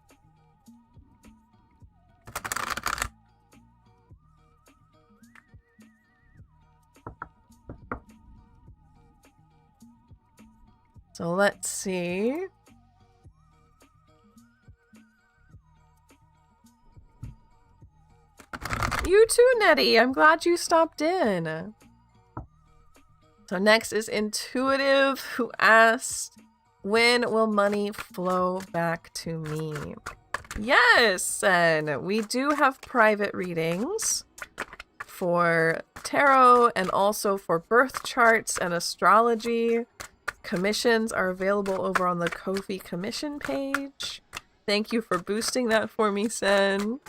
So let's see. You too, Nettie. I'm glad you stopped in. So next is Intuitive, who asked, when will money flow back to me? Yes, and we do have private readings for tarot and also for birth charts and astrology. Commissions are available over on the Ko-fi commission page. Thank you for boosting that for me, Sen.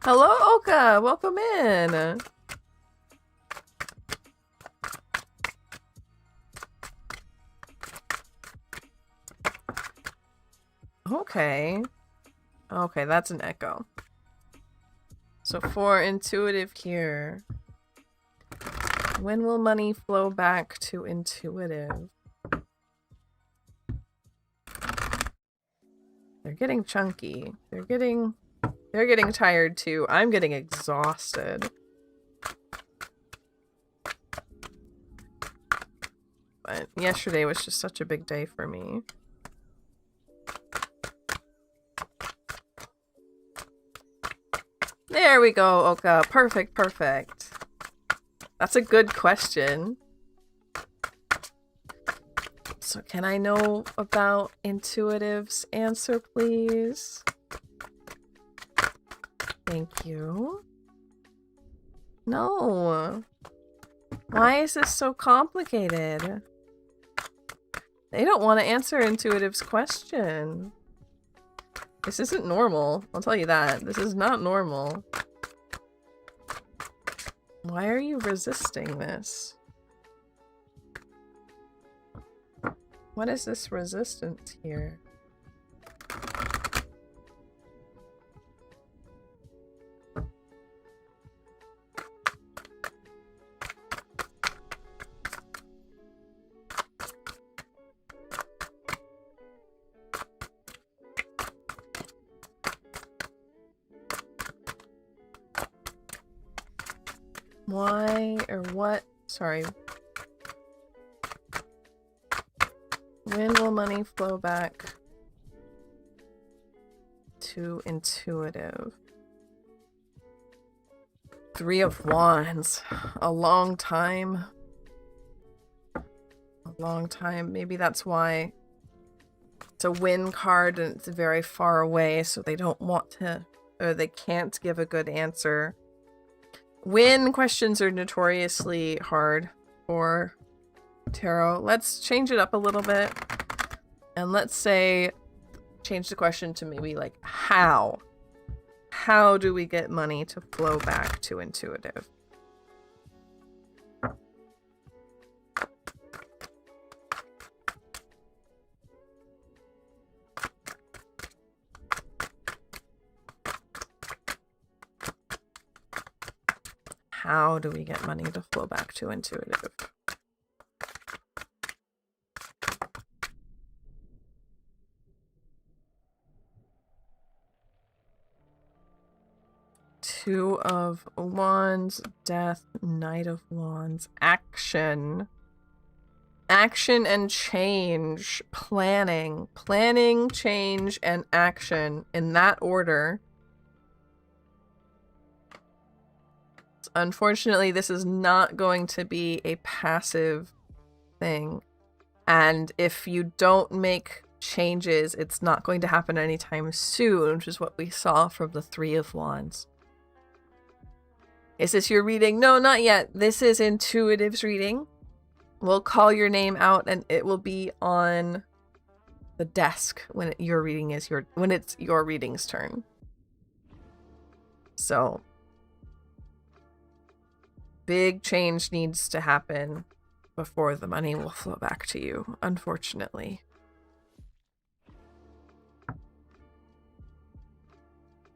Hello, Oka. Welcome in. Okay. Okay, that's an echo. So for Intuitive here, when will money flow back to Intuitive? They're getting chunky. They're getting tired too. I'm getting exhausted. But yesterday was just such a big day for me. There we go, Oka. Perfect, perfect. That's a good question. So can I know about Intuitive's answer, please? Thank you. No. Why is this so complicated? They don't want to answer Intuitive's question. This isn't normal. I'll tell you that. This is not normal. Why are you resisting this? What is this resistance here? Why or what? Sorry. When will money flow back to intuitive? Three of Wands. A long time. A long time. Maybe that's why it's a win card and it's very far away, so they don't want to, or they can't give a good answer. Win questions are notoriously hard for tarot. Let's change it up a little bit. And let's say, change the question to maybe like, how? How do we get money to flow back to intuitive? How do we get money to flow back to intuitive? Two of Wands, Death, Knight of Wands, Action. Action and change, planning. Planning, change, and action in that order. Unfortunately, this is not going to be a passive thing. And if you don't make changes, it's not going to happen anytime soon, which is what we saw from the Three of Wands. Is this your reading? No, not yet. This is Intuitive's reading. We'll call your name out and it will be on the desk when your reading is when it's your reading's turn. So big change needs to happen before the money will flow back to you, unfortunately.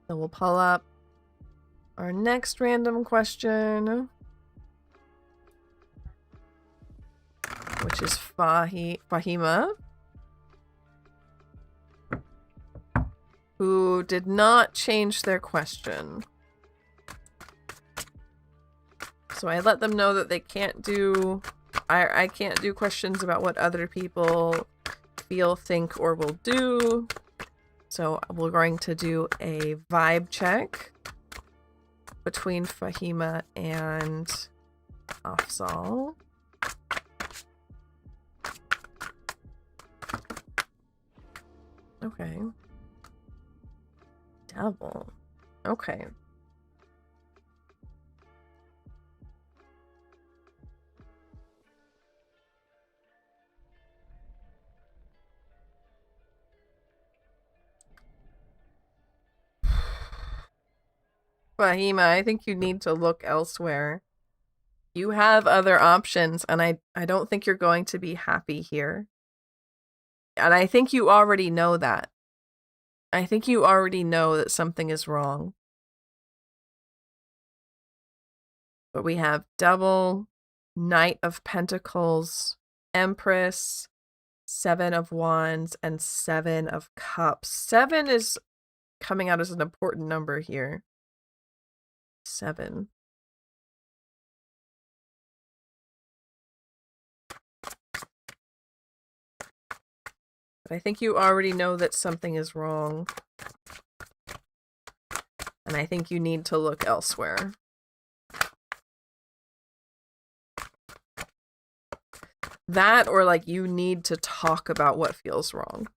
So we'll pull up our next random question, which is Fahima, who did not change their question. So I let them know that they can't do, I can't do questions about what other people feel, think, or will do. So we're going to do a vibe check between Fahima and Afzal. Okay. Devil. Okay. Fahima, I think you need to look elsewhere. You have other options, and I don't think you're going to be happy here. And I think you already know that. I think you already know that something is wrong. But we have Devil, Knight of Pentacles, Empress, Seven of Wands, and Seven of Cups. 7 is coming out as an important number here. 7. But I think you already know that something is wrong. And I think you need to look elsewhere. That, or like you need to talk about what feels wrong.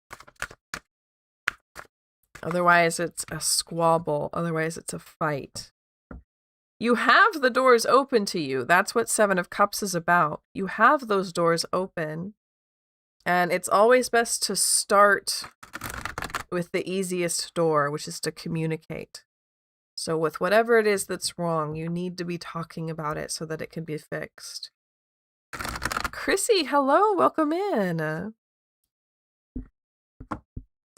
Otherwise it's a squabble. Otherwise it's a fight. You have the doors open to you. That's what Seven of Cups is about. You have those doors open. And it's always best to start with the easiest door, which is to communicate. So with whatever it is that's wrong, you need to be talking about it so that it can be fixed. Chrissy, hello, welcome in.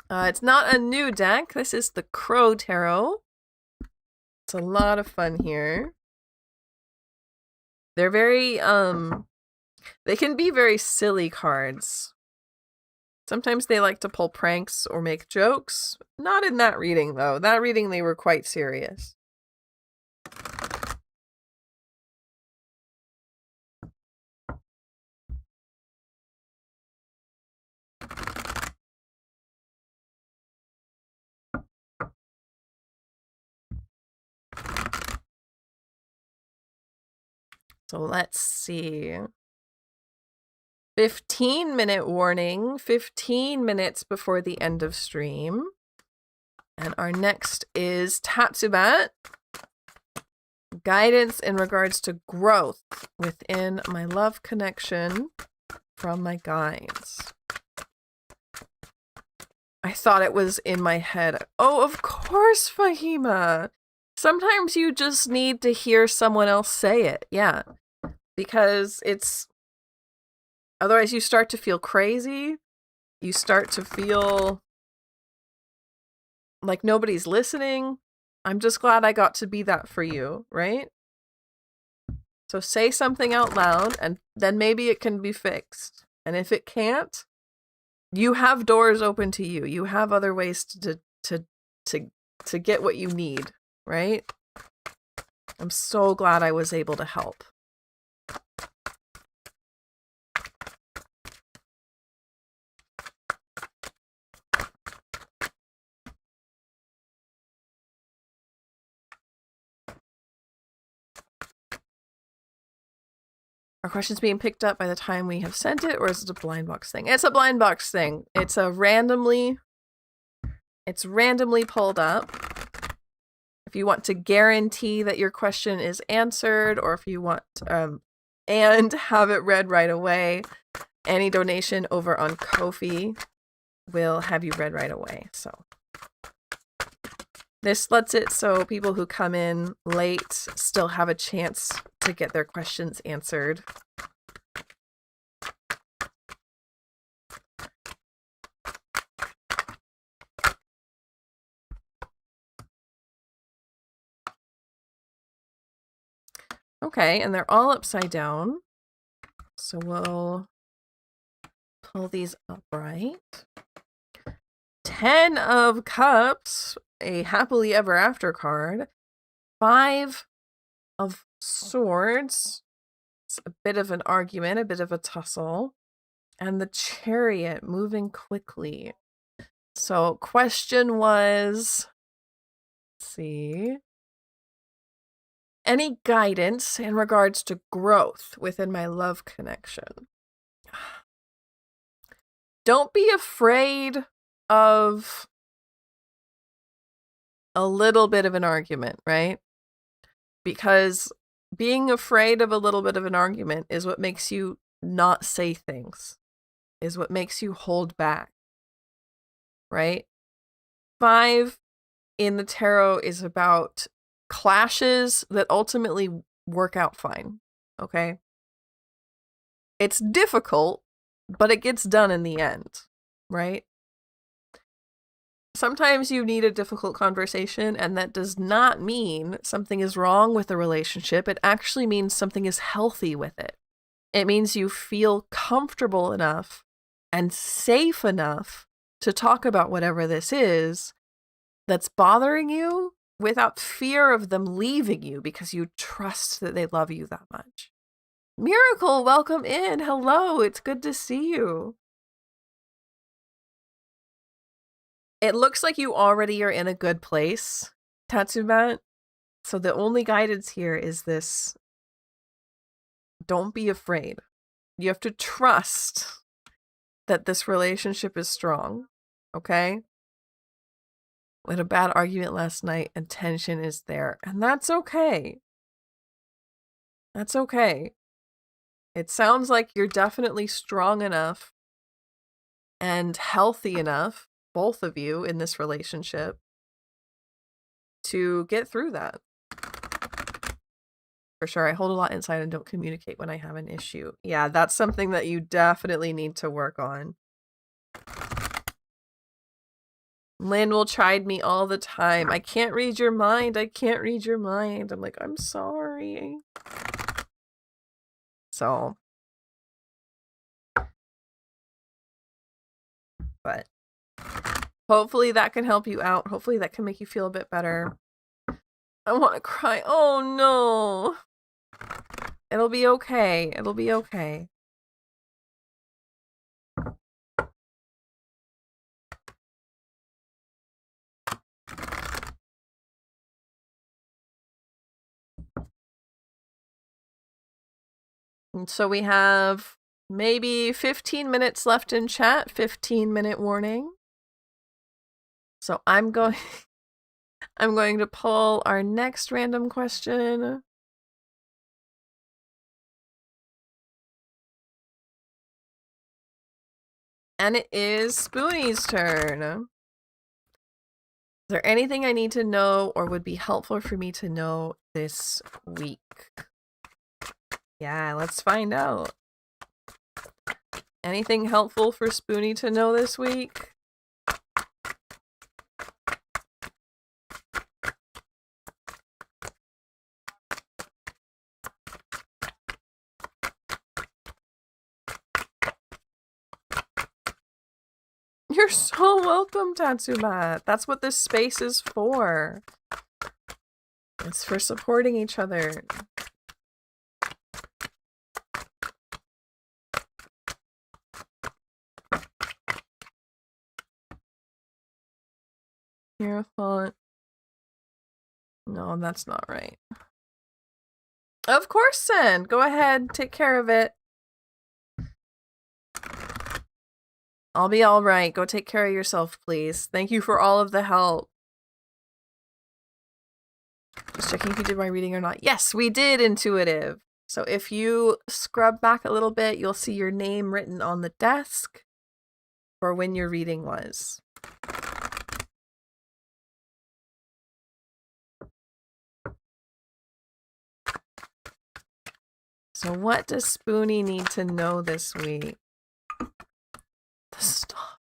It's not a new deck. This is the Crow Tarot. It's a lot of fun here. They're very, they can be very silly cards. Sometimes they like to pull pranks or make jokes. Not in that reading, though. That reading, they were quite serious. So let's see. 15-minute warning, 15 minutes before the end of stream. And our next is Tatsubat. Guidance in regards to growth within my love connection from my guides. I thought it was in my head. Oh, of course, Fahima. Sometimes you just need to hear someone else say it. Yeah. Because it's... Otherwise you start to feel crazy. You start to feel like nobody's listening. I'm just glad I got to be that for you, right? So say something out loud and then maybe it can be fixed. And if it can't, you have doors open to you. You have other ways to get what you need, right? I'm so glad I was able to help. Are questions being picked up by the time we have sent it, or is it a blind box thing? It's a blind box thing. It's randomly pulled up. If you want to guarantee that your question is answered, or if you want and have it read right away, any donation over on Ko-fi will have you read right away. So this lets it so people who come in late still have a chance to get their questions answered. Okay, and they're all upside down. So we'll pull these upright. 10 of Cups, a happily ever after card. 5 of Swords. It's a bit of an argument, a bit of a tussle. And the Chariot moving quickly. So question was, let's see, any guidance in regards to growth within my love connection? Don't be afraid of a little bit of an argument, right? Because being afraid of a little bit of an argument is what makes you not say things, is what makes you hold back, right? 5 in the tarot is about clashes that ultimately work out fine, okay? It's difficult, but it gets done in the end, right? Sometimes you need a difficult conversation, and that does not mean something is wrong with the relationship. It actually means something is healthy with it. It means you feel comfortable enough and safe enough to talk about whatever this is that's bothering you without fear of them leaving you because you trust that they love you that much. Miracle, welcome in. Hello, it's good to see you. It looks like you already are in a good place, Tatsubat. So the only guidance here is this. Don't be afraid. You have to trust that this relationship is strong, okay? We had a bad argument last night and tension is there, and that's okay. That's okay. It sounds like you're definitely strong enough and healthy enough, both of you in this relationship, to get through that. For sure, I hold a lot inside and don't communicate when I have an issue. Yeah, that's something that you definitely need to work on. Lynn will chide me all the time. I can't read your mind. I can't read your mind. I'm like, I'm sorry. So. But hopefully that can help you out. Hopefully that can make you feel a bit better. I want to cry. Oh no. It'll be okay. It'll be okay. And so we have maybe 15 minutes left in chat. 15-minute warning. So I'm going to pull our next random question. And it is Spoonie's turn. Is there anything I need to know or would be helpful for me to know this week? Yeah, let's find out. Anything helpful for Spoonie to know this week? You're so welcome, Tatsuma. That's what this space is for. It's for supporting each other. Here, font. No, that's not right. Of course, Sen. Go ahead. Take care of it. I'll be all right. Go take care of yourself, please. Thank you for all of the help. Just checking if you did my reading or not. Yes, we did, Intuitive. So if you scrub back a little bit, you'll see your name written on the desk for when your reading was. So what does Spoonie need to know this week? Stop.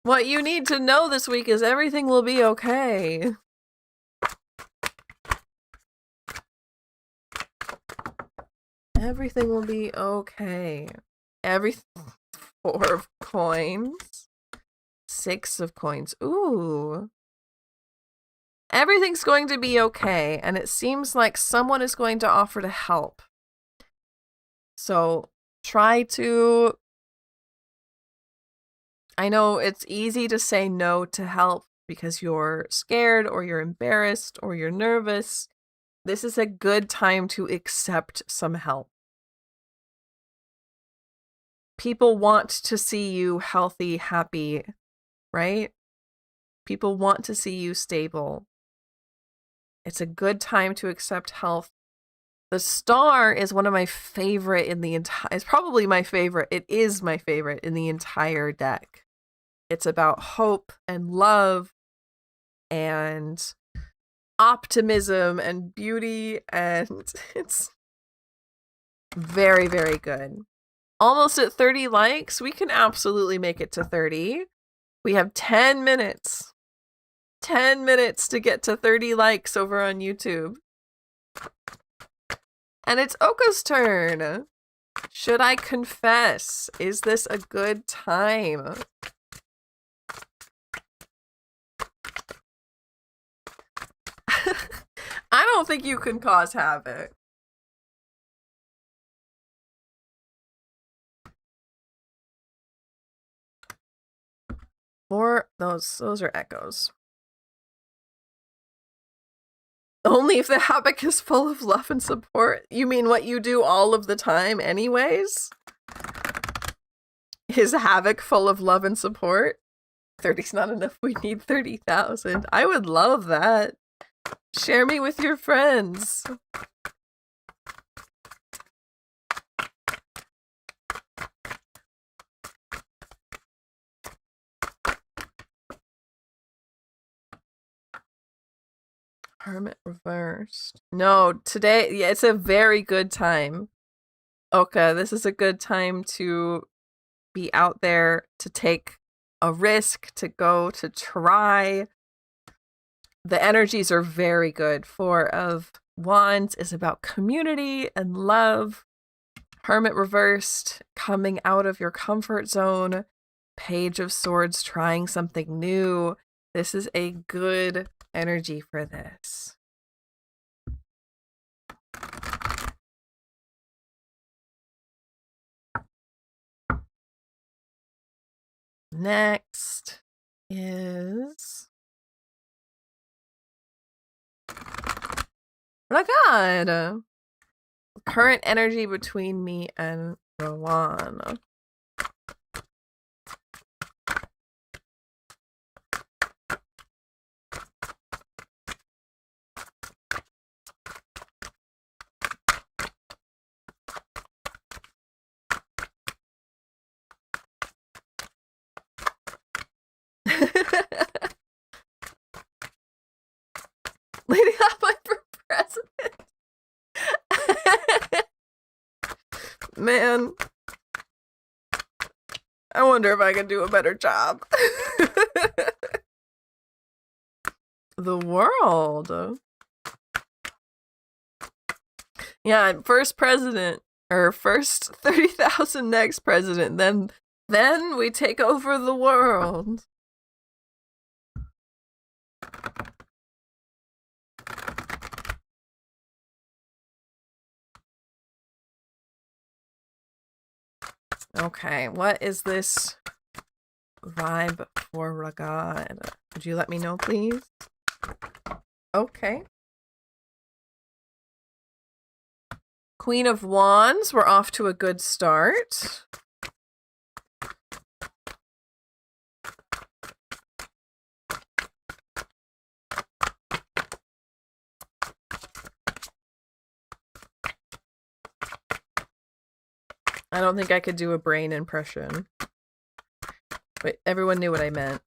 What you need to know this week is everything will be okay. Everything will be okay. 4 of coins. 6 of coins. Ooh. Everything's going to be okay, and it seems like someone is going to offer to help. So try to... I know it's easy to say no to help because you're scared or you're embarrassed or you're nervous. This is a good time to accept some help. People want to see you healthy, happy, right? People want to see you stable. It's a good time to accept help. The star is one of my favorite in the entire... It's probably my favorite. It is my favorite in the entire deck. It's about hope and love and optimism and beauty, and it's very, very good. Almost at 30 likes. We can absolutely make it to 30. We have 10 minutes. 10 minutes to get to 30 likes over on YouTube. And it's Oka's turn. Should I confess? Is this a good time? I don't think you can cause havoc. Or those are echoes. Only if the havoc is full of love and support. You mean what you do all of the time anyways? Is havoc full of love and support? 30's not enough. We need 30,000. I would love that. Share me with your friends. Hermit reversed. No, today, yeah, it's a very good time. Okay, this is a good time to be out there, to take a risk to go to try. The energies are very good. Four of Wands is about community and love. Hermit reversed, coming out of your comfort zone. Page of Swords, trying something new. This is a good energy for this. Next is... Oh my god! Current energy between me and Rowan. Lady Hotline for president. Man, I wonder if I could do a better job. The world. Yeah, first president, or first 30,000 next president, then we take over the world. Okay, what is this vibe for Ragad? Would you let me know, please? Okay. Queen of Wands, we're off to a good start. I don't think I could do a brain impression. But everyone knew what I meant.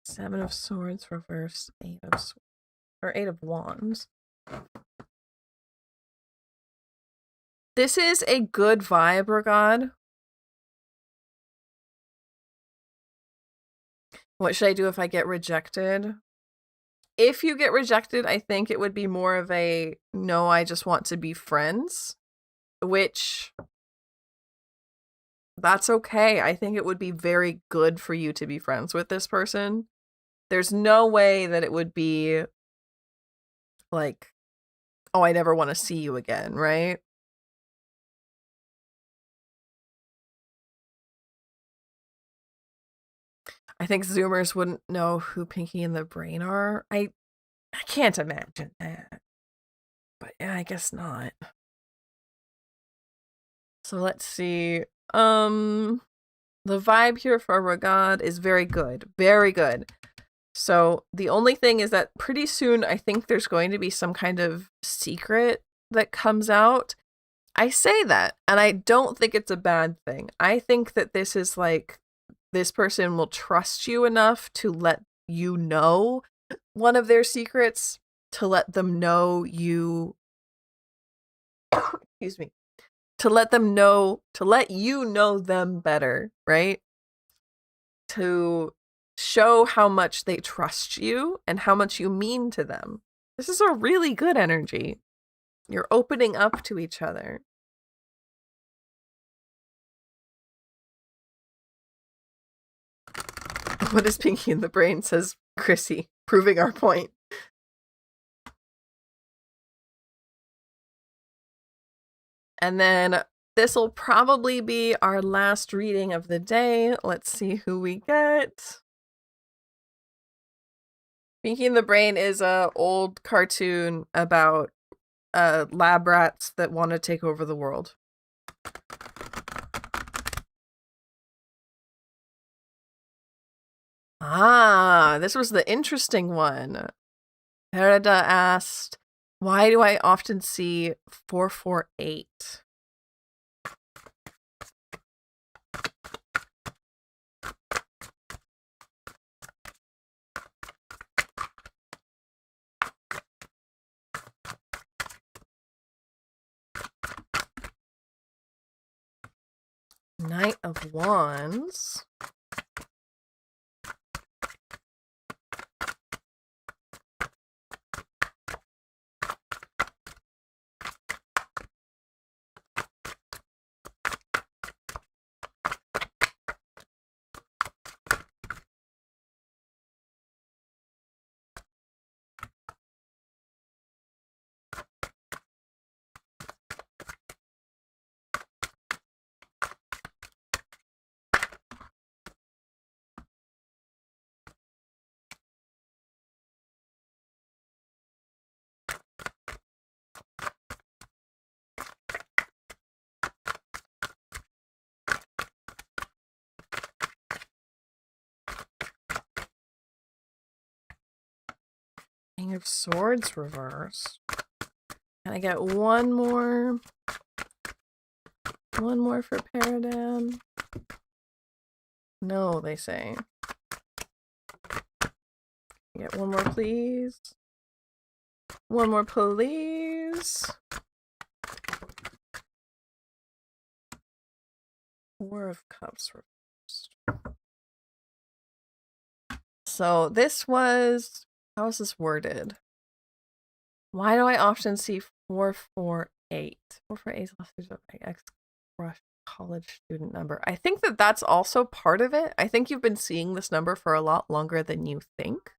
Seven of Swords reverse, Eight of Swords, or Eight of Wands. This is a good vibe, Ragad. What should I do if I get rejected? If you get rejected, I think it would be more of a, no, I just want to be friends. Which, that's okay. I think it would be very good for you to be friends with this person. There's no way that it would be like, oh, I never want to see you again, right? I think Zoomers wouldn't know who Pinky and the Brain are. I can't imagine that. But yeah, I guess not. So let's see. The vibe here for Ragad is very good. Very good. So the only thing is that pretty soon I think there's going to be some kind of secret that comes out. I say that, and I don't think it's a bad thing. I think that this is like, this person will trust you enough to let you know one of their secrets, to let them know you, excuse me, to let you know them better, right? To show how much they trust you and how much you mean to them. This is a really good energy. You're opening up to each other. What is Pinky in the Brain, says Chrissy, proving our point. And then this will probably be our last reading of the day. Let's see who we get. Pinky in the Brain is a old cartoon about lab rats that want to take over the world. Ah, this was the interesting one. Herida asked, why do I often see 448? Knight of Wands. King of Swords reversed. Can I get one more? One more for Paradan? No, they say. Get one more, please. One more, please. Four of Cups reversed. So this was... How is this worded? Why do I often see 448? 448 is left of my ex-crush college student number. I think that that's also part of it. I think you've been seeing this number for a lot longer than you think.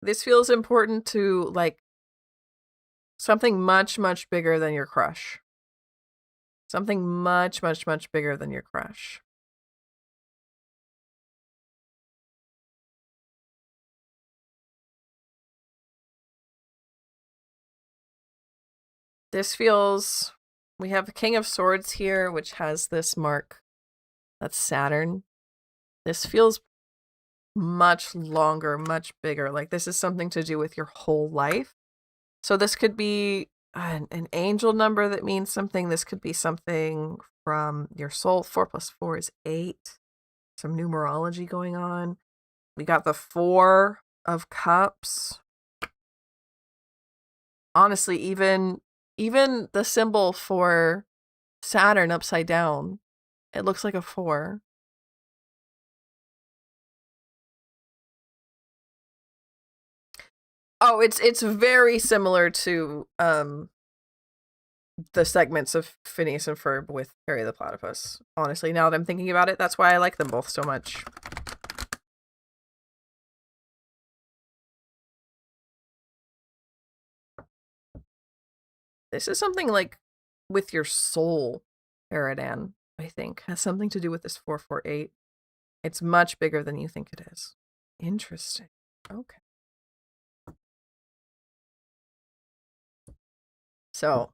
This feels important to, like, something much, much bigger than your crush. Something much, much, much bigger than your crush. This feels... We have the King of Swords here, which has this mark. That's Saturn. This feels much longer, much bigger. Like, this is something to do with your whole life. So this could be an angel number that means something. This could be something from your soul. 4 + 4 is 8. Some numerology going on. We got the 4 of Cups. Honestly, even the symbol for Saturn upside down, it looks like a 4. Oh, it's very similar to the segments of Phineas and Ferb with Perry the Platypus. Honestly, now that I'm thinking about it, that's why I like them both so much. This is something like with your soul, Paradan, I think. Has something to do with this 448. It's much bigger than you think it is. Interesting. Okay. So,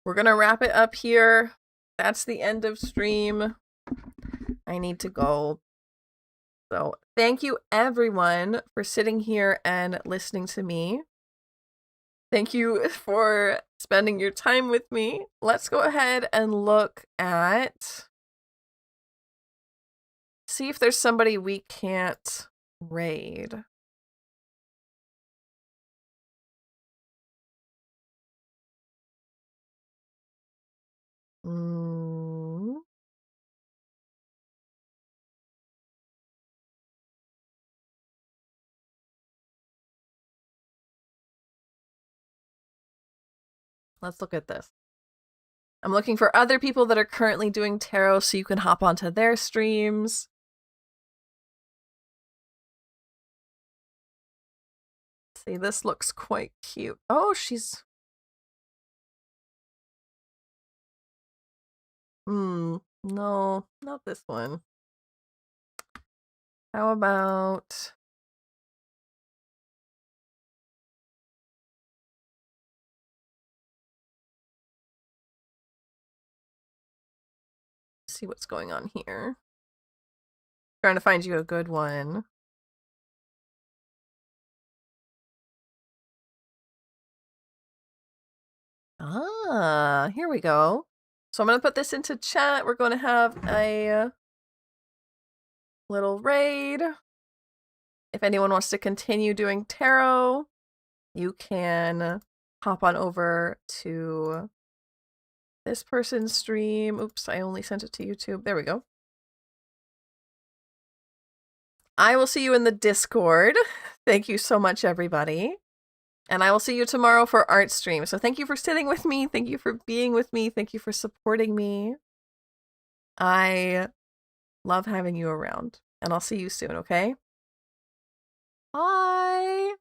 we're going to wrap it up here. That's the end of stream. I need to go. So, thank you everyone for sitting here and listening to me. Thank you for spending your time with me. Let's go ahead and look at... See if there's somebody we can't raid. Let's look at this. I'm looking for other people that are currently doing tarot so you can hop onto their streams. See, this looks quite cute. Oh, she's... no, not this one. How about... see what's going on here. Trying to find you a good one. Ah, here we go. So I'm going to put this into chat. We're going to have a little raid. If anyone wants to continue doing tarot, you can hop on over to this person's stream. Oops, I only sent it to YouTube. There we go. I will see you in the Discord. Thank you so much, everybody. And I will see you tomorrow for art stream. So thank you for sitting with me. Thank you for being with me. Thank you for supporting me. I love having you around. And I'll see you soon, okay? Bye!